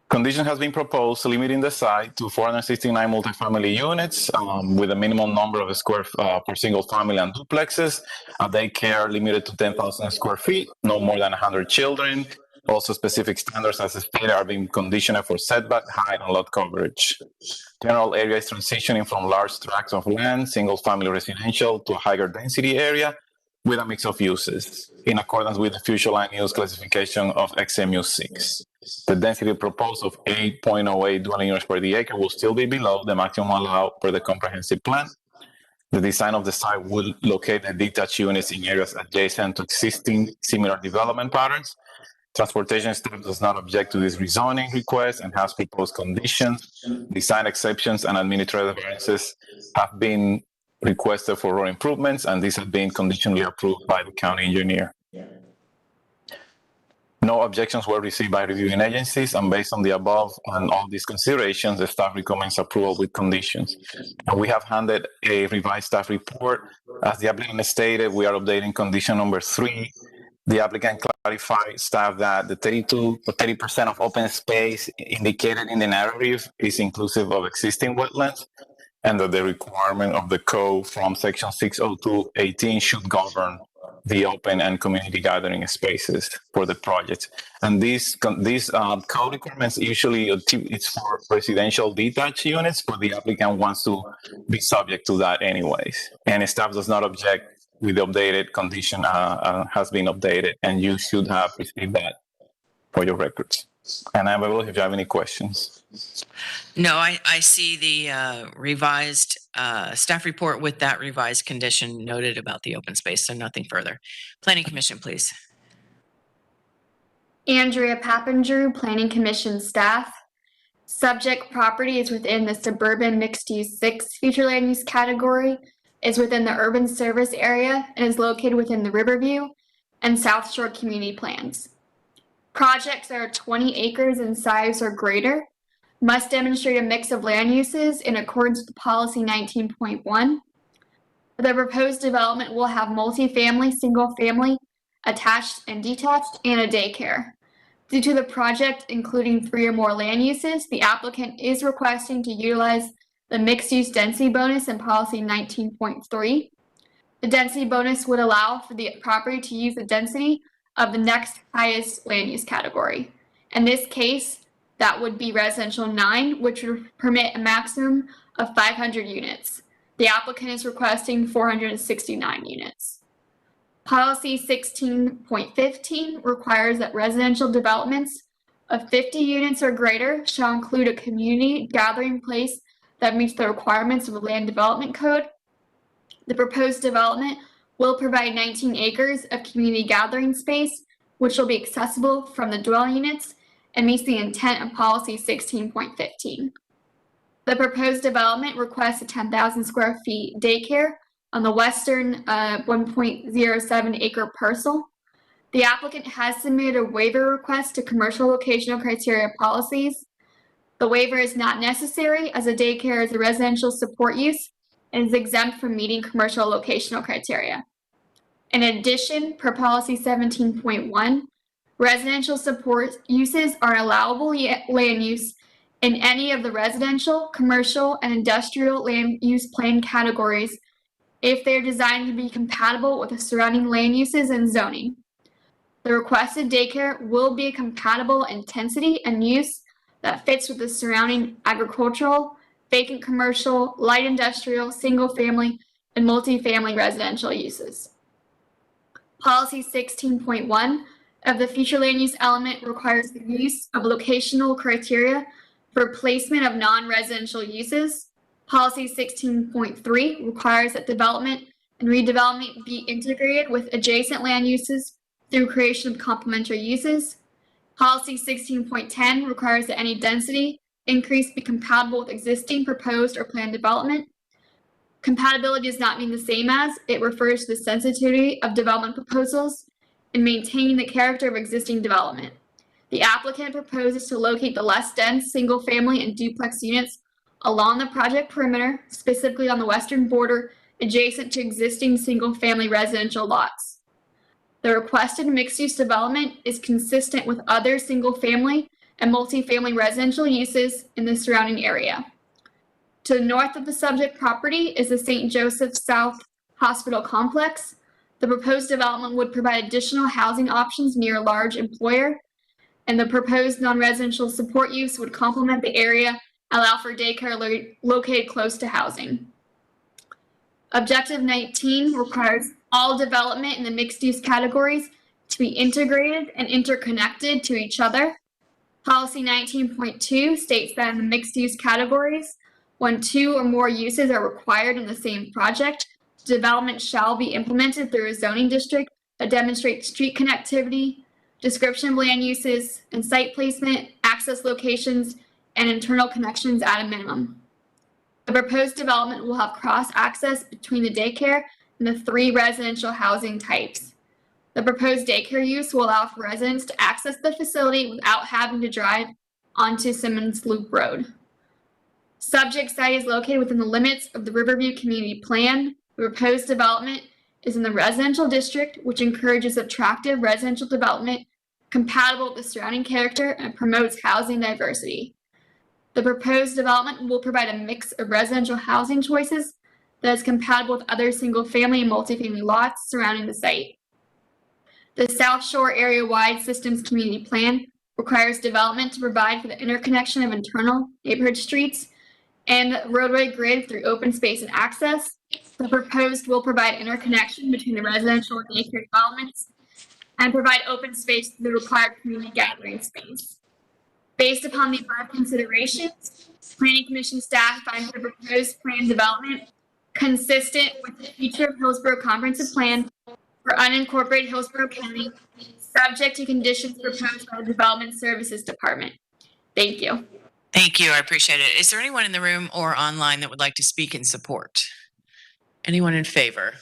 Condition has been proposed limiting the site to 469 multifamily units with a minimum number of square per single family and duplexes, a daycare limited to 10,000 square feet, no more than 100 children. Also, specific standards as stated are being conditioned for setback, height, and lot coverage. General area is transitioning from large tracts of land, single-family residential, to a higher density area with a mix of uses, in accordance with the future land use classification of XMU6. The density proposed of 8.08 dwelling units per the acre will still be below the maximum allowed per the comprehensive plan. The design of the site will locate the detached units in areas adjacent to existing similar development patterns. Transportation staff does not object to this rezoning request and has proposed conditions. Design exceptions and administrative variances have been requested for road improvements, and these have been conditionally approved by the county engineer. No objections were received by reviewing agencies, and based on the above and all these considerations, the staff recommends approval with conditions. And we have handed a revised staff report. As the applicant stated, we are updating condition number 3. The applicant clarified staff that the 30% of open space indicated in the narrative is inclusive of existing wetlands, and that the requirement of the code from section 602.18 should govern the open and community gathering spaces for the project. And these code requirements usually it's for residential detached units, but the applicant wants to be subject to that anyways. And staff does not object with the updated condition has been updated, and you should have received that for your records. And I'm available if you have any questions. No, I see the revised staff report with that revised condition noted about the open space, so nothing further. Planning Commission, please. Andrea Papandrew, Planning Commission staff. Subject property is within the suburban mixed-use 6 future land use category, is within the urban service area, and is located within the Riverview and South Shore community plans. Projects that are 20 acres in size or greater must demonstrate a mix of land uses in accordance with policy 19.1. The proposed development will have multifamily, single-family, attached and detached, and a daycare. Due to the project including 3 or more land uses, the applicant is requesting to utilize the mixed-use density bonus in policy 19.3. The density bonus would allow for the property to use the density of the next highest land use category. In this case, that would be residential 9, which would permit a maximum of 500 units. The applicant is requesting 469 units. Policy 16.15 requires that residential developments of 50 units or greater shall include a community gathering place that meets the requirements of the Land Development Code. The proposed development will provide 19 acres of community gathering space, which will be accessible from the dwelling units and meets the intent of policy 16.15. The proposed development requests a 10,000 square feet daycare on the western 1.07 acre parcel. The applicant has submitted a waiver request to commercial locational criteria policies. The waiver is not necessary as a daycare is a residential support use and is exempt from meeting commercial locational criteria. In addition, per policy 17.1, residential support uses are allowable land use in any of the residential, commercial, and industrial land use plan categories if they are designed to be compatible with the surrounding land uses and zoning. The requested daycare will be a compatible intensity and use that fits with the surrounding agricultural, vacant commercial, light industrial, single-family, and multifamily residential uses. Policy 16.1 of the future land use element requires the use of locational criteria for placement of non-residential uses. Policy 16.3 requires that development and redevelopment be integrated with adjacent land uses through creation of complementary uses. Policy 16.10 requires that any density increase be compatible with existing proposed or planned development. Compatibility does not mean the same as, it refers to the sensitivity of development proposals in maintaining the character of existing development. The applicant proposes to locate the less dense single-family and duplex units along the project perimeter, specifically on the western border adjacent to existing single-family residential lots. The requested mixed-use development is consistent with other single-family and multifamily residential uses in the surrounding area. To the north of the subject property is the St. Joseph South Hospital Complex. The proposed development would provide additional housing options near a large employer, and the proposed non-residential support use would complement the area, allow for daycare located close to housing. Objective 19 requires all development in the mixed-use categories to be integrated and interconnected to each other. Policy 19.2 states that in the mixed-use categories, when 2 or more uses are required in the same project, development shall be implemented through a zoning district that demonstrates street connectivity, description of land uses, and site placement, access locations, and internal connections at a minimum. The proposed development will have cross-access between the daycare and the 3 residential housing types. The proposed daycare use will allow for residents to access the facility without having to drive onto Simmons Loop Road. Subject site is located within the limits of the Riverview Community Plan. The proposed development is in the residential district, which encourages attractive residential development compatible with the surrounding character and promotes housing diversity. The proposed development will provide a mix of residential housing choices that is compatible with other single-family and multifamily lots surrounding the site. The South Shore Area-Wide Systems Community Plan requires development to provide for the interconnection of internal neighborhood streets and roadway grid through open space and access. The proposed will provide interconnection between the residential and daycare developments and provide open space through the required community gathering space. Based upon the above considerations, Planning Commission staff finds the proposed plan development consistent with the future of Hillsborough Comprehensive Plan for unincorporated Hillsborough County, subject to conditions proposed by the Development Services Department. Thank you. Thank you. I appreciate it. Is there anyone in the room or online that would like to speak in support? Anyone in favor?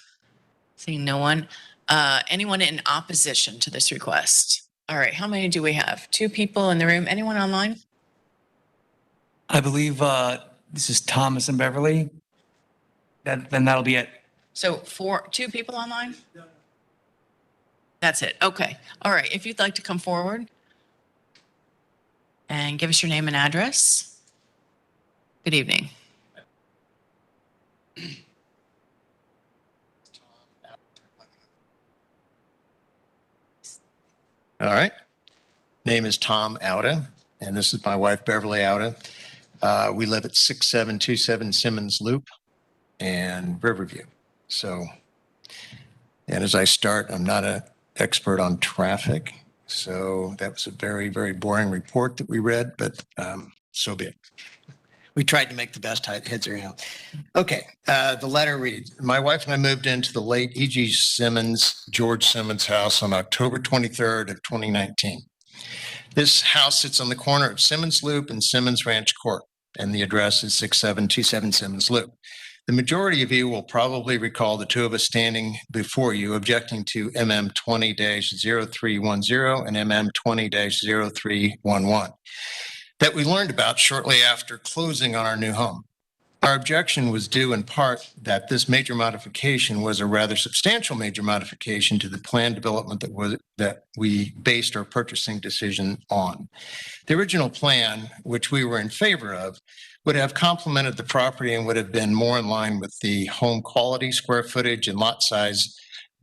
Seeing no one. Anyone in opposition to this request? All right. How many do we have? 2 people in the room. Anyone online? I believe this is Thomas and Beverly. Then that'll be it. So 2 people online? That's it. Okay. All right. If you'd like to come forward and give us your name and address. Good evening. All right. Name is Tom Auda, and this is my wife, Beverly Auda. We live at 6727 Simmons Loop and Riverview. So, and as I start, I'm not an expert on traffic. So that was a very, very boring report that we read, but so be it. We tried to make the best heads around. Okay, the letter reads, my wife and I moved into the late E.G. Simmons, George Simmons house on October 23rd of 2019. This house sits on the corner of Simmons Loop and Simmons Ranch Court, and the address is 6727 Simmons Loop. The majority of you will probably recall the 2 of us standing before you objecting to MM 20-0310 and MM 20-0311 that we learned about shortly after closing on our new home. Our objection was due in part that this major modification was a rather substantial major modification to the plan development that we based our purchasing decision on. The original plan, which we were in favor of, would have complemented the property and would have been more in line with the home quality, square footage, and lot size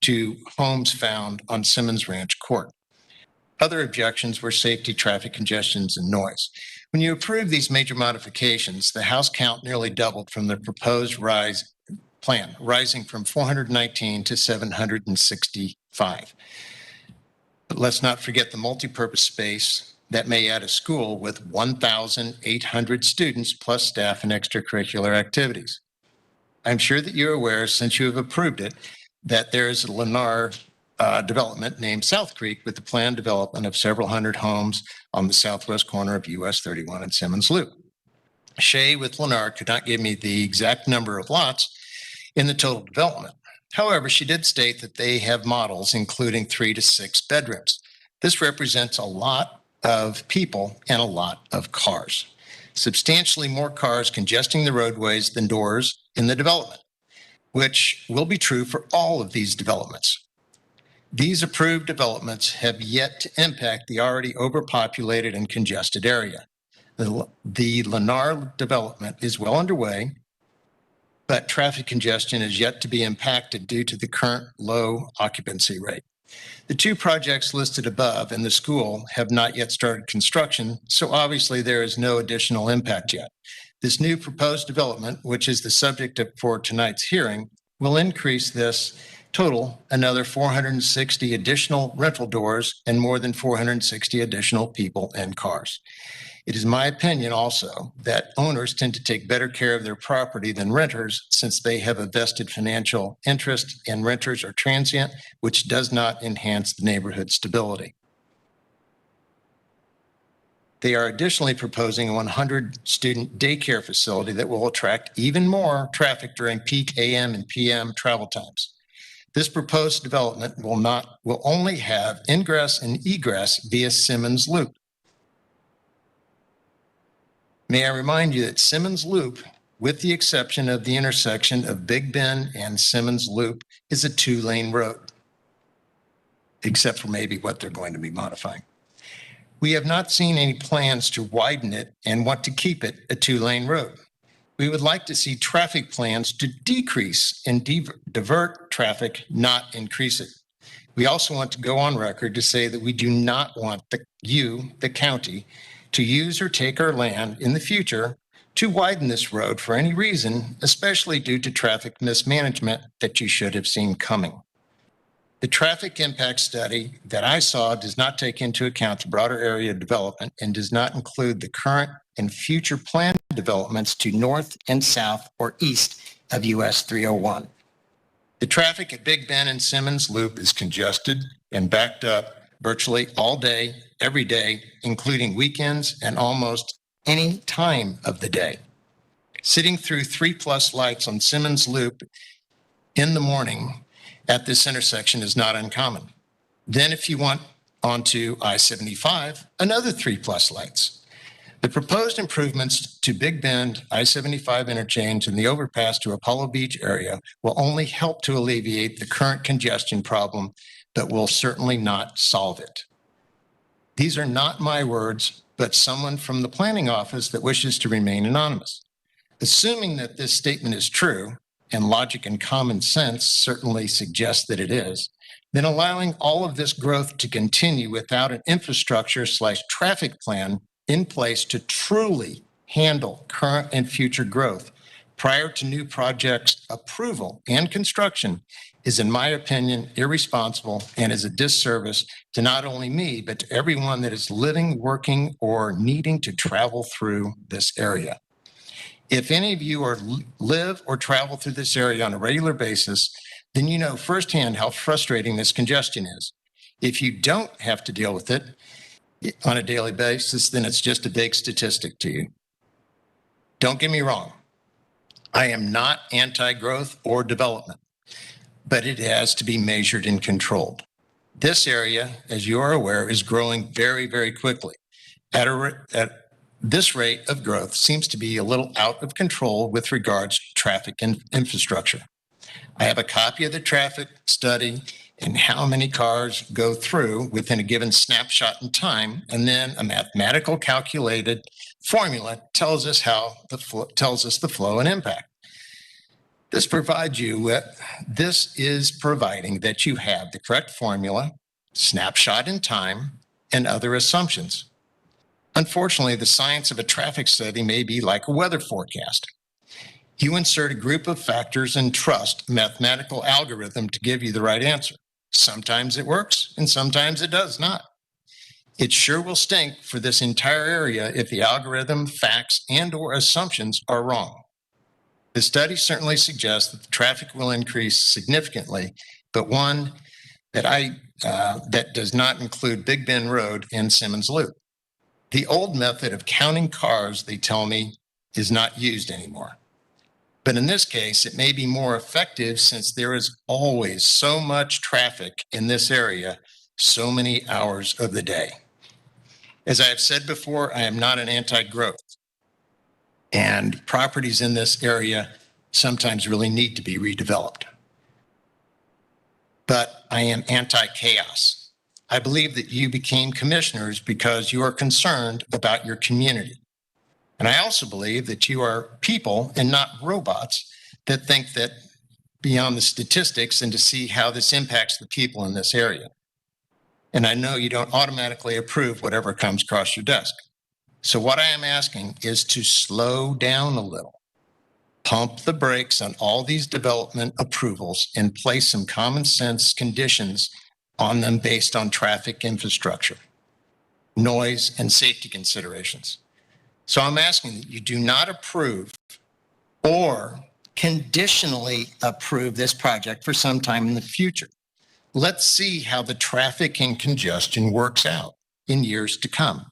to homes found on Simmons Ranch Court. Other objections were safety, traffic congestions, and noise. When you approve these major modifications, the house count nearly doubled from the proposed plan, rising from 419 to 765. But let's not forget the multipurpose space that may add a school with 1,800 students plus staff and extracurricular activities. I'm sure that you're aware, since you have approved it, that there is a Lennar development named South Creek with the planned development of several hundred homes on the southwest corner of US 31 and Simmons Loop. Shay with Lennar could not give me the exact number of lots in the total development. However, she did state that they have models including 3 to 6 bedrooms. This represents a lot of people and a lot of cars. Substantially more cars congesting the roadways than doors in the development, which will be true for all of these developments. These approved developments have yet to impact the already overpopulated and congested area. The Lennar development is well underway, but traffic congestion is yet to be impacted due to the current low occupancy rate. The 2 projects listed above and the school have not yet started construction, so obviously there is no additional impact yet. This new proposed development, which is the subject for tonight's hearing, will increase this total another 460 additional rental doors and more than 460 additional people and cars. It is my opinion also that owners tend to take better care of their property than renters, since they have a vested financial interest and renters are transient, which does not enhance the neighborhood stability. They are additionally proposing a 100-student daycare facility that will attract even more traffic during peak AM and PM travel times. This proposed development will only have ingress and egress via Simmons Loop. May I remind you that Simmons Loop, with the exception of the intersection of Big Bend and Simmons Loop, is a 2-lane road, except for maybe what they're going to be modifying. We have not seen any plans to widen it and want to keep it a 2-lane road. We would like to see traffic plans to decrease and divert traffic, not increase it. We also want to go on record to say that we do not want the county, to use or take our land in the future to widen this road for any reason, especially due to traffic mismanagement that you should have seen coming. The traffic impact study that I saw does not take into account the broader area development and does not include the current and future planned developments to north and south or east of US 301. The traffic at Big Bend and Simmons Loop is congested and backed up virtually all day, every day, including weekends and almost any time of the day. Sitting through 3+ lights on Simmons Loop in the morning at this intersection is not uncommon. Then if you want onto I-75, another 3+ lights. The proposed improvements to Big Bend, I-75 interchange, and the overpass to Apollo Beach area will only help to alleviate the current congestion problem, but will certainly not solve it. These are not my words, but someone from the planning office that wishes to remain anonymous. Assuming that this statement is true, and logic and common sense certainly suggest that it is, then allowing all of this growth to continue without an infrastructure/traffic plan in place to truly handle current and future growth prior to new projects approval and construction is, in my opinion, irresponsible and is a disservice to not only me, but to everyone that is living, working, or needing to travel through this area. If any of you live or travel through this area on a regular basis, then you know firsthand how frustrating this congestion is. If you don't have to deal with it on a daily basis, then it's just a big statistic to you. Don't get me wrong. I am not anti-growth or development, but it has to be measured and controlled. This area, as you are aware, is growing very, very quickly. This rate of growth seems to be a little out of control with regards to traffic and infrastructure. I have a copy of the traffic study and how many cars go through within a given snapshot in time, and then a mathematical calculated formula tells us the flow and impact. This is providing that you have the correct formula, snapshot in time, and other assumptions. Unfortunately, the science of a traffic study may be like a weather forecast. You insert a group of factors and trust a mathematical algorithm to give you the right answer. Sometimes it works and sometimes it does not. It sure will stink for this entire area if the algorithm, facts, and/or assumptions are wrong. The study certainly suggests that the traffic will increase significantly, but one that does not include Big Bend Road and Simmons Loop. The old method of counting cars, they tell me, is not used anymore. But in this case, it may be more effective since there is always so much traffic in this area, so many hours of the day. As I have said before, I am not an anti-growth. And properties in this area sometimes really need to be redeveloped. But I am anti-chaos. I believe that you became commissioners because you are concerned about your community. And I also believe that you are people and not robots that think that beyond the statistics and to see how this impacts the people in this area. And I know you don't automatically approve whatever comes across your desk. So what I am asking is to slow down a little, pump the brakes on all these development approvals and place some common sense conditions on them based on traffic infrastructure, noise, and safety considerations. So I'm asking that you do not approve or conditionally approve this project for some time in the future. Let's see how the traffic and congestion works out in years to come.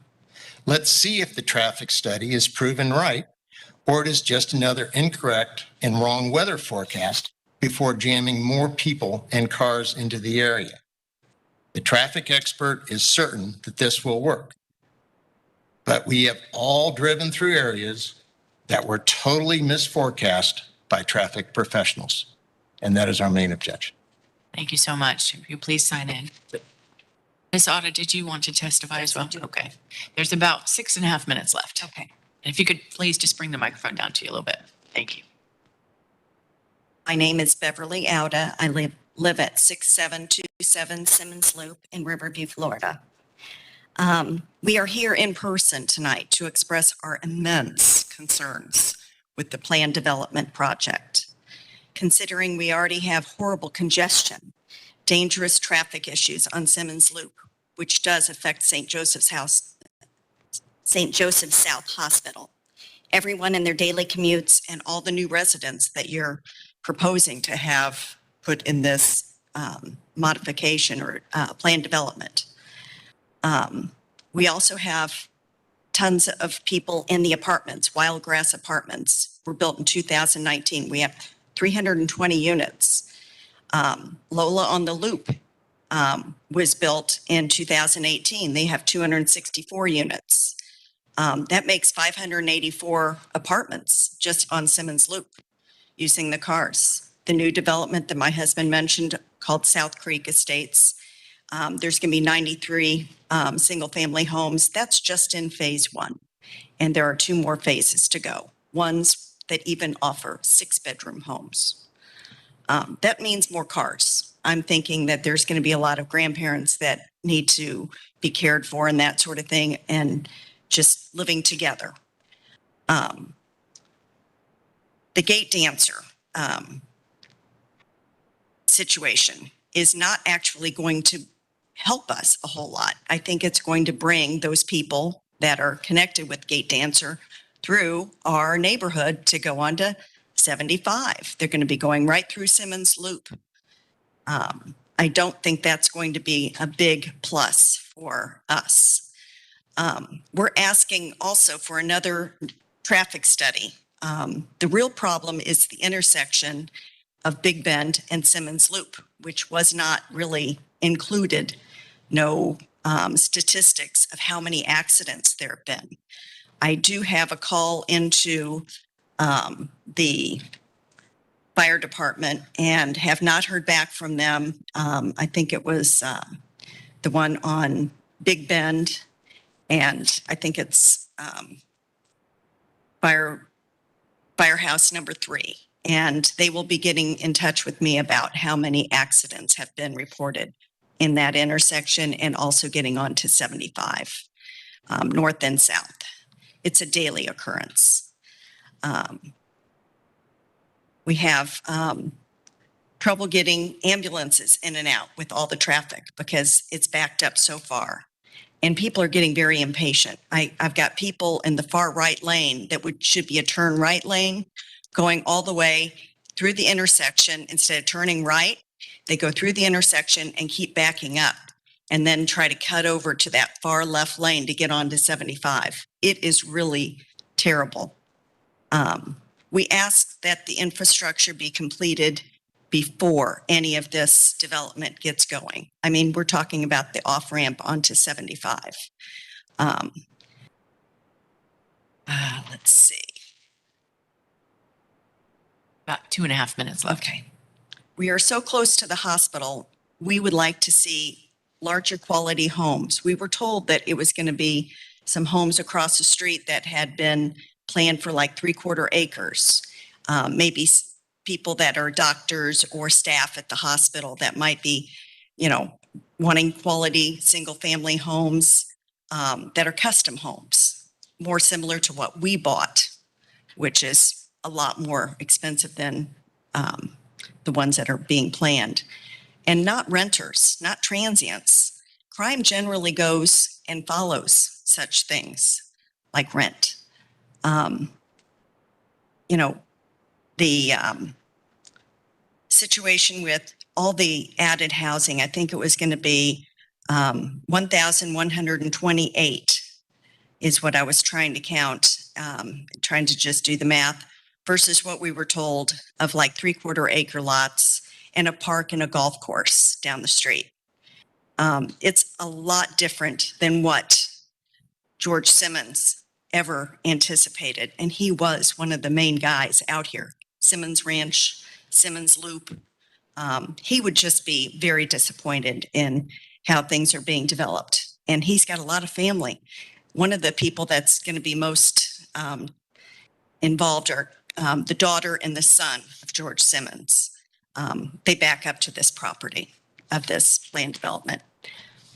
Let's see if the traffic study is proven right, or it is just another incorrect and wrong weather forecast before jamming more people and cars into the area. The traffic expert is certain that this will work. But we have all driven through areas that were totally misforecast by traffic professionals. And that is our main objection. Thank you so much. If you please sign in. Ms. Otta, did you want to testify as well? Okay. There's about 6.5 minutes left. Okay. And if you could please just bring the microphone down to you a little bit. Thank you. My name is Beverly Auda. I live at 6727 Simmons Loop in Riverview, Florida. We are here in person tonight to express our immense concerns with the planned development project. Considering we already have horrible congestion, dangerous traffic issues on Simmons Loop, which does affect St. Joseph's South Hospital, everyone in their daily commutes, and all the new residents that you're proposing to have put in this modification or planned development. We also have tons of people in the apartments. Wild Grass Apartments were built in 2019. We have 320 units. Lola on the Loop was built in 2018. They have 264 units. That makes 584 apartments just on Simmons Loop using the cars. The new development that my husband mentioned called South Creek Estates, there's going to be 93 single-family homes. That's just in phase 1. And there are 2 more phases to go, ones that even offer 6-bedroom homes. That means more cars. I'm thinking that there's going to be a lot of grandparents that need to be cared for and that sort of thing, and just living together. The gate dancer situation is not actually going to help us a whole lot. I think it's going to bring those people that are connected with gate dancer through our neighborhood to go on to 75. They're going to be going right through Simmons Loop. I don't think that's going to be a big plus for us. We're asking also for another traffic study. The real problem is the intersection of Big Bend and Simmons Loop, which was not really included. No statistics of how many accidents there have been. I do have a call into the fire department and have not heard back from them. I think it was the one on Big Bend, and I think it's firehouse number 3. And they will be getting in touch with me about how many accidents have been reported in that intersection, and also getting on to 75, north and south. It's a daily occurrence. We have trouble getting ambulances in and out with all the traffic because it's backed up so far. And people are getting very impatient. I've got people in the far right lane that should be a turn right lane going all the way through the intersection. Instead of turning right, they go through the intersection and keep backing up and then try to cut over to that far left lane to get on to 75. It is really terrible. We ask that the infrastructure be completed before any of this development gets going. I mean, we're talking about the off-ramp onto 75. Let's see. About 2.5 minutes left. Okay. We are so close to the hospital. We would like to see larger quality homes. We were told that it was going to be some homes across the street that had been planned for like 3/4 acres. Maybe people that are doctors or staff at the hospital that might be, wanting quality single family homes that are custom homes, more similar to what we bought, which is a lot more expensive than the ones that are being planned. And not renters, not transients. Crime generally goes and follows such things like rent. The situation with all the added housing, I think it was going to be 1,128 is what I was trying to count, trying to just do the math versus what we were told of like 3/4 acre lots and a park and a golf course down the street. It's a lot different than what George Simmons ever anticipated. And he was one of the main guys out here. Simmons Ranch, Simmons Loop. He would just be very disappointed in how things are being developed. And he's got a lot of family. One of the people that's going to be most involved are the daughter and the son of George Simmons. They back up to this property of this land development.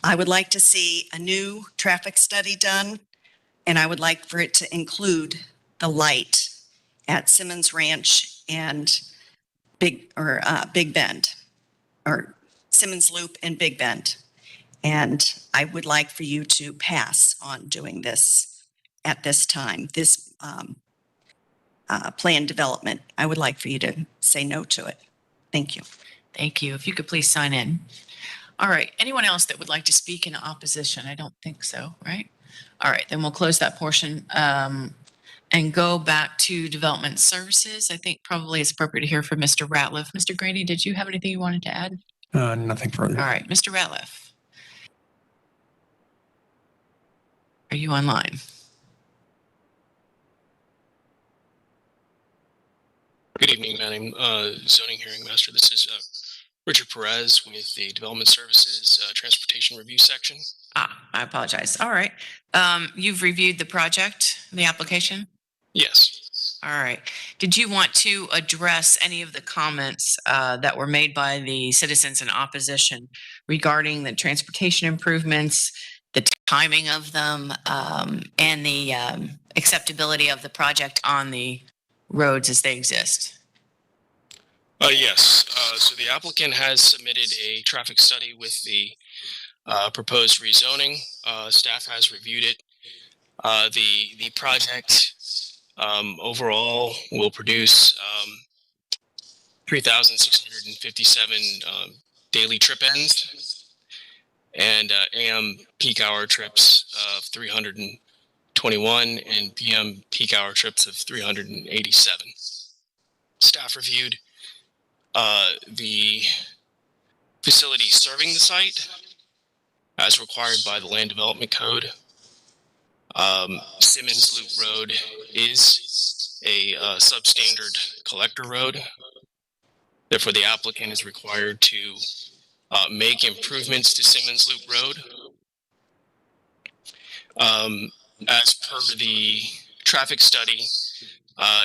I would like to see a new traffic study done, and I would like for it to include the light at Simmons Ranch and Big Bend, or Simmons Loop and Big Bend. And I would like for you to pass on doing this at this time, this plan development. I would like for you to say no to it. Thank you. Thank you. If you could please sign in. All right. Anyone else that would like to speak in opposition? I don't think so, right? All right. Then we'll close that portion and go back to development services. I think probably it's appropriate to hear from Mr. Ratliff. Mr. Grady, did you have anything you wanted to add? Nothing further. All right. Mr. Ratliff. Are you online? Good evening, Madam Zoning Hearing Master. This is Richard Perez with the Development Services Transportation Review Section. I apologize. All right. You've reviewed the project, the application? Yes. All right. Did you want to address any of the comments that were made by the citizens in opposition regarding the transportation improvements, the timing of them, and the acceptability of the project on the roads as they exist? Yes. So the applicant has submitted a traffic study with the proposed rezoning. Staff has reviewed it. The project overall will produce 3,657 daily trip ends and AM peak hour trips of 321 and PM peak hour trips of 387. Staff reviewed the facility serving the site as required by the Land Development Code. Simmons Loop Road is a substandard collector road. Therefore, the applicant is required to make improvements to Simmons Loop Road. As per the traffic study,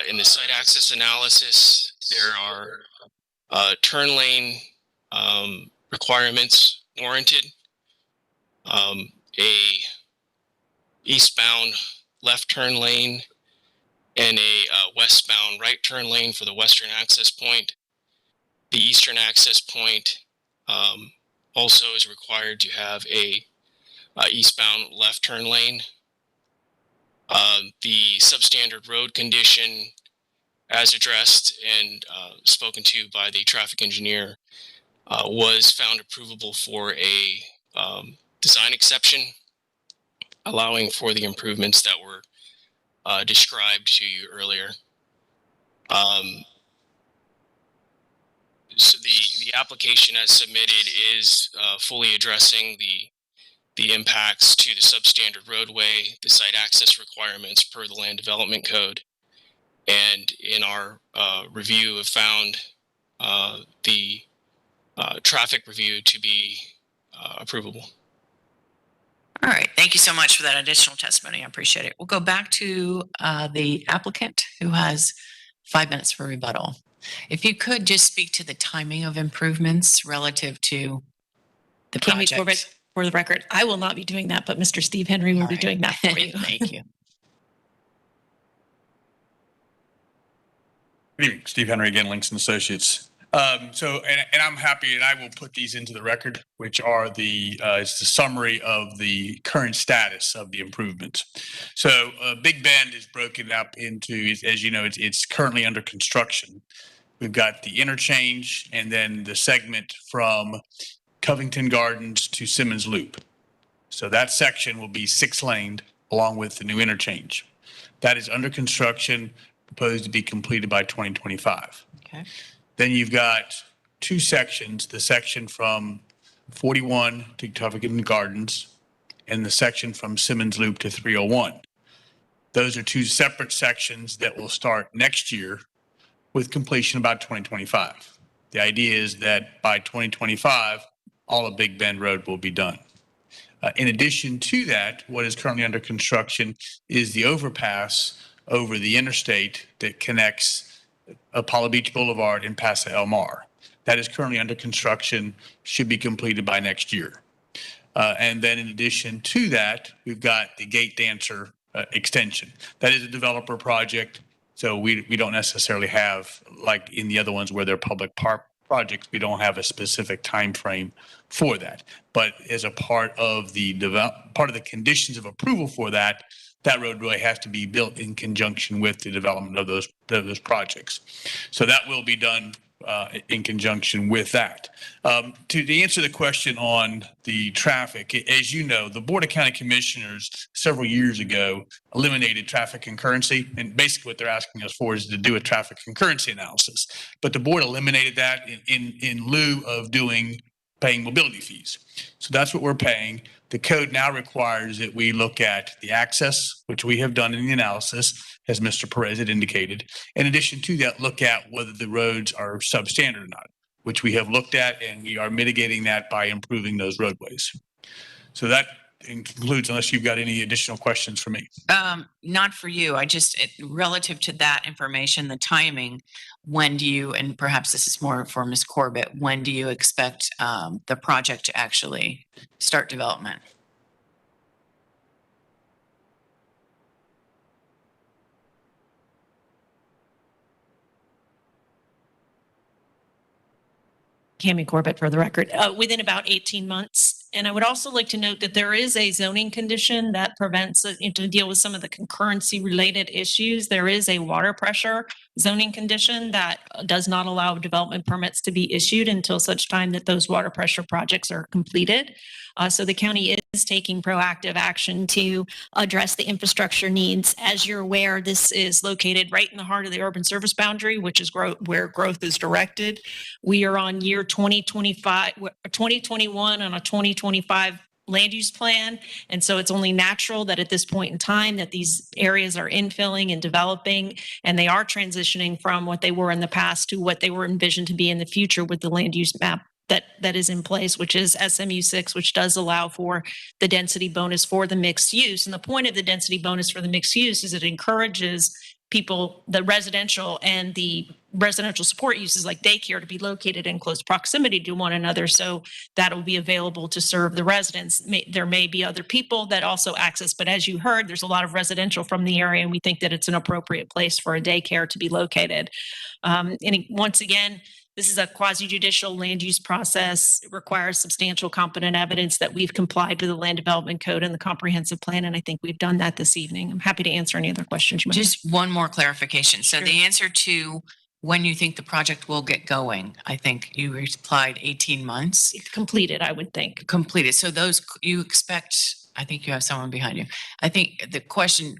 in the site access analysis, there are turn lane requirements warranted. A eastbound left turn lane and a westbound right turn lane for the western access point. The eastern access point also is required to have a eastbound left turn lane. The substandard road condition, as addressed and spoken to by the traffic engineer, was found approvable for a design exception, allowing for the improvements that were described to you earlier. So the application as submitted is fully addressing the impacts to the substandard roadway, the site access requirements per the Land Development Code, and in our review have found the traffic review to be approvable. All right. Thank you so much for that additional testimony. I appreciate it. We'll go back to the applicant who has 5 minutes for rebuttal. If you could just speak to the timing of improvements relative to the Tammy project. Corbett, for the record, I will not be doing that, but Mr. Steve Henry will be doing that for you. Thank you. Good evening, Steve Henry again, Links and Associates. And I'm happy, and I will put these into the record, which are it's the summary of the current status of the improvements. So Big Bend is broken up into, as you know, it's currently under construction. We've got the interchange and then the segment from Covington Gardens to Simmons Loop. So that section will be 6-laned along with the new interchange. That is under construction. proposed to be completed by 2025. Okay. Then you've got two sections, the section from 41 to Tuffington Gardens and the section from Simmons Loop to 301. Those are two separate sections that will start next year with completion about 2025. The idea is that by 2025, all of Big Bend Road will be done. In addition to that, what is currently under construction is the overpass over the interstate that connects Apollo Beach Boulevard and Paso El Mar. That is currently under construction, should be completed by next year. And then in addition to that, we've got the Gate Dancer extension. That is a developer project. So we don't necessarily have, like in the other ones where they're public park projects, we don't have a specific time frame for that. But as a part of the conditions of approval for that, that roadway has to be built in conjunction with the development of those projects. So that will be done in conjunction with that. To answer the question on the traffic, as you know, the Board of County Commissioners several years ago eliminated traffic concurrency, and basically what they're asking us for is to do a traffic concurrency analysis. But the board eliminated that in lieu of paying mobility fees. So that's what we're paying. The code now requires that we look at the access, which we have done in the analysis, as Mr. Perez had indicated. In addition to that, look at whether the roads are substandard or not, which we have looked at, and we are mitigating that by improving those roadways. So that concludes, unless you've got any additional questions for me. Not for you. Relative to that information, the timing, when do you, and perhaps this is more for Ms. Corbett, when do you expect the project to actually start development? Cami Corbett for the record, within about 18 months. And I would also like to note that there is a zoning condition that prevents to deal with some of the concurrency related issues. There is a water pressure zoning condition that does not allow development permits to be issued until such time that those water pressure projects are completed. So the county is taking proactive action to address the infrastructure needs. As you're aware, this is located right in the heart of the urban service boundary, which is where growth is directed. We are on year 2021 on a 2025 land use plan. And so it's only natural that at this point in time that these areas are infilling and developing, and they are transitioning from what they were in the past to what they were envisioned to be in the future with the land use map that is in place, which is SMU 6, which does allow for the density bonus for the mixed use. And the point of the density bonus for the mixed use is it encourages people, the residential and the residential support uses like daycare, to be located in close proximity to one another. So that will be available to serve the residents. There may be other people that also access, but as you heard, there's a lot of residential from the area, and we think that it's an appropriate place for a daycare to be located. And once again, this is a quasi-judicial land use process. It requires substantial competent evidence that we've complied with the land development code and the comprehensive plan. And I think we've done that this evening. I'm happy to answer any other questions you might have. Just one more clarification. So the answer to when you think the project will get going, I think you replied 18 months. It's completed, I would think. Completed. So those you expect, I think you have someone behind you. I think the question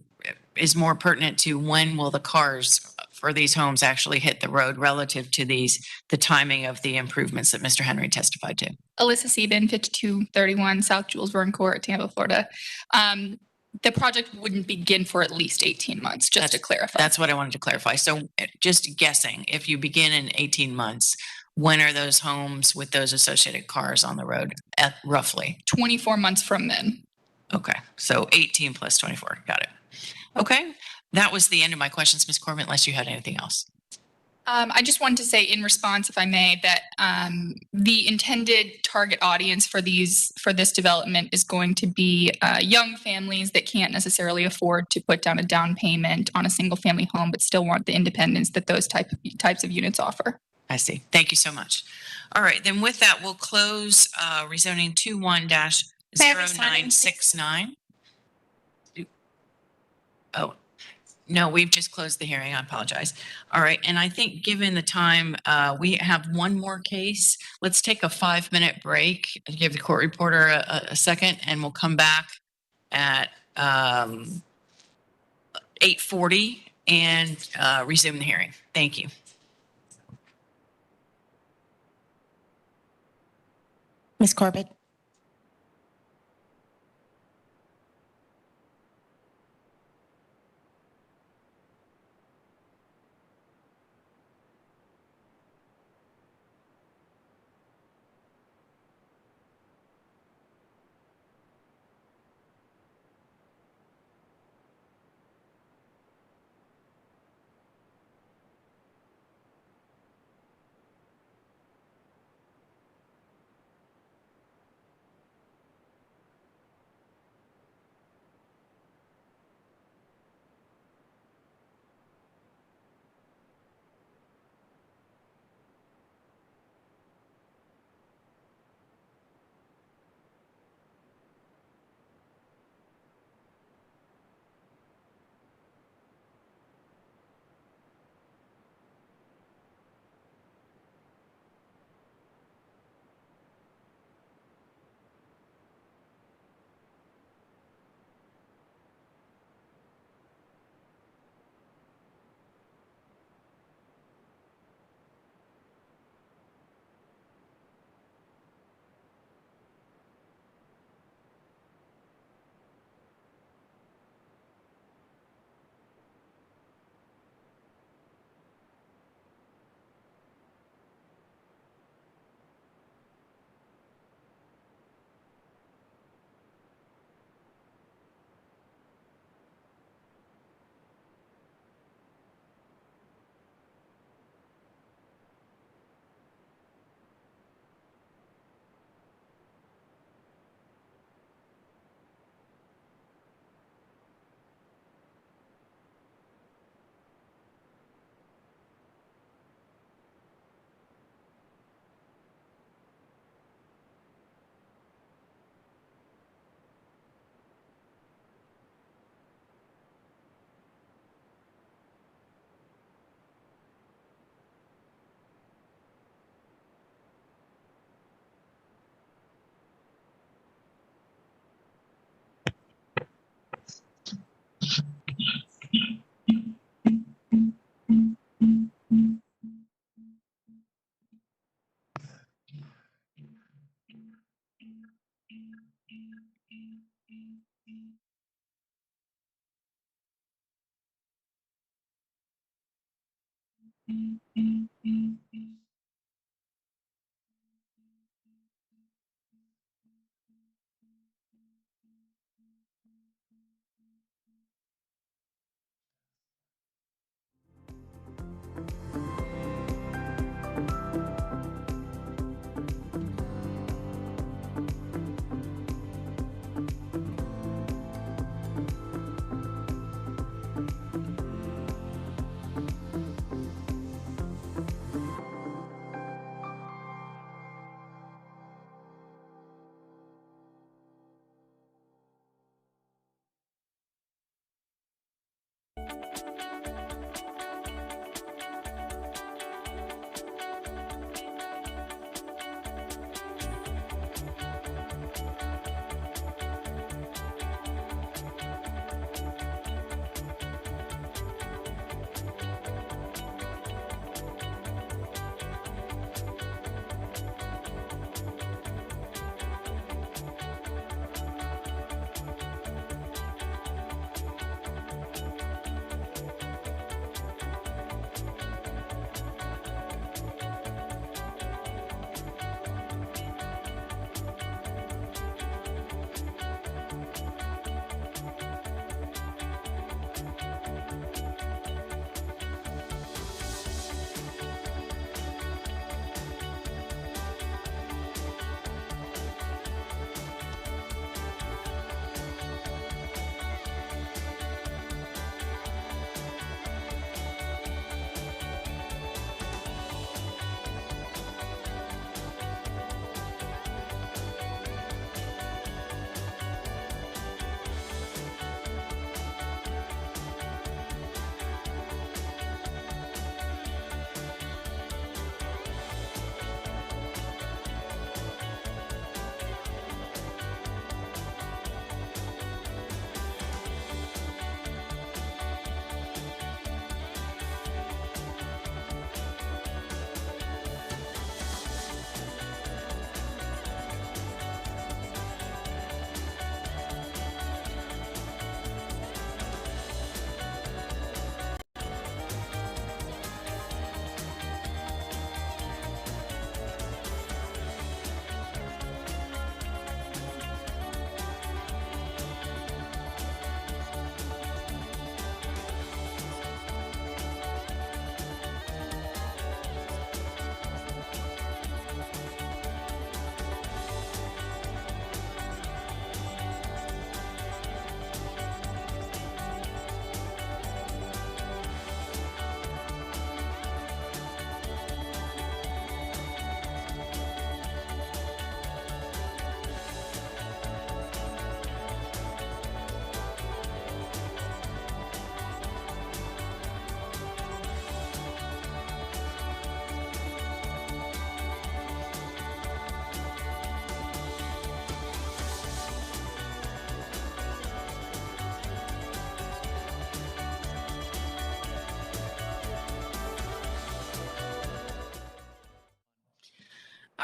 is more pertinent to when will the cars for these homes actually hit the road relative to the timing of the improvements that Mr. Henry testified to. Alyssa Sieben, 5231 South Jules Verne Court, Tampa, Florida. The project wouldn't begin for at least 18 months, just to clarify. That's what I wanted to clarify. So just guessing, if you begin in 18 months, when are those homes with those associated cars on the road roughly? 24 months from then. Okay. So 18 plus 24. Got it. Okay. That was the end of my questions, Ms. Corbett, unless you had anything else. I just wanted to say in response, if I may, that the intended target audience for this development is going to be young families that can't necessarily afford to put down a down payment on a single family home, but still want the independence that those types of units offer. I see. Thank you so much. All right. Then with that, we'll close rezoning 21-0969. Oh, no, we've just closed the hearing. I apologize. All right. And I think given the time, we have one more case. Let's take a 5-minute break and give the court reporter a second, and we'll come back at 8:40 and resume the hearing. Thank you. Ms. Corbett?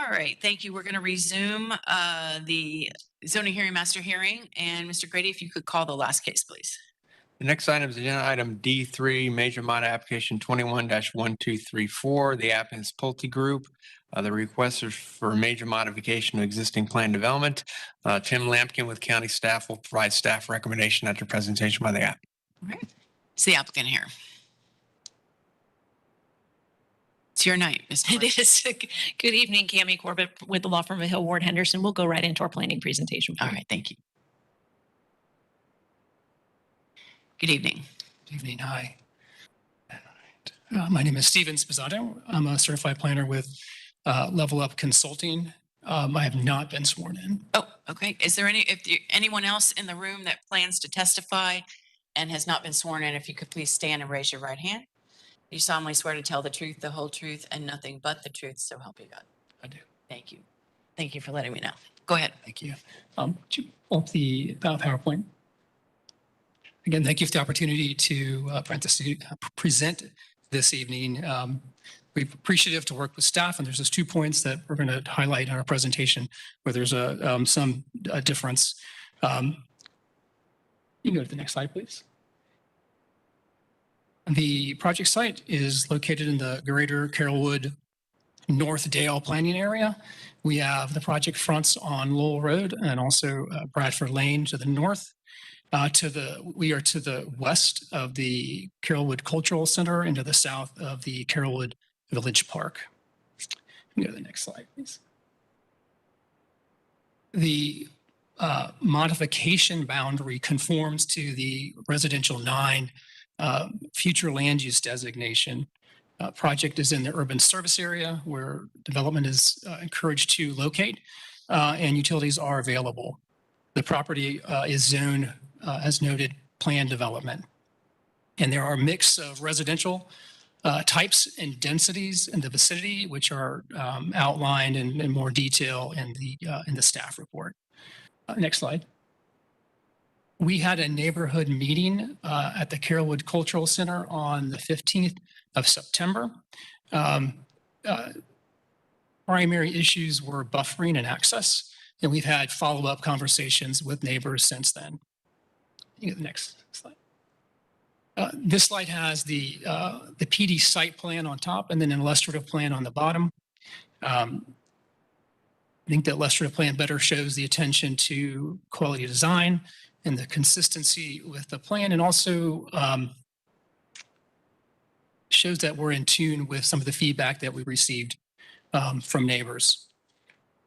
All right, thank you. We're going to resume the zoning hearing master hearing. And Mr. Grady, if you could call the last case, please. The next item is agenda item D3, major mod application 21-1234. The applicant's Pulte Group. The request is for a major modification of existing plan development. Tim Lampkin with county staff will provide staff recommendation after presentation by the app. All right. Is the applicant here? It's your night, Ms. Moore. It is. Good evening, Cammie Corbett with the law firm of Hill Ward Henderson. We'll go right into our planning presentation. All right, thank you. Good evening. Good evening. Hi. My name is Steven Spizzato. I'm a certified planner with Level Up Consulting. I have not been sworn in. Oh, okay. Is there anyone else in the room that plans to testify and has not been sworn in? If you could please stand and raise your right hand. You solemnly swear to tell the truth, the whole truth, and nothing but the truth, so help you God. I do. Thank you. Thank you for letting me know. Go ahead. Thank you. Would you pull up the PowerPoint? Again, thank you for the opportunity to present this evening. We're appreciative to work with staff, and there's just 2 points that we're going to highlight in our presentation where there's some difference. You can go to the next slide, please. The project site is located in the Greater Carrollwood North Dale planning area. We have the project fronts on Lowell Road and also Bradford Lane to the north. We are to the west of the Carrollwood Cultural Center and to the south of the Carrollwood Village Park. Go to the next slide, please. The modification boundary conforms to the residential 9 future land use designation. Project is in the urban service area where development is encouraged to locate and utilities are available. The property is zoned, as noted, planned development. And there are a mix of residential types and densities in the vicinity, which are outlined in more detail in the staff report. Next slide. We had a neighborhood meeting at the Carrollwood Cultural Center on the 15th of September. Primary issues were buffering and access, and we've had follow-up conversations with neighbors since then. You get the next slide. This slide has the PD site plan on top and then an illustrative plan on the bottom. I think the illustrative plan better shows the attention to quality design and the consistency with the plan, and also shows that we're in tune with some of the feedback that we received from neighbors.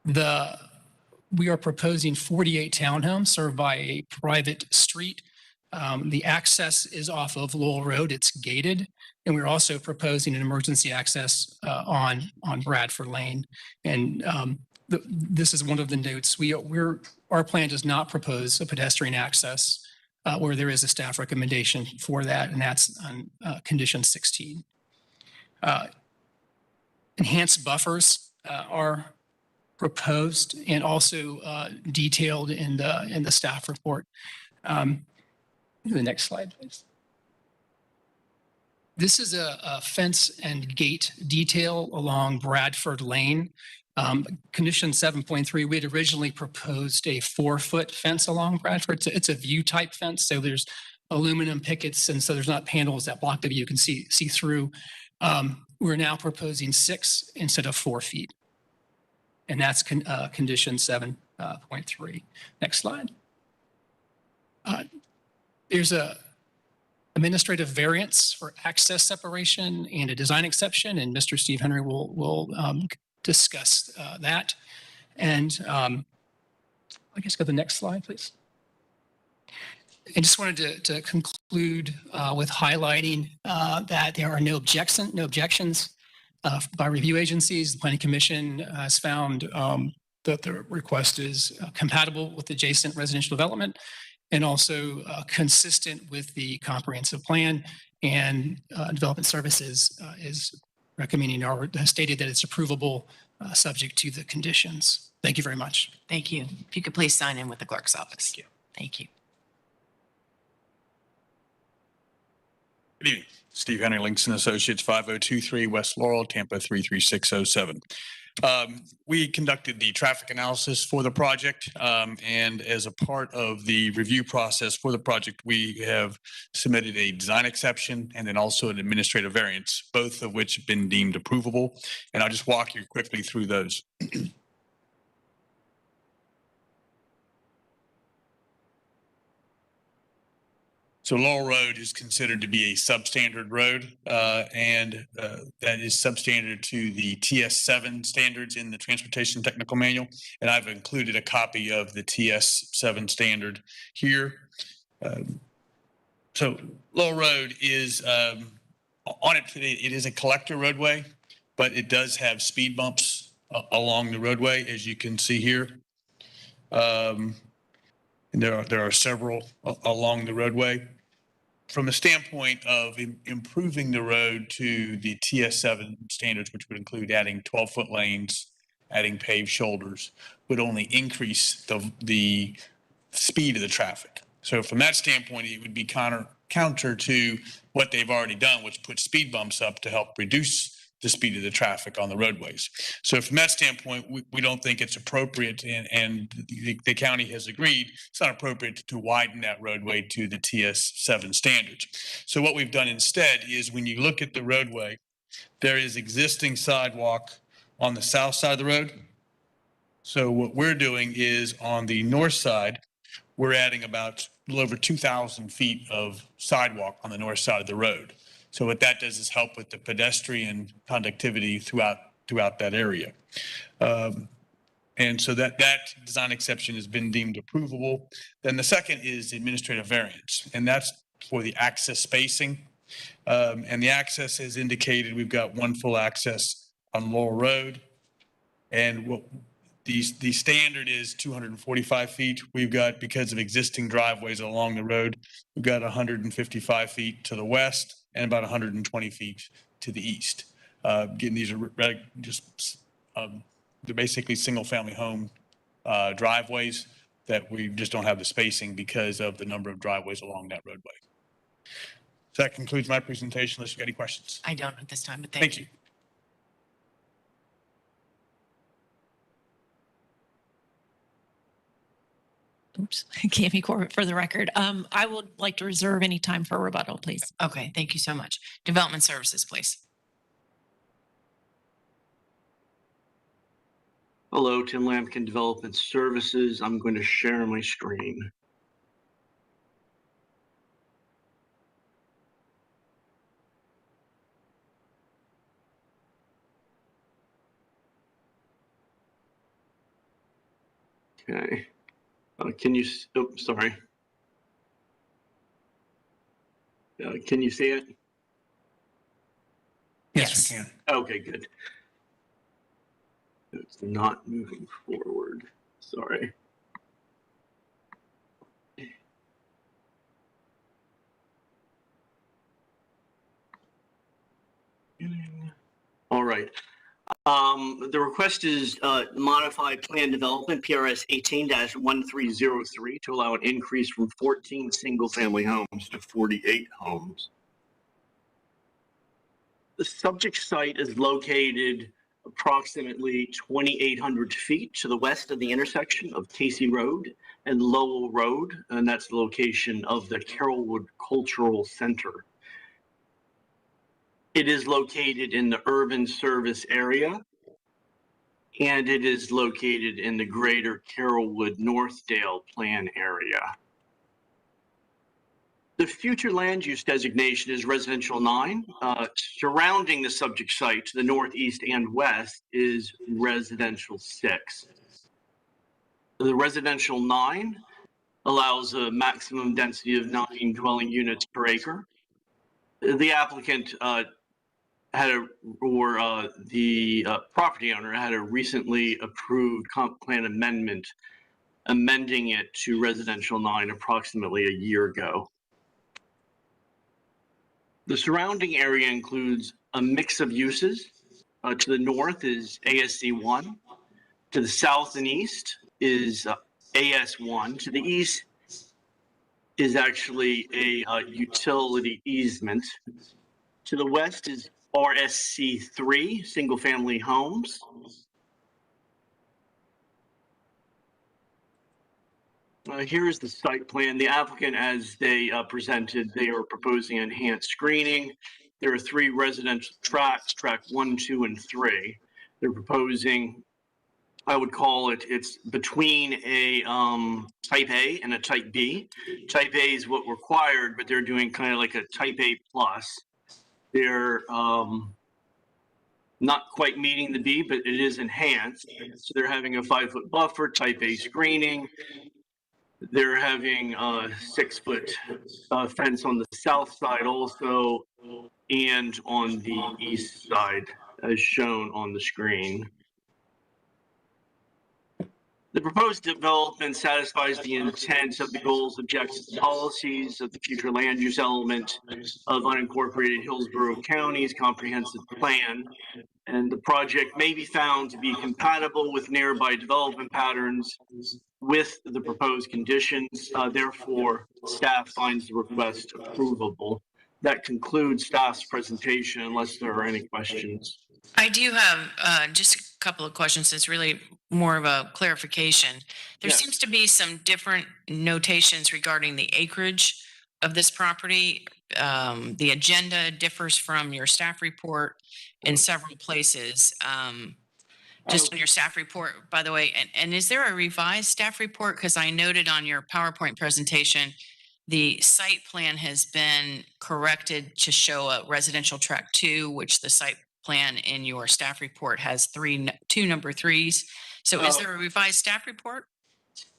We are proposing 48 townhomes served by a private street. The access is off of Lowell Road. It's gated. And we're also proposing an emergency access on Bradford Lane. And this is one of the notes. Our plan does not propose a pedestrian access where there is a staff recommendation for that, and that's on condition 16. Enhanced buffers are proposed and also detailed in the staff report. The next slide, please. This is a fence and gate detail along Bradford Lane. Condition 7.3, we had originally proposed a 4-foot fence along Bradford. So it's a view type fence. So there's aluminum pickets, and so there's not panels that block the view. You can see through. We're now proposing 6 instead of 4 feet. And that's condition 7.3. Next slide. There's a administrative variance for access separation and a design exception, and Mr. Steve Henry will discuss that. And I guess go to the next slide, please. I just wanted to conclude with highlighting that there are no objections by review agencies. The Planning Commission has found that the request is compatible with adjacent residential development and also consistent with the comprehensive plan, and Development Services is recommending or has stated that it's approvable subject to the conditions. Thank you very much. Thank you. If you could please sign in with the clerk's office. Thank you. Thank you. Good evening. Steve Henry, Links and Associates, 5023 West Laurel, Tampa 33607. We conducted the traffic analysis for the project, and as a part of the review process for the project, we have submitted a design exception and then also an administrative variance, both of which have been deemed approvable. And I'll just walk you quickly through those. So Laurel Road is considered to be a substandard road, and that is substandard to the TS7 standards in the Transportation Technical Manual. And I've included a copy of the TS7 standard here. So Laurel Road is, on it, it is a collector roadway, but it does have speed bumps along the roadway, as you can see here. And there are several along the roadway. From a standpoint of improving the road to the TS7 standards, which would include adding 12-foot lanes, adding paved shoulders, would only increase the speed of the traffic. So from that standpoint, it would be counter to what they've already done, which puts speed bumps up to help reduce the speed of the traffic on the roadways. So from that standpoint, we don't think it's appropriate, and the county has agreed it's not appropriate to widen that roadway to the TS7 standards. So what we've done instead is, when you look at the roadway, there is existing sidewalk on the south side of the road. So what we're doing is, on the north side, we're adding about a little over 2,000 feet of sidewalk on the north side of the road. So what that does is help with the pedestrian conductivity throughout that area. And so that design exception has been deemed approvable. Then the second is the administrative variance, and that's for the access spacing. And the access is indicated, we've got one full access on Laurel Road. And what the standard is 245 feet. We've got, because of existing driveways along the road, we've got 155 feet to the west and about 120 feet to the east. Again, these are just, they're basically single-family home driveways that we just don't have the spacing because of the number of driveways along that roadway. So that concludes my presentation, unless you've got any questions. I don't at this time, but Thank you. Oops, Cami Corbett for the record. I would like to reserve any time for rebuttal, please. Okay, thank you so much. Development Services, please. Hello, Tim Lampkin, Development Services. I'm going to share my screen. Okay. Can you, oh, sorry. Can you see it? Yes, we can. Okay, good. It's not moving forward. Sorry. All right. The request is modified plan development, PRS 18-1303, to allow an increase from 14 single-family homes to 48 homes. The subject site is located approximately 2,800 feet to the west of the intersection of Casey Road and Lowell Road, and that's the location of the Carrollwood Cultural Center. It is located in the urban service area, and it is located in the greater Carrollwood-Northdale plan area. The future land use designation is residential 9. Surrounding the subject site to the northeast and west is residential 6. The residential 9 allows a maximum density of 9 dwelling units per acre. The applicant the property owner had a recently approved comp plan amendment, amending it to residential 9 approximately a year ago. The surrounding area includes a mix of uses. To the north is ASC 1. To the south and east is AS 1. To the east is actually a utility easement. To the west is RSC 3, single family homes. Here is the site plan. The applicant, as they presented, they are proposing enhanced screening. There are 3 residential tracks, track 1, 2, and 3. They're proposing, I would call it, it's between a type A and a type B. Type A is what required, but they're doing kind of like a type A plus. They're not quite meeting the B, but it is enhanced. So they're having a 5-foot buffer, type A screening. They're having a 6-foot fence on the south side also, and on the east side, as shown on the screen. The proposed development satisfies the intent of the goals, objectives, and policies of the future land use element of unincorporated Hillsborough County's comprehensive plan. And the project may be found to be compatible with nearby development patterns with the proposed conditions. Therefore, staff finds the request approvable. That concludes staff's presentation, unless there are any questions. I do have just a couple of questions. It's really more of a clarification. There seems to be some different notations regarding the acreage of this property. The agenda differs from your staff report in several places. Just on your staff report, by the way, and is there a revised staff report? Because I noted on your PowerPoint presentation, the site plan has been corrected to show a residential tract 2, which the site plan in your staff report has 2 number 3s. So is there a revised staff report?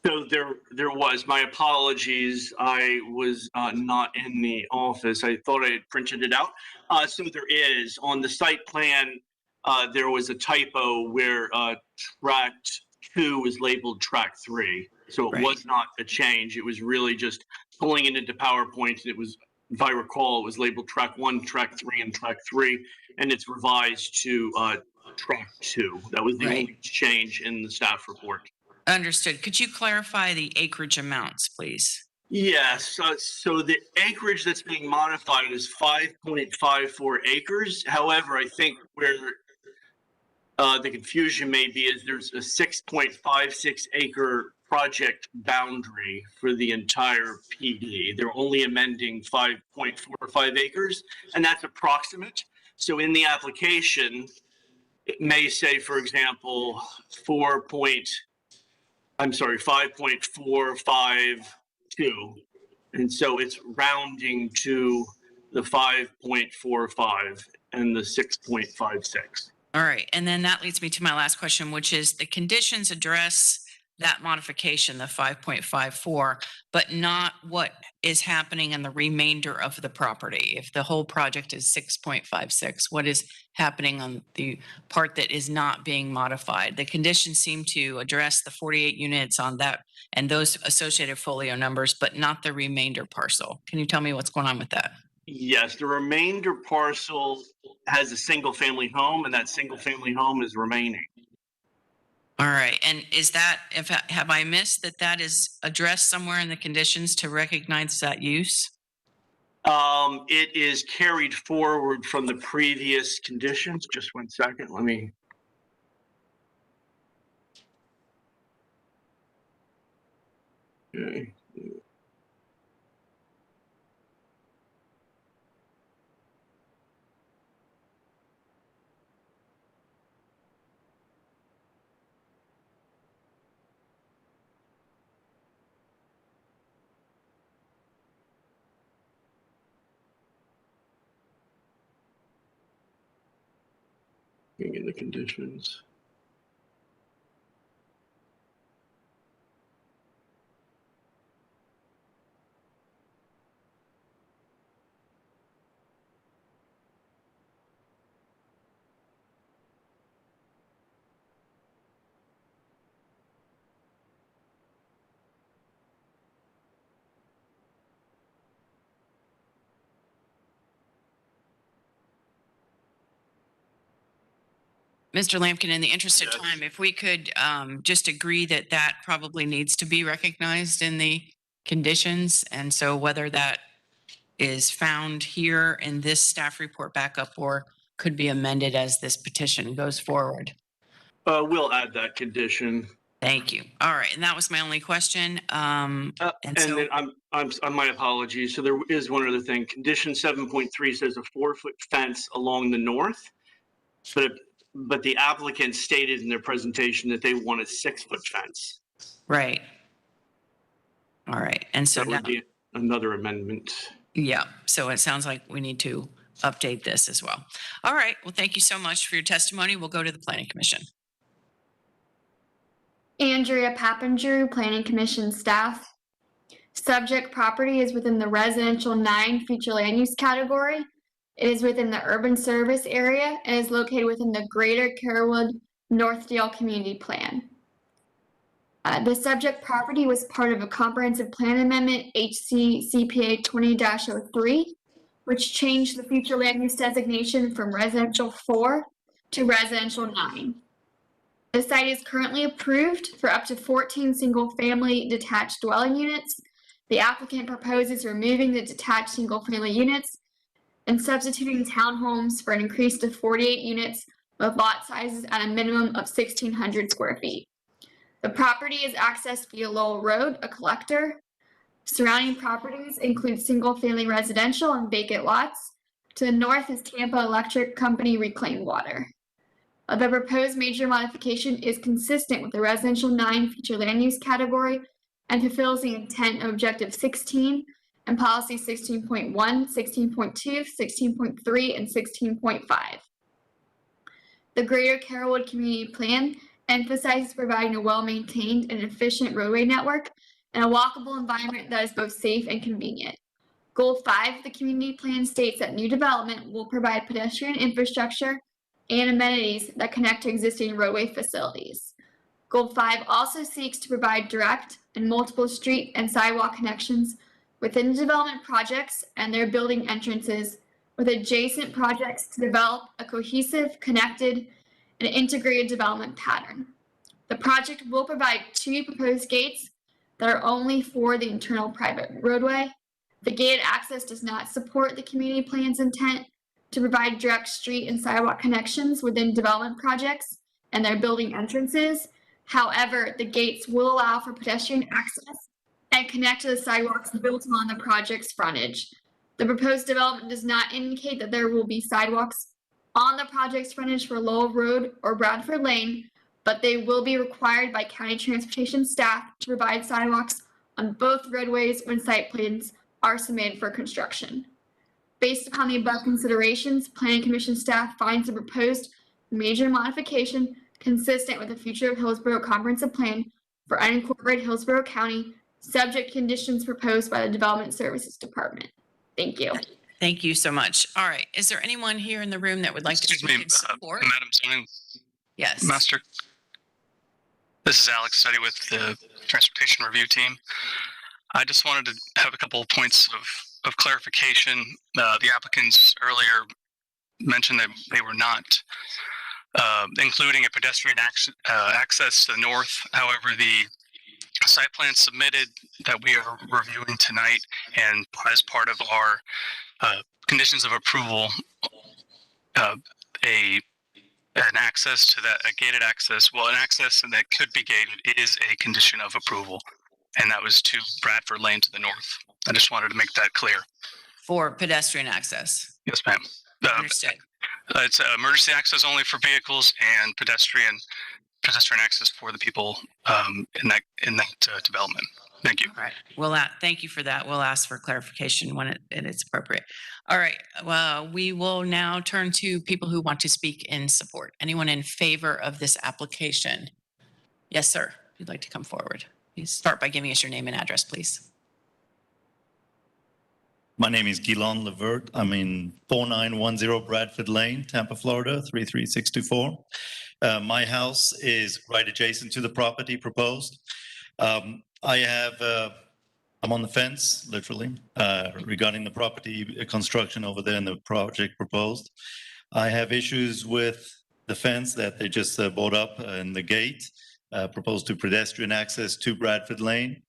So there was. My apologies. I was not in the office. I thought I had printed it out. So there is. On the site plan, there was a typo where tract 2 was labeled tract 3. So it was not a change. It was really just pulling it into PowerPoint. It was, if I recall, it was labeled track 1, track 3, and track 3, and it's revised to track 2. That was the only change in the staff report. Understood. Could you clarify the acreage amounts, please? Yes. So the acreage that's being modified is 5.54 acres. However, I think where the confusion may be is there's a 6.56 acre project boundary for the entire PD. They're only amending 5.45 acres, and that's approximate. So in the application, it may say, for example, 5.452. And so it's rounding to the 5.45 and the 6.56. All right. And then that leads me to my last question, which is the conditions address that modification, the 5.54, but not what is happening in the remainder of the property. If the whole project is 6.56, what is happening on the part that is not being modified? The conditions seem to address the 48 units on that and those associated folio numbers, but not the remainder parcel. Can you tell me what's going on with that? Yes, the remainder parcel has a single family home, and that single family home is remaining. All right. And is that, have I missed that is addressed somewhere in the conditions to recognize that use? It is carried forward from the previous conditions. Just 1 second. Let me. Okay. In the conditions. Mr. Lampkin, in the interest of time, if we could just agree that that probably needs to be recognized in the conditions. And so whether that is found here in this staff report backup or could be amended as this petition goes forward. We'll add that condition. Thank you. All right, and that was my only question. And then my apologies. So there is one other thing. Condition 7.3 says a 4-foot fence along the north, but the applicant stated in their presentation that they want a 6-foot fence. Right. All right, and so That would be another amendment. yeah, so it sounds like we need to update this as well. All right, well, thank you so much for your testimony. We'll go to the Planning Commission. Andrea Papandrew, Planning Commission staff. Subject property is within the residential 9 future land use category. It is within the urban service area and is located within the Greater Carrollwood Northdale Community Plan. The subject property was part of a comprehensive plan amendment HC CPA 20-03, which changed the future land use designation from residential 4 to residential 9. The site is currently approved for up to 14 single-family detached dwelling units. The applicant proposes removing the detached single-family units and substituting townhomes for an increase to 48 units with lot sizes at a minimum of 1,600 square feet. The property is accessed via Lowell Road, a collector. Surrounding properties include single-family residential and vacant lots. To the north is Tampa Electric Company reclaimed water. The proposed major modification is consistent with the residential 9 future land use category and fulfills the intent of Objective 16 and Policy 16.1, 16.2, 16.3, and 16.5. The Greater Carrollwood Community Plan emphasizes providing a well-maintained and efficient roadway network and a walkable environment that is both safe and convenient. Goal 5 of the community plan states that new development will provide pedestrian infrastructure and amenities that connect to existing roadway facilities. Goal 5 also seeks to provide direct and multiple street and sidewalk connections within development projects and their building entrances with adjacent projects to develop a cohesive, connected, and integrated development pattern. The project will provide 2 proposed gates that are only for the internal private roadway. The gated access does not support the community plan's intent to provide direct street and sidewalk connections within development projects and their building entrances. However, the gates will allow for pedestrian access and connect to the sidewalks built on the project's frontage. The proposed development does not indicate that there will be sidewalks on the project's frontage for Lowell Road or Bradford Lane, but they will be required by county transportation staff to provide sidewalks on both roadways when site plans are submitted for construction. Based upon the above considerations, Planning Commission staff finds the proposed major modification consistent with the future of Hillsborough Comprehensive Plan for unincorporated Hillsborough County, subject conditions proposed by the Development Services Department. Thank you. Thank you so much. All right, is there anyone here in the room that would like to speak in support? Madam Zoning Yes. Master. This is Alex Steady with the Transportation Review Team. I just wanted to have a couple of points of clarification. The applicants earlier mentioned that they were not including a pedestrian access to the north. However, the site plan submitted that we are reviewing tonight and as part of our conditions of approval, an access to that, a gated access, well, an access that could be gated is a condition of approval. And that was to Bradford Lane to the north. I just wanted to make that clear. For pedestrian access. Yes, ma'am. Understood. It's emergency access only for vehicles and pedestrian access for the people in that development. Thank you. All right. Well, thank you for that. We'll ask for clarification when it's appropriate. All right. Well, we will now turn to people who want to speak in support. Anyone in favor of this application? Yes, sir. If you'd like to come forward, please start by giving us your name and address, please. My name is Gilon Levert. I'm in 4910 Bradford Lane, Tampa, Florida, 33624. My house is right adjacent to the property proposed. I'm on the fence, literally, regarding the property construction over there and the project proposed. I have issues with the fence that they just brought up and the gate proposed to pedestrian access to Bradford Lane.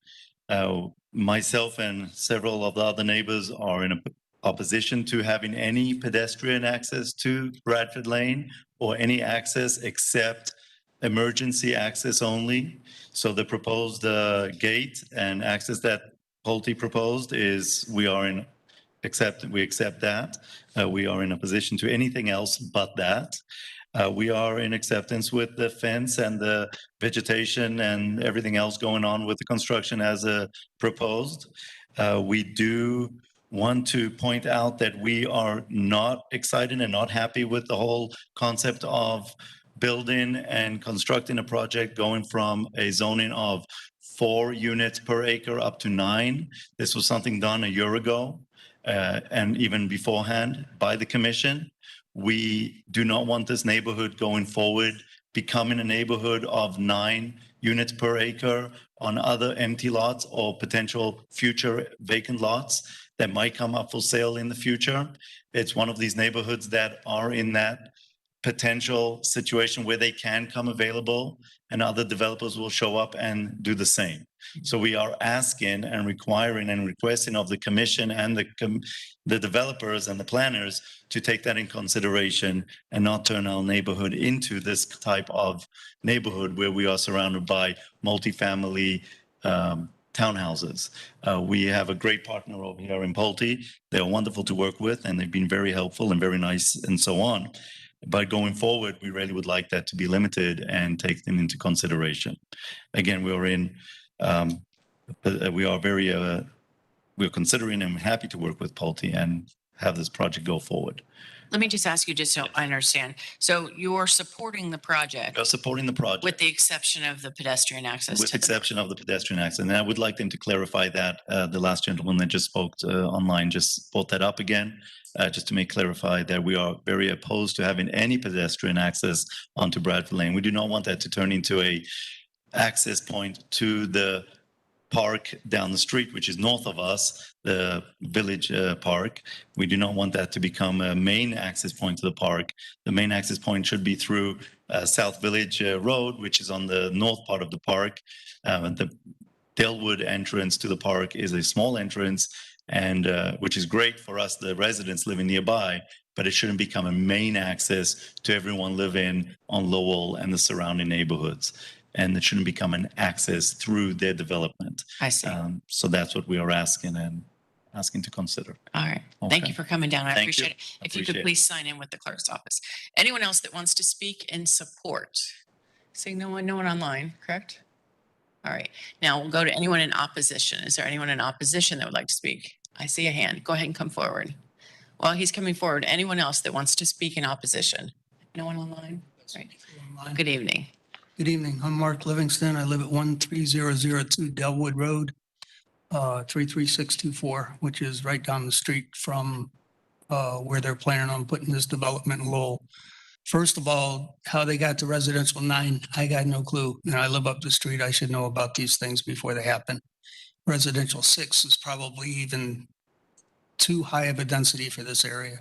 Myself and several of the other neighbors are in opposition to having any pedestrian access to Bradford Lane or any access except emergency access only. So the proposed gate and access that Pulte proposed is we accept that. We are in opposition to anything else but that. We are in acceptance with the fence and the vegetation and everything else going on with the construction as proposed. We do want to point out that we are not excited and not happy with the whole concept of building and constructing a project going from a zoning of 4 units per acre up to 9. This was something done a year ago and even beforehand by the commission. We do not want this neighborhood going forward becoming a neighborhood of 9 units per acre on other empty lots or potential future vacant lots that might come up for sale in the future. It's one of these neighborhoods that are in that potential situation where they can come available and other developers will show up and do the same. So we are asking and requiring and requesting of the commission and the developers and the planners to take that in consideration and not turn our neighborhood into this type of neighborhood where we are surrounded by multifamily townhouses. We have a great partner over here in Pulte. They're wonderful to work with and they've been very helpful and very nice and so on. But going forward, we really would like that to be limited and take them into consideration. Again, we're considering and happy to work with Pulte and have this project go forward. Let me just ask you, just so I understand. So you're supporting the project? We're supporting the project. With the exception of the pedestrian access? With the exception of the pedestrian access. And I would like them to clarify that. The last gentleman that just spoke online just brought that up again. Just to clarify that we are very opposed to having any pedestrian access onto Bradford Lane. We do not want that to turn into a access point to the park down the street, which is north of us, the Village Park. We do not want that to become a main access point to the park. The main access point should be through South Village Road, which is on the north part of the park. The Dalewood entrance to the park is a small entrance, and which is great for us, the residents living nearby, but it shouldn't become a main access to everyone living on Lowell and the surrounding neighborhoods. And it shouldn't become an access through their development. I see. So that's what we are asking to consider. All right. Thank Okay. you for coming down. I Thank appreciate you. it. If you could Appreciate it. please sign in with the clerk's office. Anyone else that wants to speak in support? Seeing no one online, correct? All right. Now we'll go to anyone in opposition. Is there anyone in opposition that would like to speak? I see a hand. Go ahead and come forward. While he's coming forward, anyone else that wants to speak in opposition? No one online? Right. Good evening. Good evening. I'm Mark Livingston. I live at 13002 Delwood Road, 33624, which is right down the street from where they're planning on putting this development in Lowell. First of all, how they got to residential 9, I got no clue. I live up the street. I should know about these things before they happen. Residential 6 is probably even too high of a density for this area.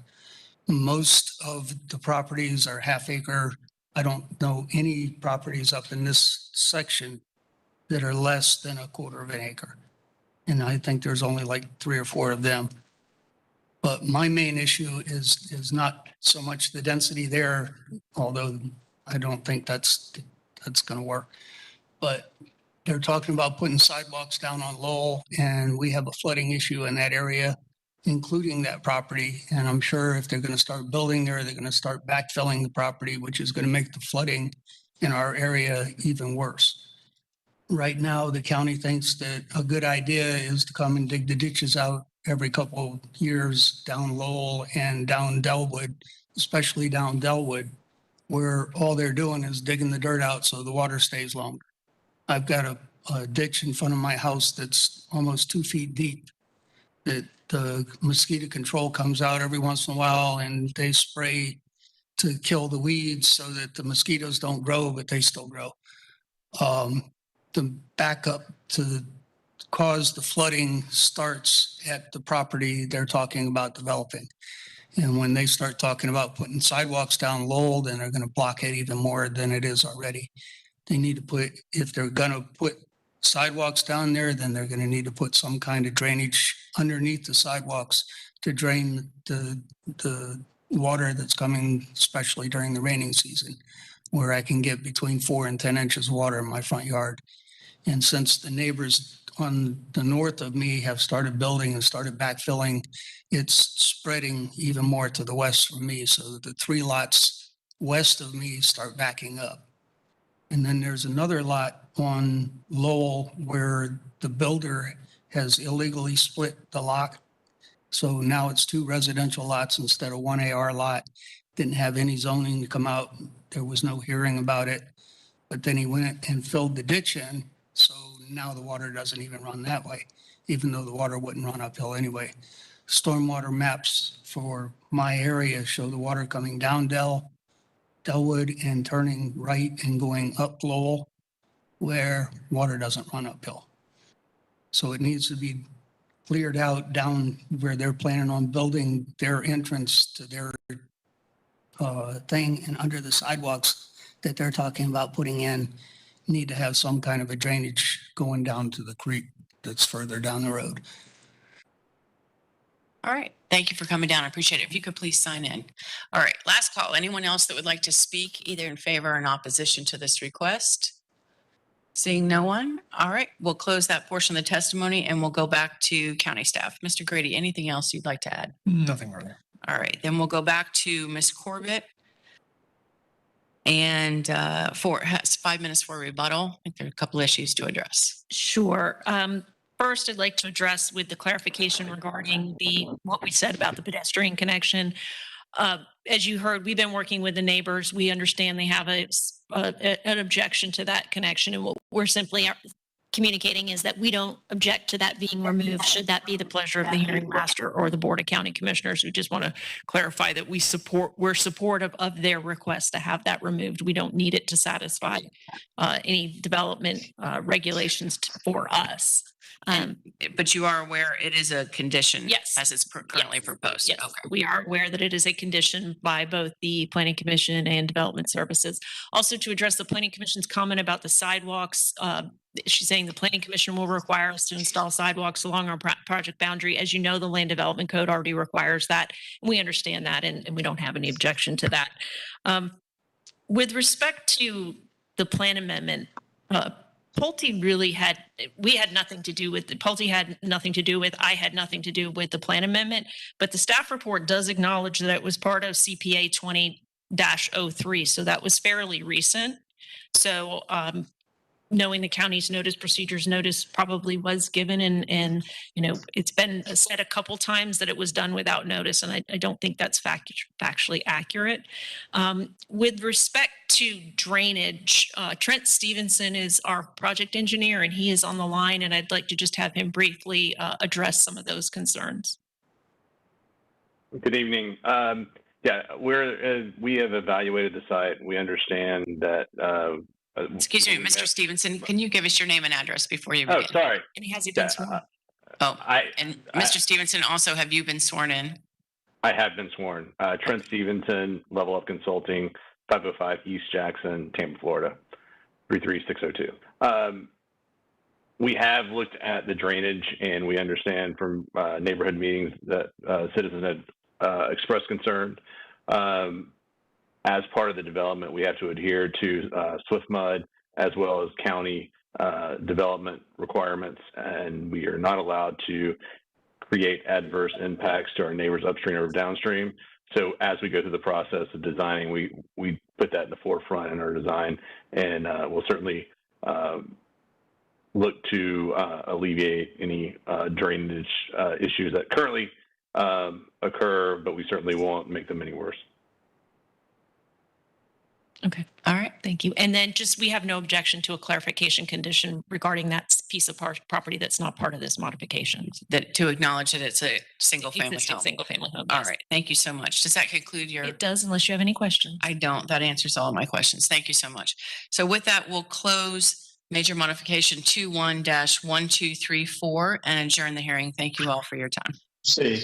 Most of the properties are half acre. I don't know any properties up in this section that are less than a quarter of an acre. And I think there's only like 3 or 4 of them. But my main issue is not so much the density there, although I don't think that's going to work. But they're talking about putting sidewalks down on Lowell, and we have a flooding issue in that area, including that property. And I'm sure if they're going to start building there, they're going to start backfilling the property, which is going to make the flooding in our area even worse. Right now, the county thinks that a good idea is to come and dig the ditches out every couple of years down Lowell and down Delwood, especially down Delwood, where all they're doing is digging the dirt out so the water stays longer. I've got a ditch in front of my house that's almost 2 feet deep that the mosquito control comes out every once in a while and they spray to kill the weeds so that the mosquitoes don't grow, but they still grow. The backup to cause the flooding starts at the property they're talking about developing. And when they start talking about putting sidewalks down Lowell, then they're going to block it even more than it is already. They need to put, if they're going to put sidewalks down there, then they're going to need to put some kind of drainage underneath the sidewalks to drain the water that's coming, especially during the raining season. where I can get between 4 and 10 inches of water in my front yard. And since the neighbors on the north of me have started building and started backfilling, it's spreading even more to the west from me. So the 3 lots west of me start backing up. And then there's another lot on Lowell where the builder has illegally split the lot. So now it's 2 residential lots instead of 1 AR lot. Didn't have any zoning to come out. There was no hearing about it. But then he went and filled the ditch in. So now the water doesn't even run that way, even though the water wouldn't run uphill anyway. Stormwater maps for my area show the water coming down Delwood and turning right and going up Lowell, where water doesn't run uphill. So it needs to be cleared out down where they're planning on building their entrance to their thing, and under the sidewalks that they're talking about putting in, need to have some kind of a drainage going down to the creek that's further down the road. All right. Thank you for coming down. I appreciate it. If you could please sign in. All right. Last call. Anyone else that would like to speak either in favor or in opposition to this request? Seeing no one. All right. We'll close that portion of the testimony and we'll go back to county staff. Mr. Grady, anything else you'd like to add? Nothing further. All right. Then we'll go back to Ms. Corbett. And has 5 minutes for rebuttal. I think there are a couple issues to address. Sure. First, I'd like to address with the clarification regarding what we said about the pedestrian connection. As you heard, we've been working with the neighbors. We understand they have an objection to that connection. And what we're simply communicating is that we don't object to that being removed, should that be the pleasure of the hearing master or the Board of County Commissioners. We just want to clarify that we're supportive of their request to have that removed. We don't need it to satisfy any development regulations for us. But you are aware it is a condition? Yes. As it's currently proposed? Yes. Okay. We are aware that it is a condition by both the Planning Commission and Development Services. Also, to address the Planning Commission's comment about the sidewalks, she's saying the Planning Commission will require us to install sidewalks along our project boundary. As you know, the Land Development Code already requires that. We understand that, and we don't have any objection to that. With respect to the plan amendment, Pulte really we had nothing to do with Pulte had nothing to do with, I had nothing to do with the plan amendment, but the staff report does acknowledge that it was part of CPA 20-03. So that was fairly recent. So knowing the county's notice procedures, notice probably was given, and it's been said a couple times that it was done without notice, and I don't think that's factually accurate. With respect to drainage, Trent Stevenson is our project engineer, and he is on the line, and I'd like to just have him briefly address some of those concerns. Good evening. Yeah, we have evaluated the site. We understand that. Excuse me, Mr. Stevenson, can you give us your name and address before you begin? Oh, sorry. And has he been sworn? Mr. Stevenson, also, have you been sworn in? I have been sworn. Trent Stevenson, Level Up Consulting, 505 East Jackson, Tampa, Florida, 33602. We have looked at the drainage, and we understand from neighborhood meetings that citizens had expressed concern. As part of the development, we have to adhere to SWIFT-MUD as well as county development requirements, and we are not allowed to create adverse impacts to our neighbors upstream or downstream. So as we go through the process of designing, we put that in the forefront in our design, and we'll certainly look to alleviate any drainage issues that currently occur, but we certainly won't make them any worse. Okay. All right. Thank you. And then we have no objection to a clarification condition regarding that piece of property that's not part of this modification. That to acknowledge that it's a single family home. Single family home. All right. Thank you so much. Does that conclude your? It does, unless you have any questions. I don't. That answers all of my questions. Thank you so much. So with that, we'll close major modification 21-1234 and adjourn the hearing. Thank you all for your time. See.